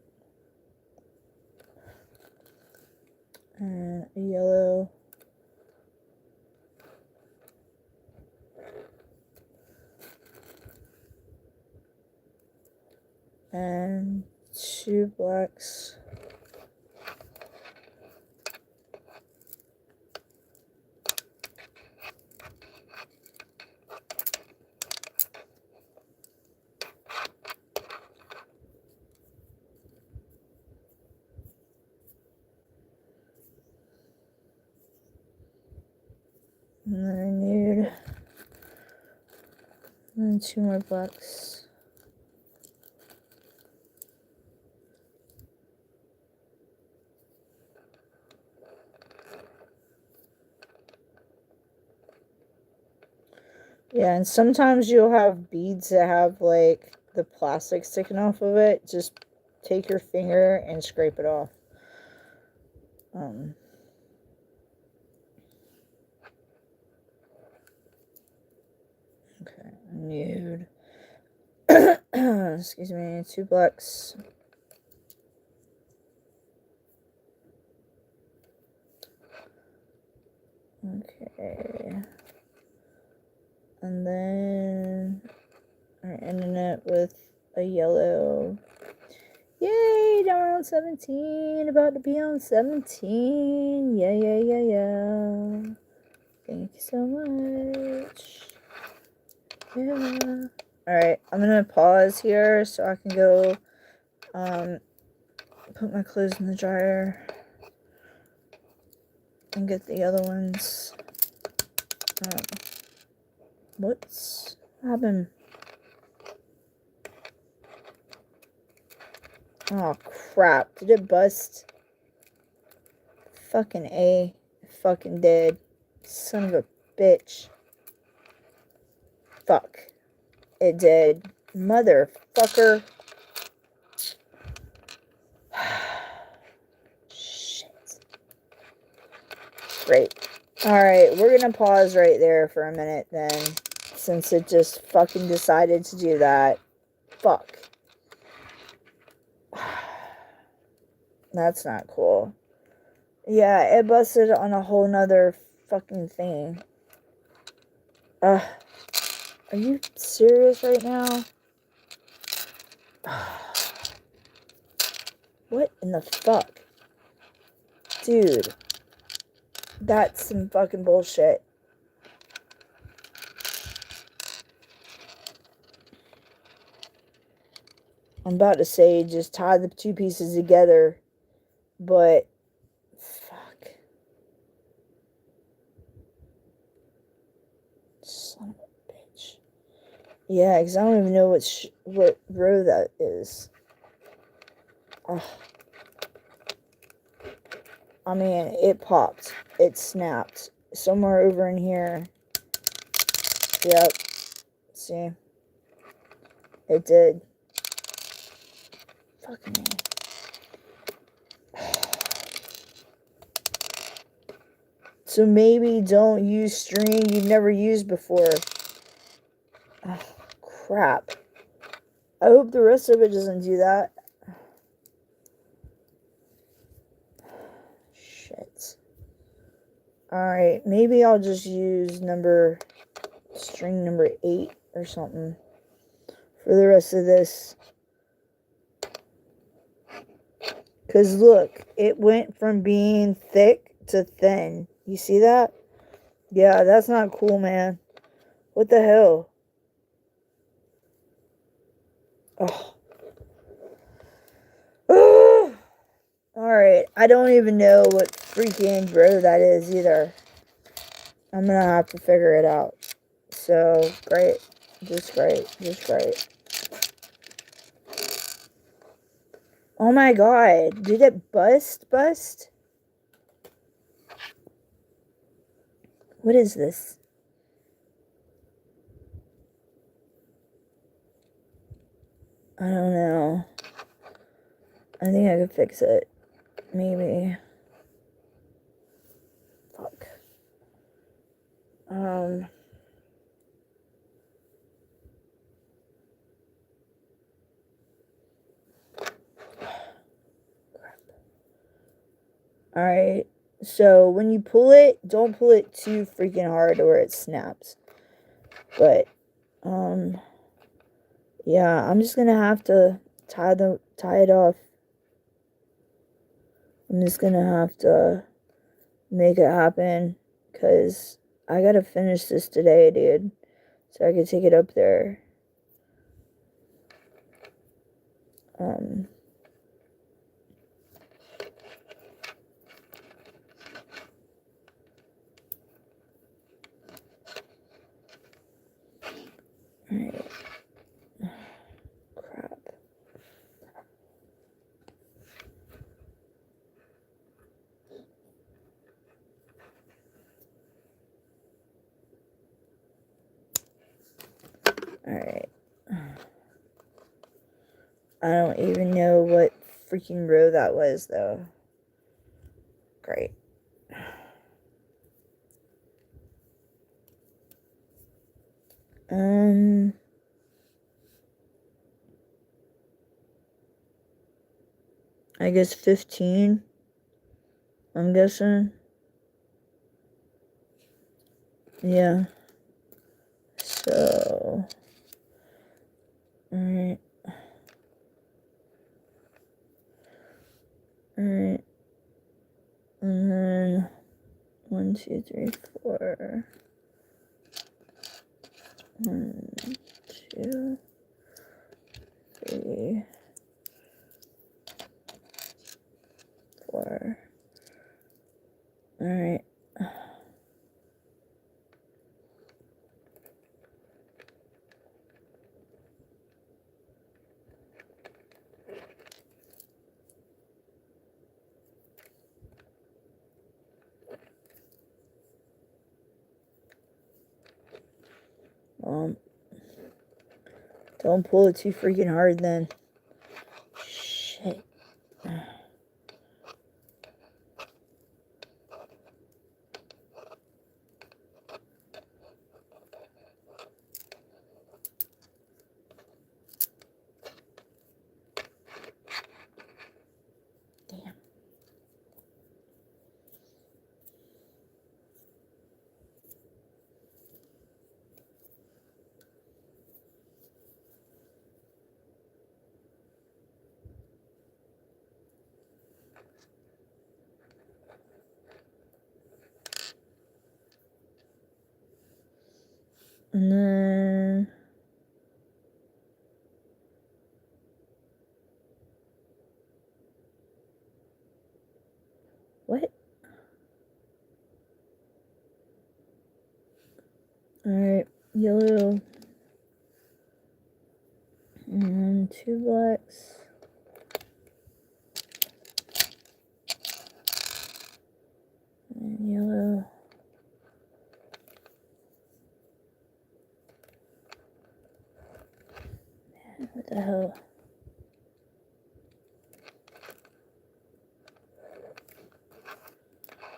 And a yellow. And 2 blacks. And then a nude. And then 2 more blacks. Yeah, and sometimes you'll have beads that have, like, the plastic sticking off of it. Just take your finger and scrape it off. Okay, nude. Excuse me, 2 blacks. Okay. And then we're ending it with a yellow. Yay, down on 17. About to be on 17. Yeah, yeah, yeah, yeah. Thank you so much. Yeah. Alright, I'm gonna pause here so I can go put my clothes in the dryer and get the other ones. What's happened? Oh crap, did it bust? Fucking A. It fucking did. Son of a bitch. Fuck. It did. Motherfucker. Shit. Great. Alright, we're gonna pause right there for a minute then. Since it just fucking decided to do that. Fuck. That's not cool. Yeah, it busted on a whole nother fucking thing. Are you serious right now? What in the fuck? Dude. That's some fucking bullshit. I'm about to say just tie the 2 pieces together, but fuck. Son of a bitch. Yeah, because I don't even know what row that is. Ugh. I mean, it popped. It snapped. Somewhere over in here. Yep. See? It did. Fucking me. So maybe don't use string you've never used before. Oh, crap. I hope the rest of it doesn't do that. Shit. Alright, maybe I'll just use string number 8 or something for the rest of this. Because look, it went from being thick to thin. You see that? Yeah, that's not cool, man. What the hell? Oh. Alright, I don't even know what freaking row that is either. I'm gonna have to figure it out. So, great. Just great. Just great. Oh my god. Did it bust? What is this? I don't know. I think I could fix it. Maybe. Fuck. Alright. So, when you pull it, don't pull it too freaking hard or it snaps. But, yeah, I'm just gonna have to tie it off. I'm just gonna have to make it happen, because I gotta finish this today, dude, so I can take it up there. I don't even know what freaking row that was, though. Great. I guess 15. I'm guessing. Yeah. So. Alright. Alright. And then 1, 2, 3, 4. 1, 2, 3, 4. Alright. Don't pull it too freaking hard then. Shit. Damn. And then what? Alright, yellow. And 2 blacks. And yellow. Man, what the hell?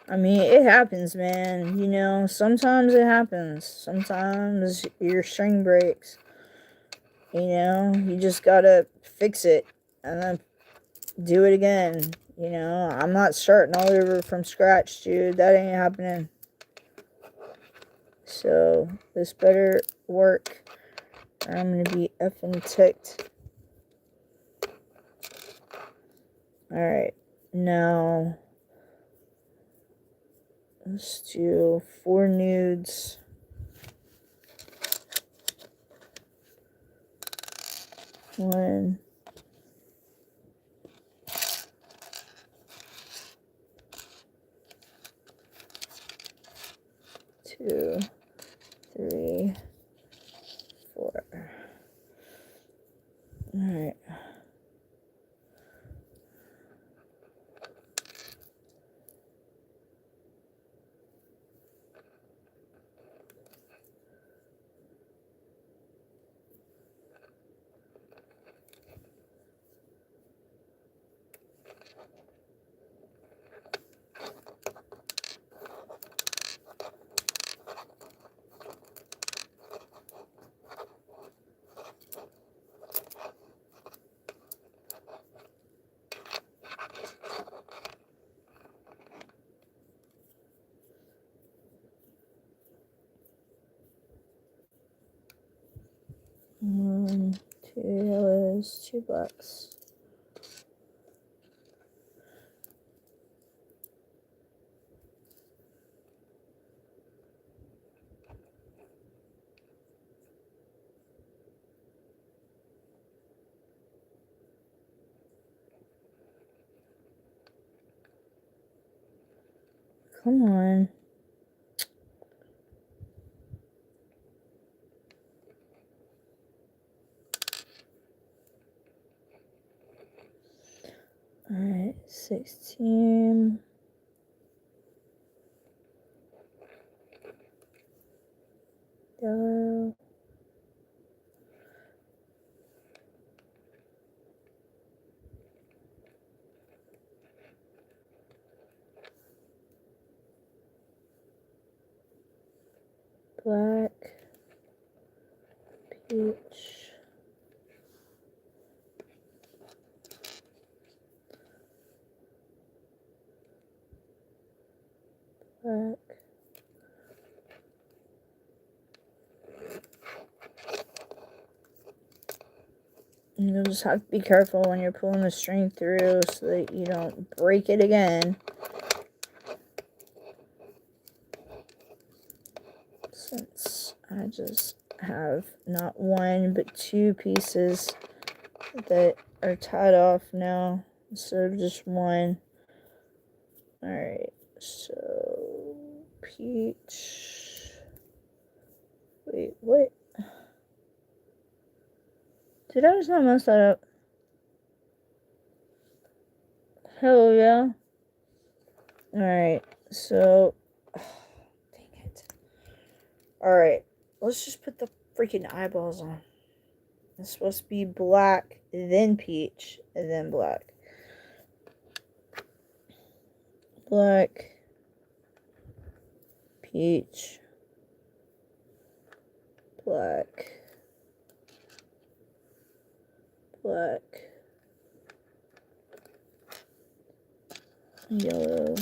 I mean, it happens, man. You know, sometimes it happens. Sometimes your string breaks. You know, you just gotta fix it and then do it again. You know, I'm not starting all over from scratch, dude. That ain't happening. So, this better work, or I'm gonna be effing ticked. Alright, now let's do 4 nudes. One, 2, 3, 4. Alright. One, 2 yellows, 2 blacks. Come on. Alright, 16. Yellow. black, peach, black, you'll just have to be careful when you're pulling the string through so that you don't break it again. Since I just have not one but two pieces that are tied off now instead of just one. Alright, so peach. Wait, what? Did I just not mess that up? Hell yeah. Alright, so dang it. Alright, let's just put the freaking eyeballs on. It's supposed to be black, then peach, and then black. Black, peach, black, black, yellow,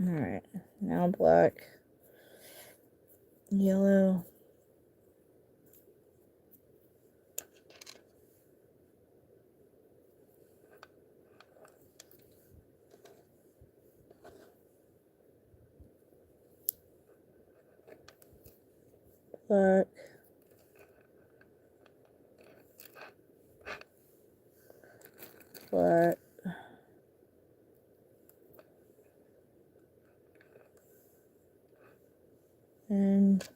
alright, now black, yellow, black, black, and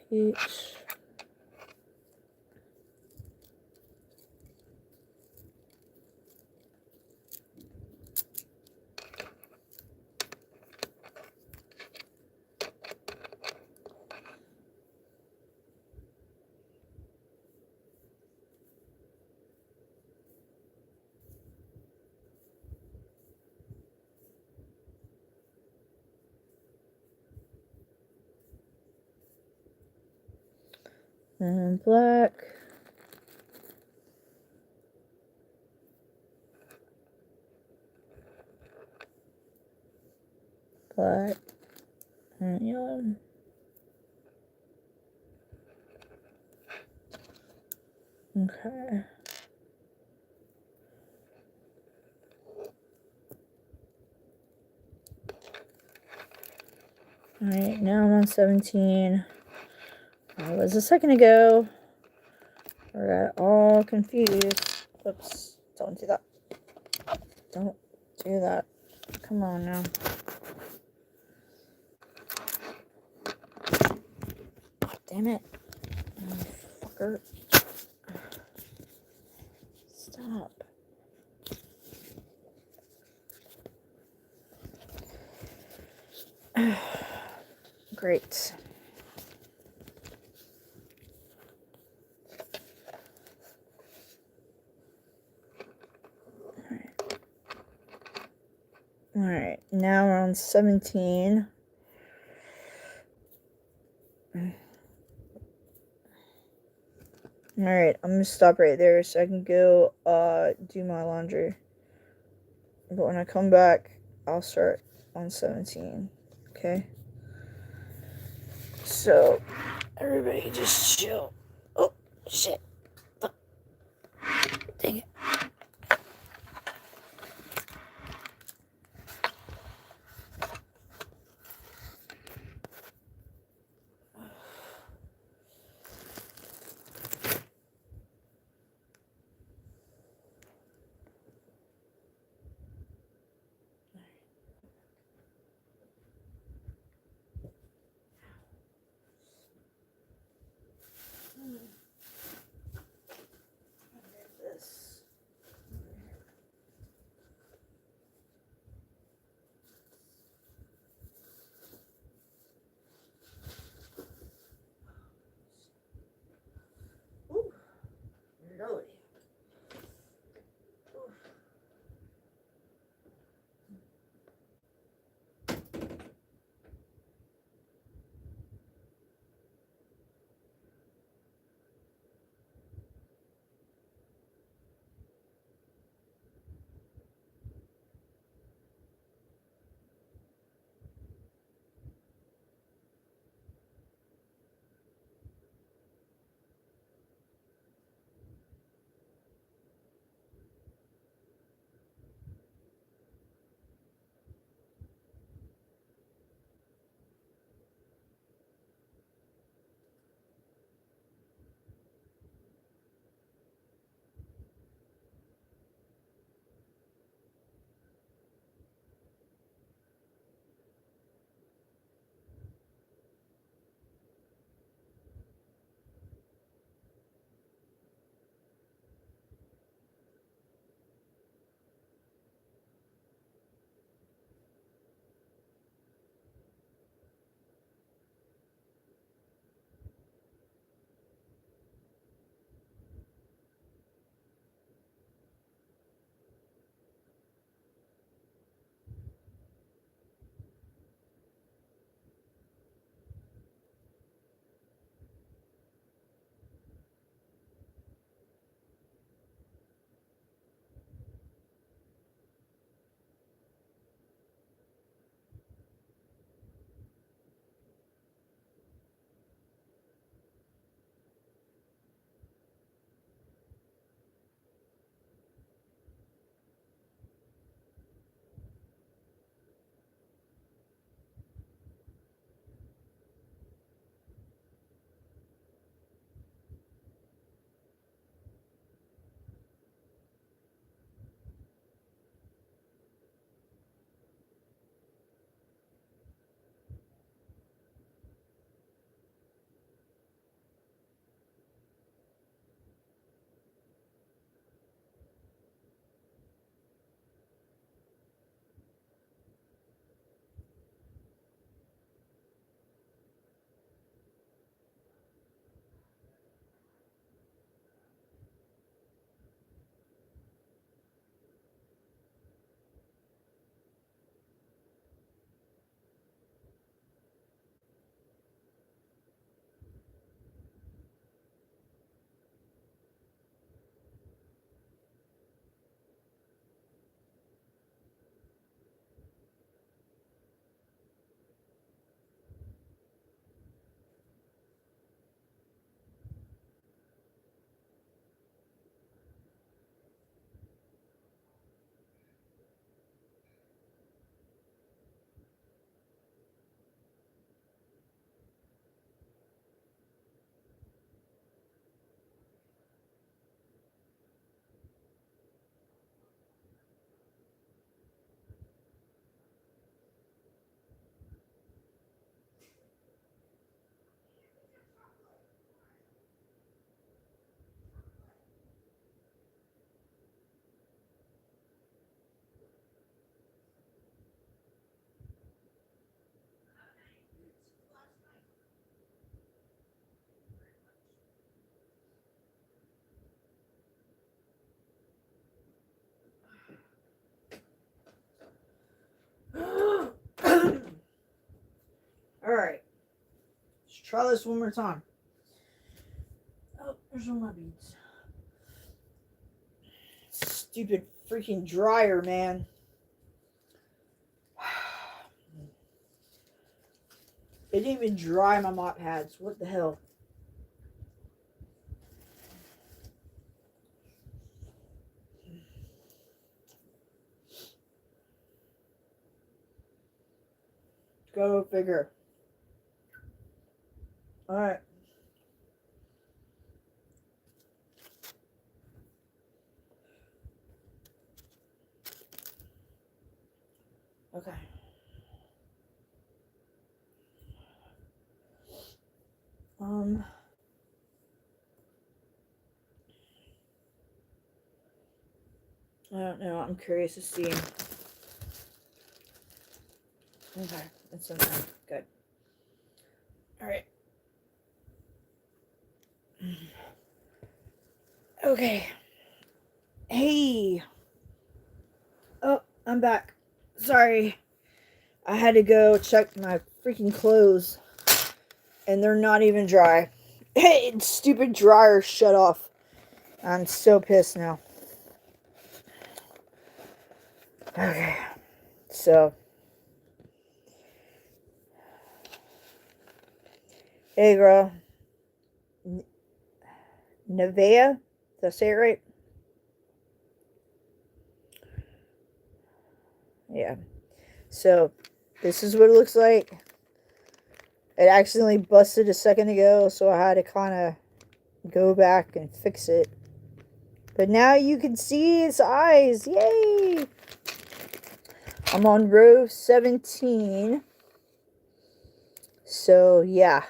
peach, and black, black, and yellow. Okay. Alright, now I'm on 17. I was a second ago. I got all confused. Oops, don't do that. Don't do that. Come on now. Damn it. Oh, fucker. Stop. Great. Alright, now we're on 17. Alright, I'm gonna stop right there so I can go do my laundry. But when I come back, I'll start on 17. Okay? So, everybody just chill. Oh, shit. Oh, dang it. try this one more time. Oh, there's one of my beads. Stupid freaking dryer, man. It didn't even dry my mop pads. What the hell? Go figure. Alright. Okay. I don't know. I'm curious to see. Okay, it's in there. Good. Alright. Okay. Hey. Oh, I'm back. Sorry. I had to go check my freaking clothes. And they're not even dry. Stupid dryer shut off. I'm so pissed now. Okay. So. Hey, girl. Nevea? Did I say it right? Yeah. So, this is what it looks like. It accidentally busted a second ago, so I had to kind of go back and fix it. But now you can see its eyes. Yay! I'm on row 17. So, yeah.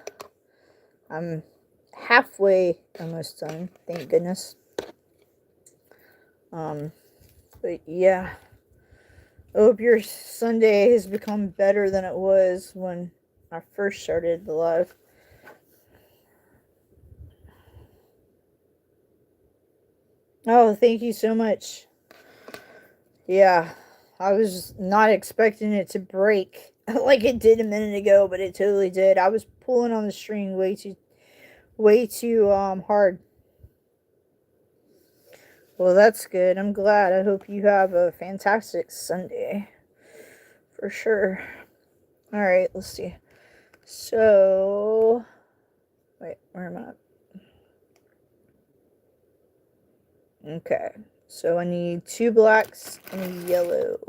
I'm halfway almost done. Thank goodness. But yeah. I hope your Sunday has become better than it was when I first started the live. Oh, thank you so much. Yeah, I was not expecting it to break like it did a minute ago, but it totally did. I was pulling on the string way too hard. Well, that's good. I'm glad. I hope you have a fantastic Sunday. For sure. Alright, let's see. So, wait, where am I? Okay. So I need 2 blacks and a yellow.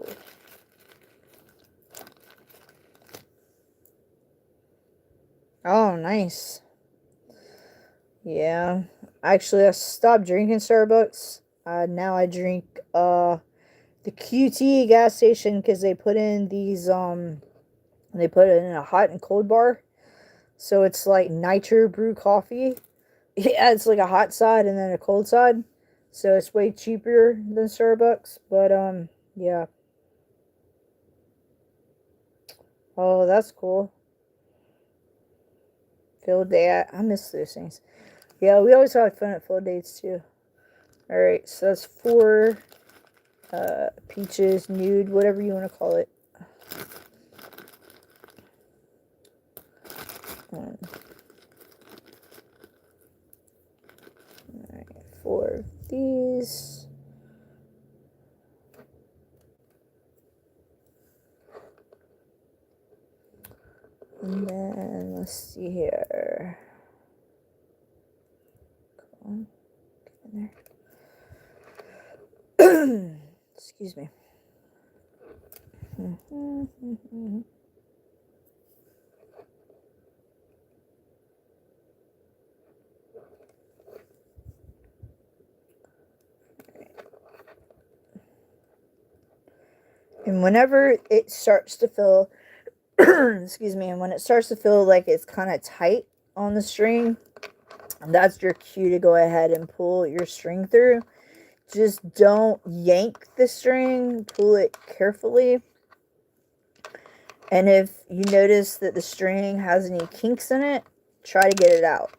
Oh, nice. Yeah. Actually, I stopped drinking Starbucks. Now I drink the QT gas station because they put in these they put it in a hot and cold bar. So it's like nitro brew coffee. Yeah, it's like a hot side and then a cold side. So it's way cheaper than Starbucks, but yeah. Oh, that's cool. Field day. I miss those things. Yeah, we always have fun at field dates too. Alright, so that's 4 peaches, nude, whatever you want to call it. Alright, 4 of these. And then let's see here. Come on, get in there. Excuse me. And whenever it starts to feel, excuse me, and when it starts to feel like it's kind of tight on the string, that's your cue to go ahead and pull your string through. Just don't yank the string, pull it carefully. And if you notice that the string has any kinks in it, try to get it out.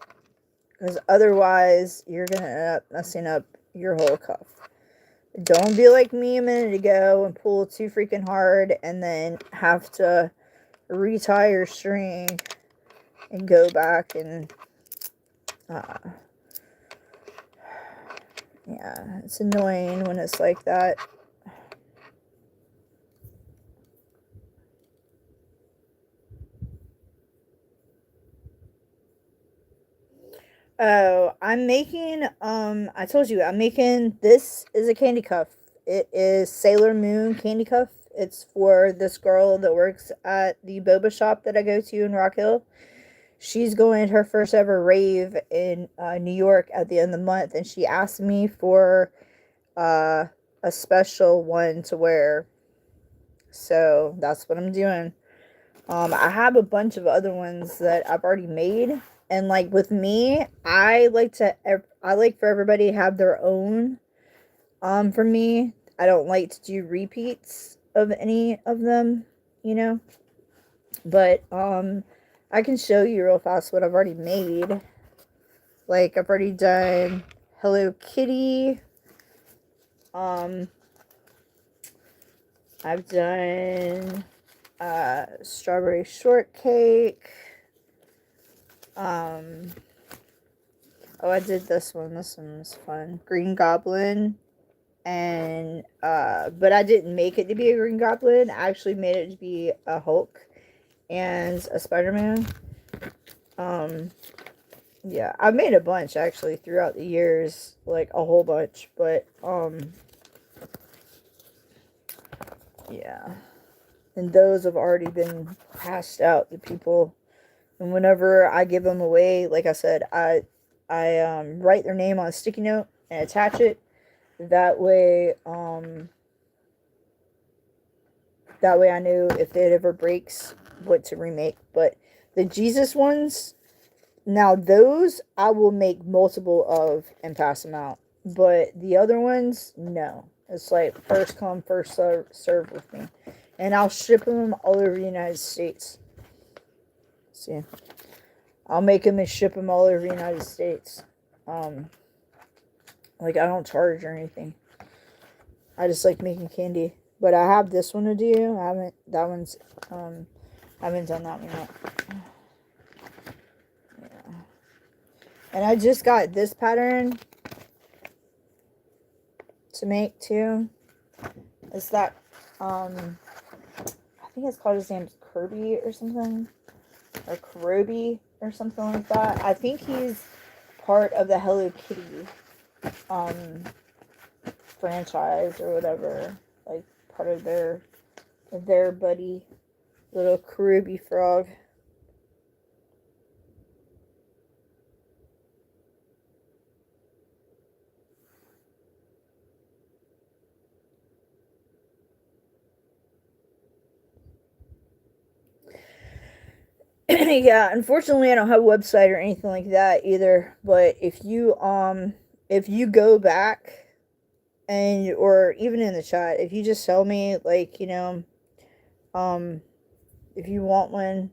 Because otherwise, you're going to end up messing up your whole cuff. Don't be like me a minute ago and pull too freaking hard and then have to retie your string and go back and, yeah, it's annoying when it's like that. Oh, I'm making, I told you, I'm making, this is a candy cuff. It is Sailor Moon candy cuff. It's for this girl that works at the boba shop that I go to in Rock Hill. She's going to her first ever rave in New York at the end of the month, and she asked me for a special one to wear. So that's what I'm doing. I have a bunch of other ones that I've already made, and like with me, I like for everybody to have their own. For me, I don't like to do repeats of any of them, you know. But I can show you real fast what I've already made. Like I've already done Hello Kitty. I've done strawberry shortcake. Oh, I did this one. This one was fun. Green Goblin. And but I didn't make it to be a Green Goblin. I actually made it to be a Hulk and a Spider-Man. Yeah, I've made a bunch actually throughout the years, like a whole bunch, but yeah. And those have already been passed out to people. And whenever I give them away, like I said, I write their name on a sticky note and attach it. That way I knew if it ever breaks what to remake. But the Jesus ones, now those I will make multiple of and pass them out. But the other ones, no. It's like first come, first serve with me. And I'll ship them all over the United States. See, I'll make them and ship them all over the United States. Like I don't charge or anything. I just like making candy. But I have this one to do. I haven't done that one yet. Yeah. And I just got this pattern to make too. It's that I think it's called, his name's Kirby or something. Or Kroby or something like that. I think he's part of the Hello Kitty franchise or whatever. Like part of their buddy, little Kroby frog. Yeah, unfortunately I don't have a website or anything like that either, but if you go back and, or even in the chat, if you just tell me, like, you know, if you want one,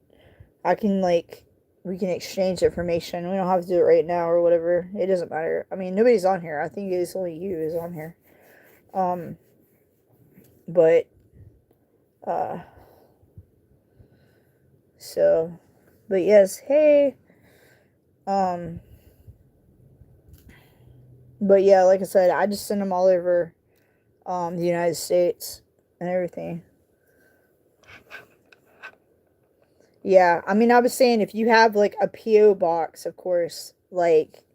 I can, like, we can exchange information. We don't have to do it right now or whatever. It doesn't matter. I mean, nobody's on here. I think it's only you is on here. But so, but yes, hey. But yeah, like I said, I just send them all over the United States and everything. Yeah, I mean, I was saying if you have like a PO box, of course, like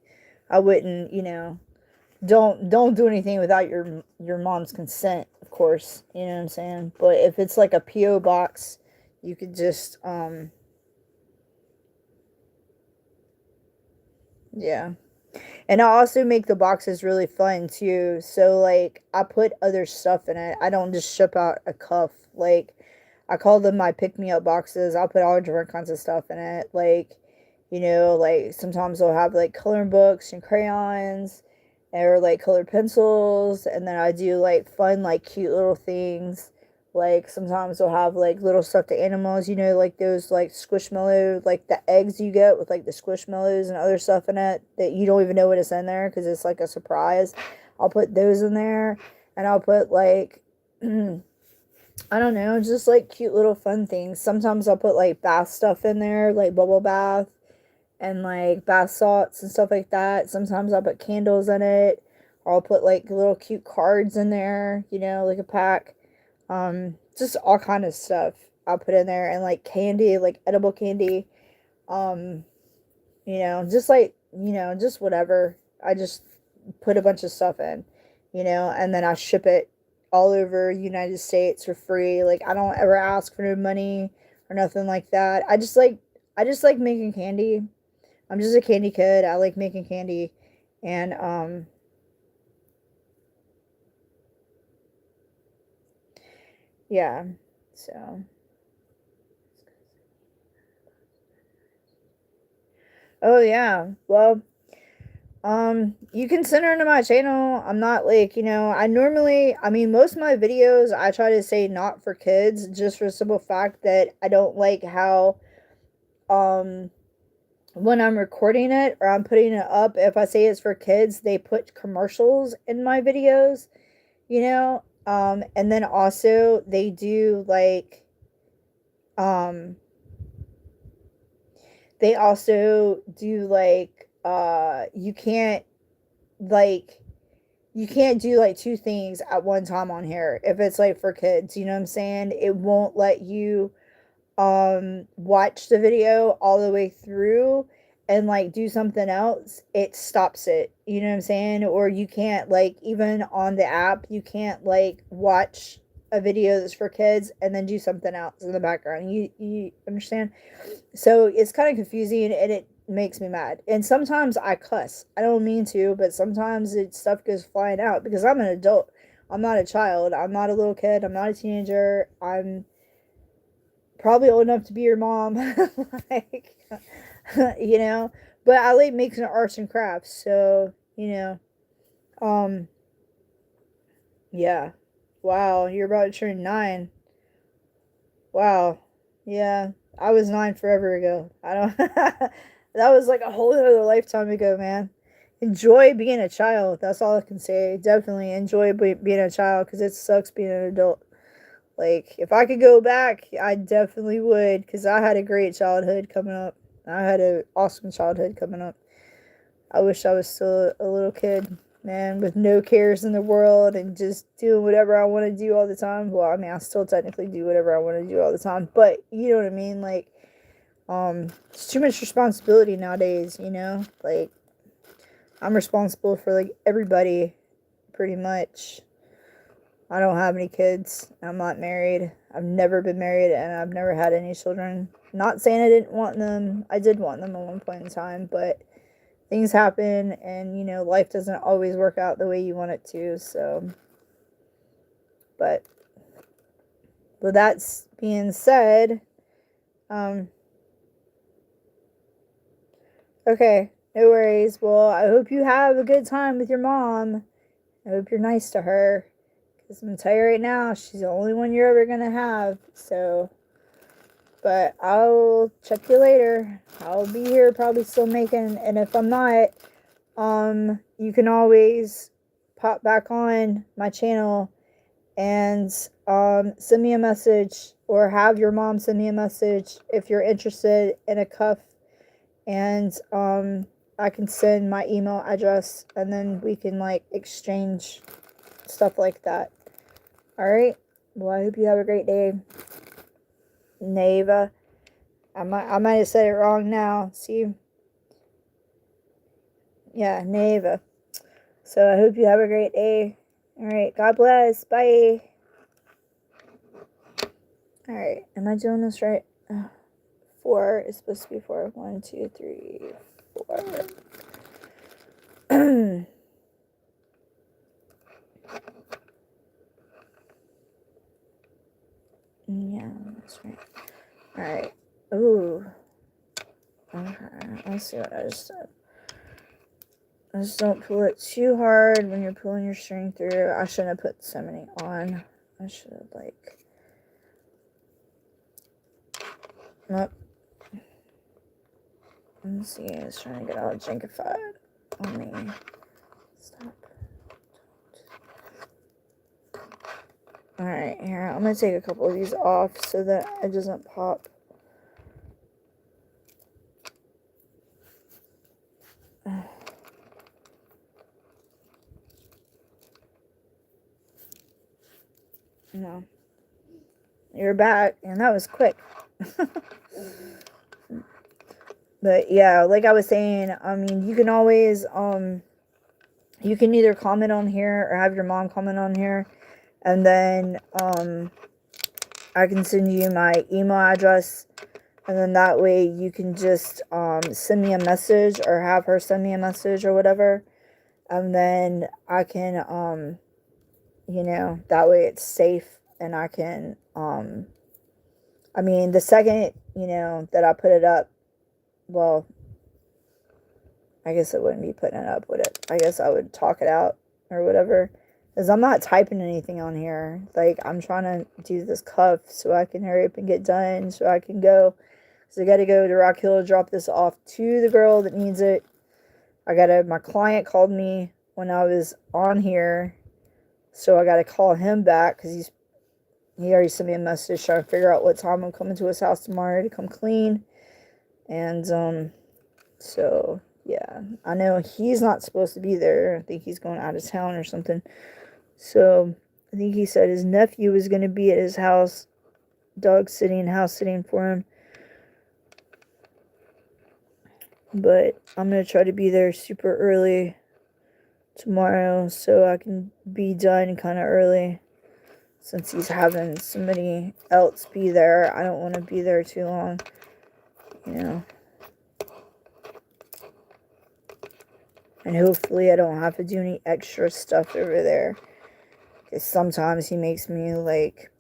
I wouldn't, you know, don't do anything without your mom's consent, of course, you know what I'm saying? But if it's like a PO box, you could just yeah. And I also make the boxes really fun too. So like I put other stuff in it. I don't just ship out a cuff. Like I call them my pick me up boxes. I'll put all different kinds of stuff in it. Like, you know, like sometimes I'll have like coloring books and crayons or like colored pencils, and then I do like fun, like cute little things. Like sometimes they'll have like little stuffed animals, you know, like those like squishmallow, like the eggs you get with like the squishmallows and other stuff in it that you don't even know what is in there because it's like a surprise. I'll put those in there, and I'll put like I don't know, just like cute little fun things. Sometimes I'll put like bath stuff in there, like bubble bath and like bath salts and stuff like that. Sometimes I'll put candles in it, or I'll put like little cute cards in there, you know, like a pack. Just all kind of stuff I'll put in there, and like candy, like edible candy. Um, you know, just like, you know, just whatever. I just put a bunch of stuff in, you know, and then I ship it all over United States for free. Like I don't ever ask for no money or nothing like that. I just like making candy. I'm just a candy kid. I like making candy. And yeah. So, oh yeah. Well, you can send her to my channel. I'm not like, you know, I mean, most of my videos, I try to say not for kids, just for the simple fact that I don't like how, um, when I'm recording it or I'm putting it up, if I say it's for kids, they put commercials in my videos, you know, and then also they do like, um, they also do like, like, you can't do like two things at one time on here if it's like for kids, you know what I'm saying? It won't let you watch the video all the way through and like do something else. It stops it, you know what I'm saying? Or you can't, like, even on the app, you can't like watch a video that's for kids and then do something else in the background. You understand? So it's kind of confusing, and it makes me mad. And sometimes I cuss. I don't mean to, but sometimes stuff goes flying out because I'm an adult. I'm not a child. I'm not a little kid. I'm not a teenager. I'm probably old enough to be your mom. Like, you know, but I like making arts and crafts. So, you know, um, yeah. Wow, you're about to turn 9. Wow. Yeah, I was 9 forever ago. I don't. That was like a whole other lifetime ago, man. Enjoy being a child. That's all I can say. Definitely enjoy being a child because it sucks being an adult. Like, if I could go back, I definitely would because I had a great childhood coming up. I had an awesome childhood coming up. I wish I was still a little kid, man, with no cares in the world and just doing whatever I want to do all the time. Well, I mean, I still technically do whatever I want to do all the time, but you know what I mean? Like, it's too much responsibility nowadays, you know? Like, I'm responsible for, like, everybody, pretty much. I don't have any kids. I'm not married. I've never been married, and I've never had any children. Not saying I didn't want them. I did want them at one point in time, but things happen, and you know, life doesn't always work out the way you want it to. So, but with that being said, um, okay, no worries. Well, I hope you have a good time with your mom. I hope you're nice to her. Because I'm going to tell you right now, she's the only one you're ever going to have. So, but I'll check you later. I'll be here probably still making, and if I'm not, you can always pop back on my channel and send me a message, or have your mom send me a message if you're interested in a cuff, and I can send my email address, and then we can like exchange stuff like that. All right. Well, I hope you have a great day. Neva. I might have said it wrong now. See? Yeah, Neva. So I hope you have a great day. All right. God bless. Bye. All right. Am I doing this right? 4 is supposed to be 4. 1, 2, 3, 4. Yeah, that's right. All right. Ooh. Okay. Let's see what I just said. Just don't pull it too hard when you're pulling your string through. I shouldn't have put so many on. I should have, like... Nope. Let's see. I was trying to get all jinkified on me. Stop. Alright, here, I'm going to take a couple of these off so that it doesn't pop. No. You're back, and that was quick. But yeah, like I was saying, I mean, you can always, you can either comment on here or have your mom comment on here, and then, I can send you my email address, and then that way you can just, send me a message, or have her send me a message, or whatever, and then I can, you know, that way it's safe, and I can, I mean, the second, you know, that I put it up, well, I guess it wouldn't be putting it up, would it? I guess I would talk it out or whatever. Because I'm not typing anything on here. Like, I'm trying to do this cuff so I can hurry up and get done so I can go. So I got to go to Rock Hill to drop this off to the girl that needs it. My client called me when I was on here. So I got to call him back because he already sent me a message trying to figure out what time I'm coming to his house tomorrow to come clean. And, so, yeah, I know he's not supposed to be there. I think he's going out of town or something. So, I think he said his nephew was going to be at his house, house sitting for him. But I'm going to try to be there super early tomorrow so I can be done kind of early. Since he's having somebody else be there, I don't want to be there too long, you know. And hopefully I don't have to do any extra stuff over there. Because sometimes he makes me, like,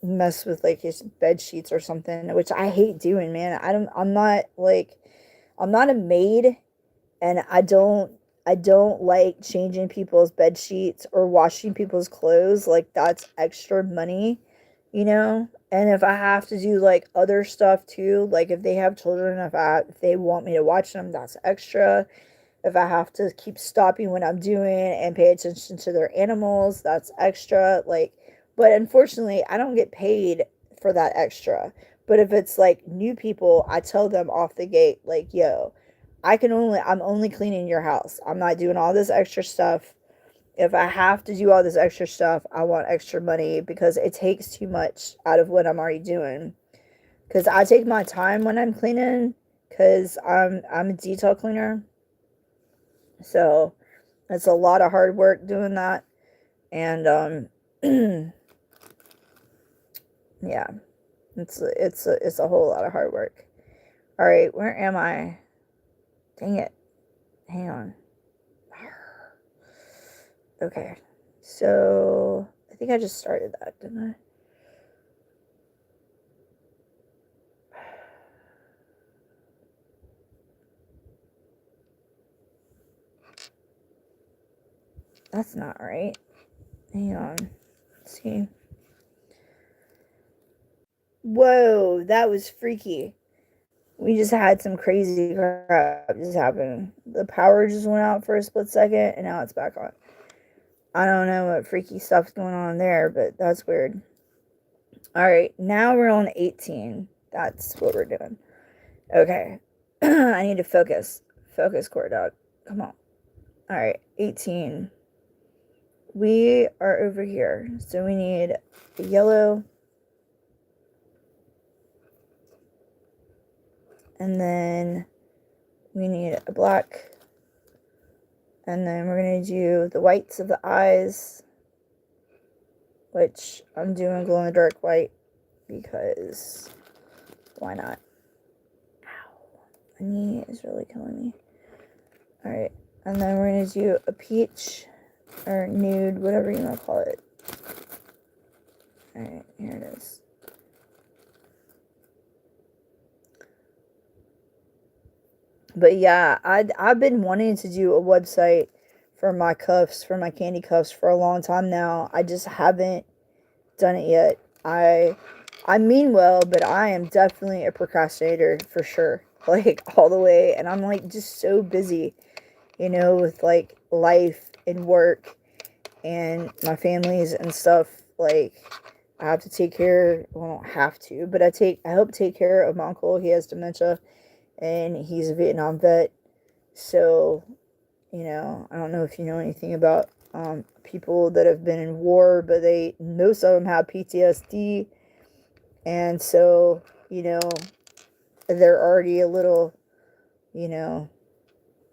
mess with, like, his bed sheets or something. Which I hate doing, man. I'm not a maid. And I don't like changing people's bed sheets or washing people's clothes. Like, that's extra money, you know? And if I have to do, like, other stuff, too, like, if they have children, if they want me to watch them, that's extra. If I have to keep stopping what I'm doing and pay attention to their animals, that's extra. Like, but unfortunately, I don't get paid for that extra. But if it's, like, new people, I tell them off the gate, like, yo, I'm only cleaning your house. I'm not doing all this extra stuff. If I have to do all this extra stuff, I want extra money because it takes too much out of what I'm already doing. Because I take my time when I'm cleaning because I'm a detail cleaner. So it's a lot of hard work doing that. And yeah, it's a whole lot of hard work. All right, where am I? Dang it. Hang on. Okay, so I think I just started that, didn't I? That's not right. Hang on. Let's see. Whoa, that was freaky. We just had some crazy crap just happen. The power just went out for a split second, and now it's back on. I don't know what freaky stuff's going on there, but that's weird. Alright, now we're on 18. That's what we're doing. Okay. I need to focus. Focus, core dog. Come on. Alright, 18. We are over here. So we need a yellow. And then we need a black. And then we're going to do the whites of the eyes, which I'm doing glow in the dark white because why not? Ow. My knee is really killing me. Alright. And then we're going to do a peach or nude, whatever you want to call it. Alright, here it is. But yeah, I've been wanting to do a website for my cuffs, for my candy cuffs for a long time now. I just haven't done it yet. I mean well, but I am definitely a procrastinator for sure. Like, all the way. And I'm, like, just so busy, you know, with, like, life and work and my families and stuff, like, I have to take care, well, I don't have to, but I help take care of my uncle. He has dementia, and he's a Vietnam vet. So, you know, I don't know if you know anything about people that have been in war, but most of them have PTSD, and so, you know, they're already a little, you know,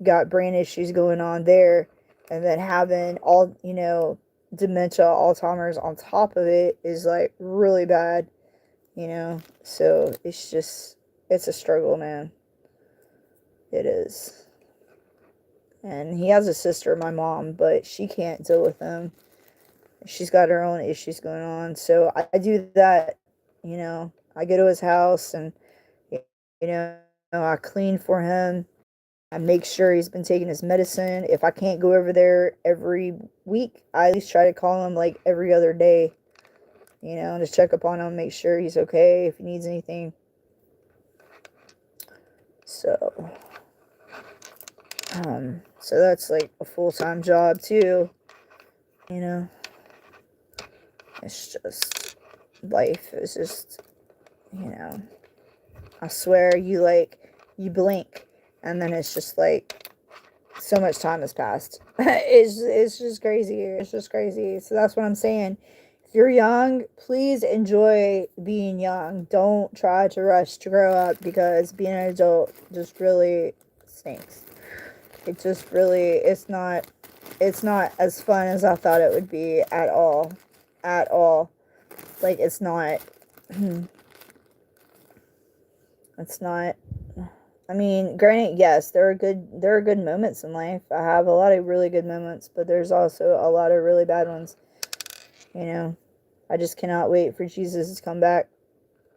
got brain issues going on there, and then having all, you know, dementia, Alzheimer's on top of it is like really bad, you know. So it's a struggle, man. It is. And he has a sister, my mom, but she can't deal with him. She's got her own issues going on. So I do that, you know. I go to his house, and, you know, I clean for him. I make sure he's been taking his medicine. If I can't go over there every week, I at least try to call him like every other day, you know, just check up on him, make sure he's okay, if he needs anything. So, so that's like a full-time job too, you know. It's just, life is just, you know, I swear you blink, and then it's just like, so much time has passed. It's just crazy. It's just crazy. So that's what I'm saying. If you're young, please enjoy being young. Don't try to rush to grow up, because being an adult just really stinks. It just really, it's not as fun as I thought it would be at all. At all. Like, it's not. It's not. I mean, granted, yes, there are good moments in life. I have a lot of really good moments, but there's also a lot of really bad ones. You know, I just cannot wait for Jesus to come back.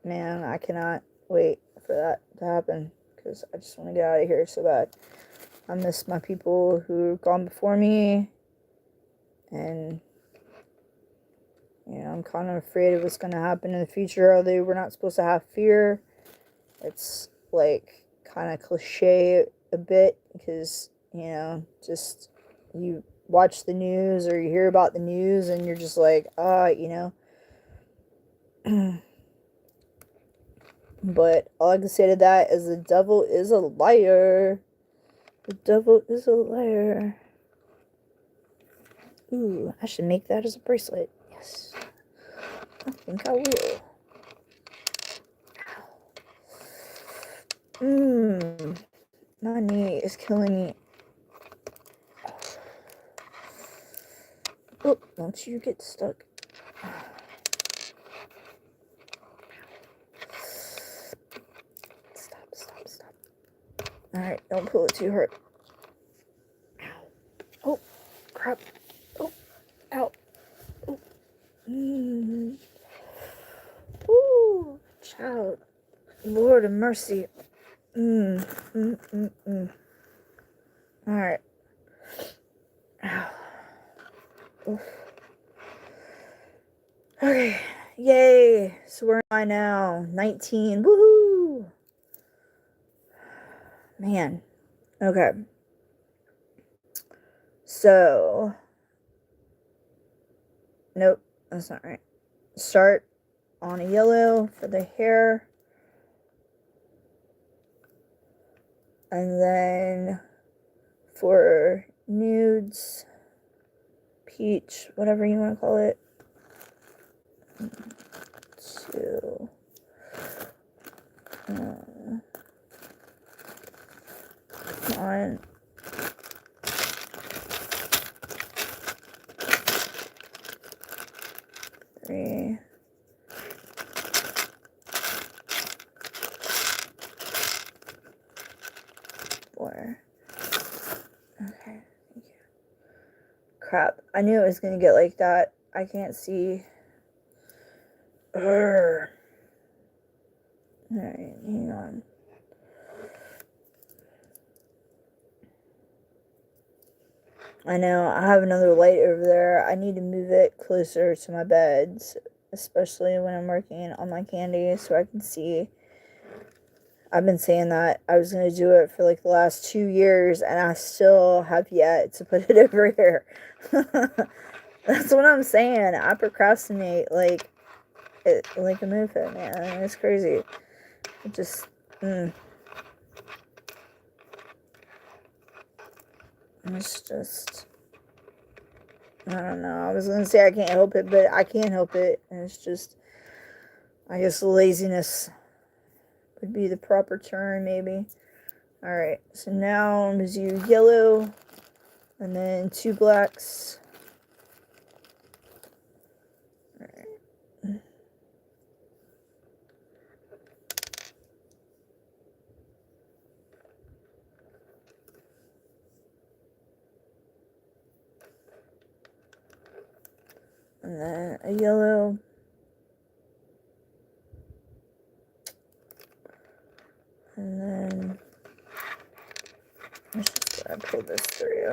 Man, I cannot wait for that to happen, because I just want to get out of here so bad. I miss my people who've gone before me, and, you know, I'm kind of afraid of what's going to happen in the future, although we're not supposed to have fear. It's like kind of cliche a bit, because, you know, just you watch the news or you hear about the news and you're just like, you know. But all I can say to that is the devil is a liar. The devil is a liar. Ooh, I should make that as a bracelet. Yes, I think I will. My knee is killing me. Oh, don't you get stuck. Stop. Alright, don't pull it too hard. Ow. Oh, crap. Oh, ow. Oh. Ooh, child. Lord of mercy. Alright. Ow. Oof. Okay. Yay. So where am I now? 19. Woohoo. Man. Okay. So. Nope. That's not right. Start on a yellow for the hair. And then for nudes, peach, whatever you want to call it. 2. 1. 3. 4. Okay, thank you. Crap, I knew it was gonna get like that. I can't see. Alright, hang on. I know, I have another light over there. I need to move it closer to my bed, especially when I'm working on my candy, so I can see. I've been saying that I was going to do it for like the last 2 years, and I still have yet to put it over here. That's what I'm saying. I procrastinate like a mofo, man. It's crazy. It just, it's just, I don't know. I was gonna say I can't help it, but I can't help it. And it's just, I guess laziness would be the proper term, maybe. Alright, so now I'm going to do yellow, and then 2 blacks. Alright. And then a yellow. And then, let's just pull this through.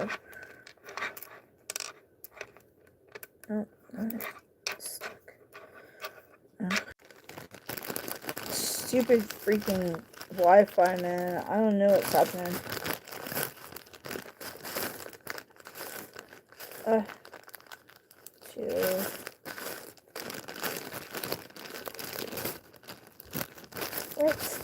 Oh, it's stuck. Oh. Stupid freaking Wi-Fi, man. I don't know what's happening. Two. What?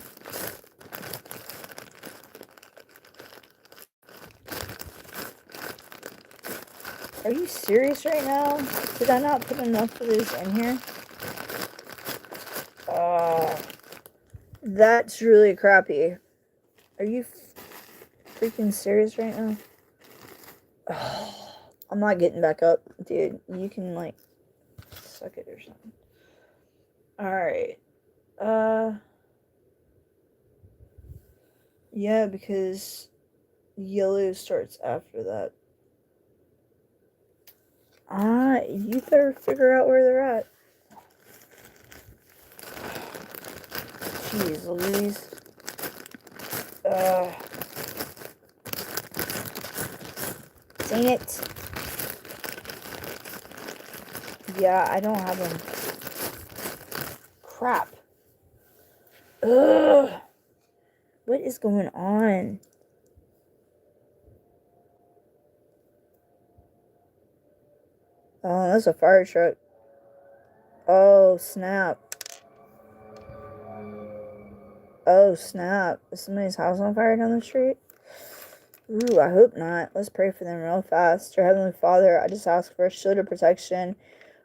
Are you serious right now? Did I not put enough of this in here? Oh, that's really crappy. Are you freaking serious right now? Oh, I'm not getting back up, dude. You can, like, suck it or something. Alright. Yeah, because yellow starts after that. You better figure out where they're at. Jeez Louise. Dang it. Yeah, I don't have them. Crap. Ugh. What is going on? Oh, that's a fire truck. Oh, snap. Oh, snap. Is somebody's house on fire down the street? Ooh, I hope not. Let's pray for them real fast. Dear Heavenly Father, I just ask for a shield of protection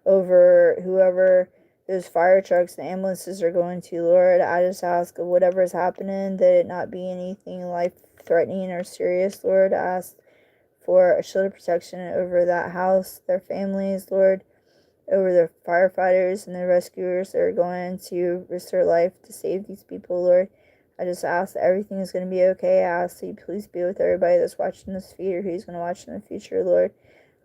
over whoever those fire trucks and ambulances are going to, Lord. I just ask of whatever is happening, that it not be anything life-threatening or serious, Lord. I ask for a shield of protection over that house, their families, Lord, over the firefighters and the rescuers that are going to risk their life to save these people, Lord. I just ask that everything is going to be okay. I ask that you please be with everybody that's watching this feed or who's going to watch in the future, Lord.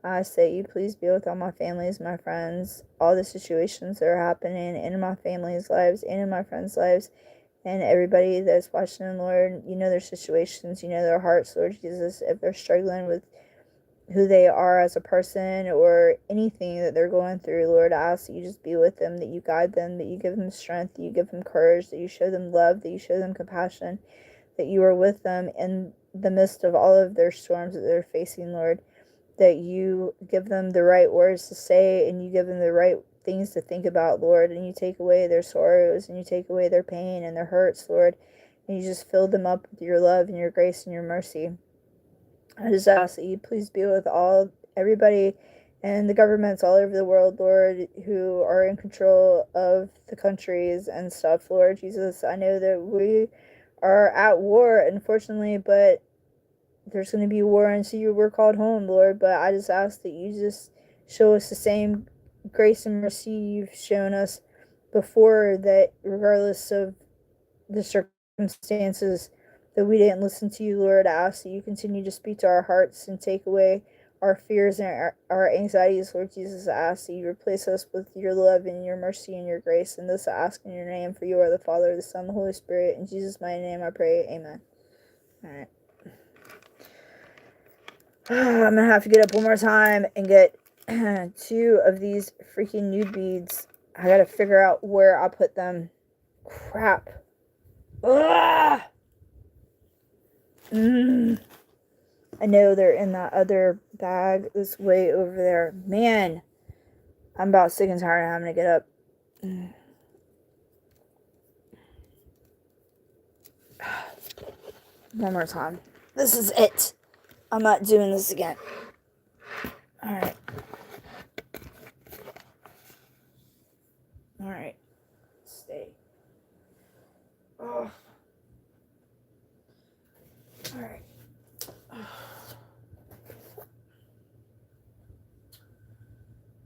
I ask that you please be with all my families, my friends, all the situations that are happening in my family's lives and in my friends' lives, and everybody that's watching, Lord. You know their situations, you know their hearts, Lord Jesus, if they're struggling with who they are as a person or anything that they're going through, Lord. I ask that you just be with them, that you guide them, that you give them strength, that you give them courage, that you show them love, that you show them compassion, that you are with them in the midst of all of their storms that they're facing, Lord, that you give them the right words to say and you give them the right things to think about, Lord, and you take away their sorrows and you take away their pain and their hurts, Lord, and you just fill them up with your love and your grace and your mercy. I just ask that you please be with everybody and the governments all over the world, Lord, who are in control of the countries and stuff, Lord Jesus. I know that we are at war, unfortunately, but there's going to be war until we're called home, Lord. But I just ask that you just show us the same grace and mercy you've shown us before, that regardless of the circumstances that we didn't listen to you, Lord. I ask that you continue to speak to our hearts and take away our fears and our anxieties, Lord Jesus. I ask that you replace us with your love and your mercy and your grace. And this I ask in your name, for you are the Father, the Son, the Holy Spirit. In Jesus' mighty name I pray. Amen. Alright. I'm gonna have to get up one more time and get 2 of these freaking nude beads. I gotta figure out where I put them. Crap. Ugh! I know they're in that other bag. It's way over there. Man, I'm about sick and tired of having to get up. One more time. This is it. I'm not doing this again. Alright. Alright. Stay. Oh. Alright.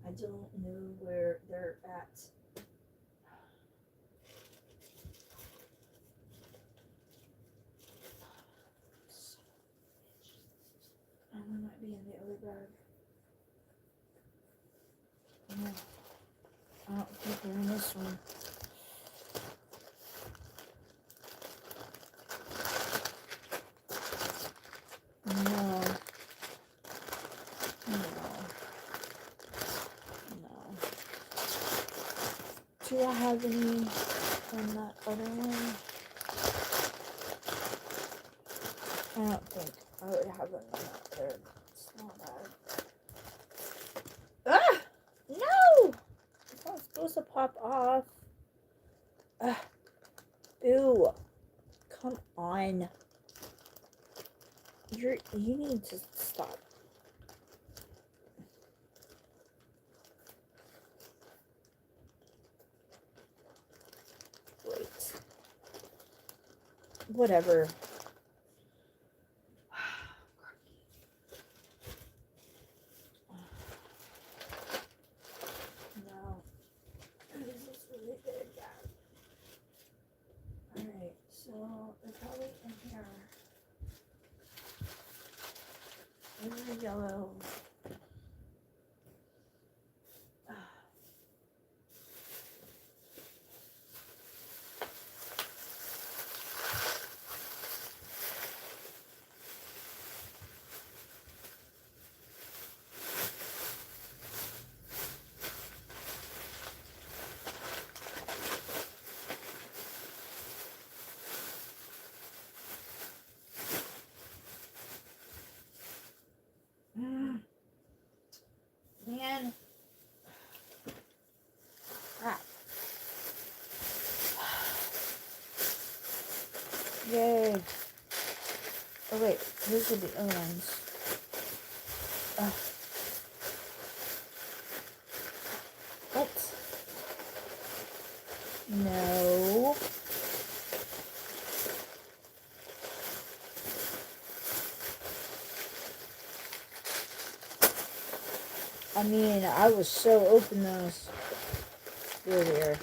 I don't know where they're at. They might be in the other bag. No, I don't think they're in this one. No. Do I have any on that other one? I don't think I would have any out there. It's not bad. Ah! No! It's not supposed to pop off. Ew. Come on. You need to stop. Wait. Whatever. No. This is really good, Dad. Alright, so they're probably in here. There's the yellow. Man. Crap. Yay. Oh wait, those are the other ones. What? No. I mean, I was so open those. Here.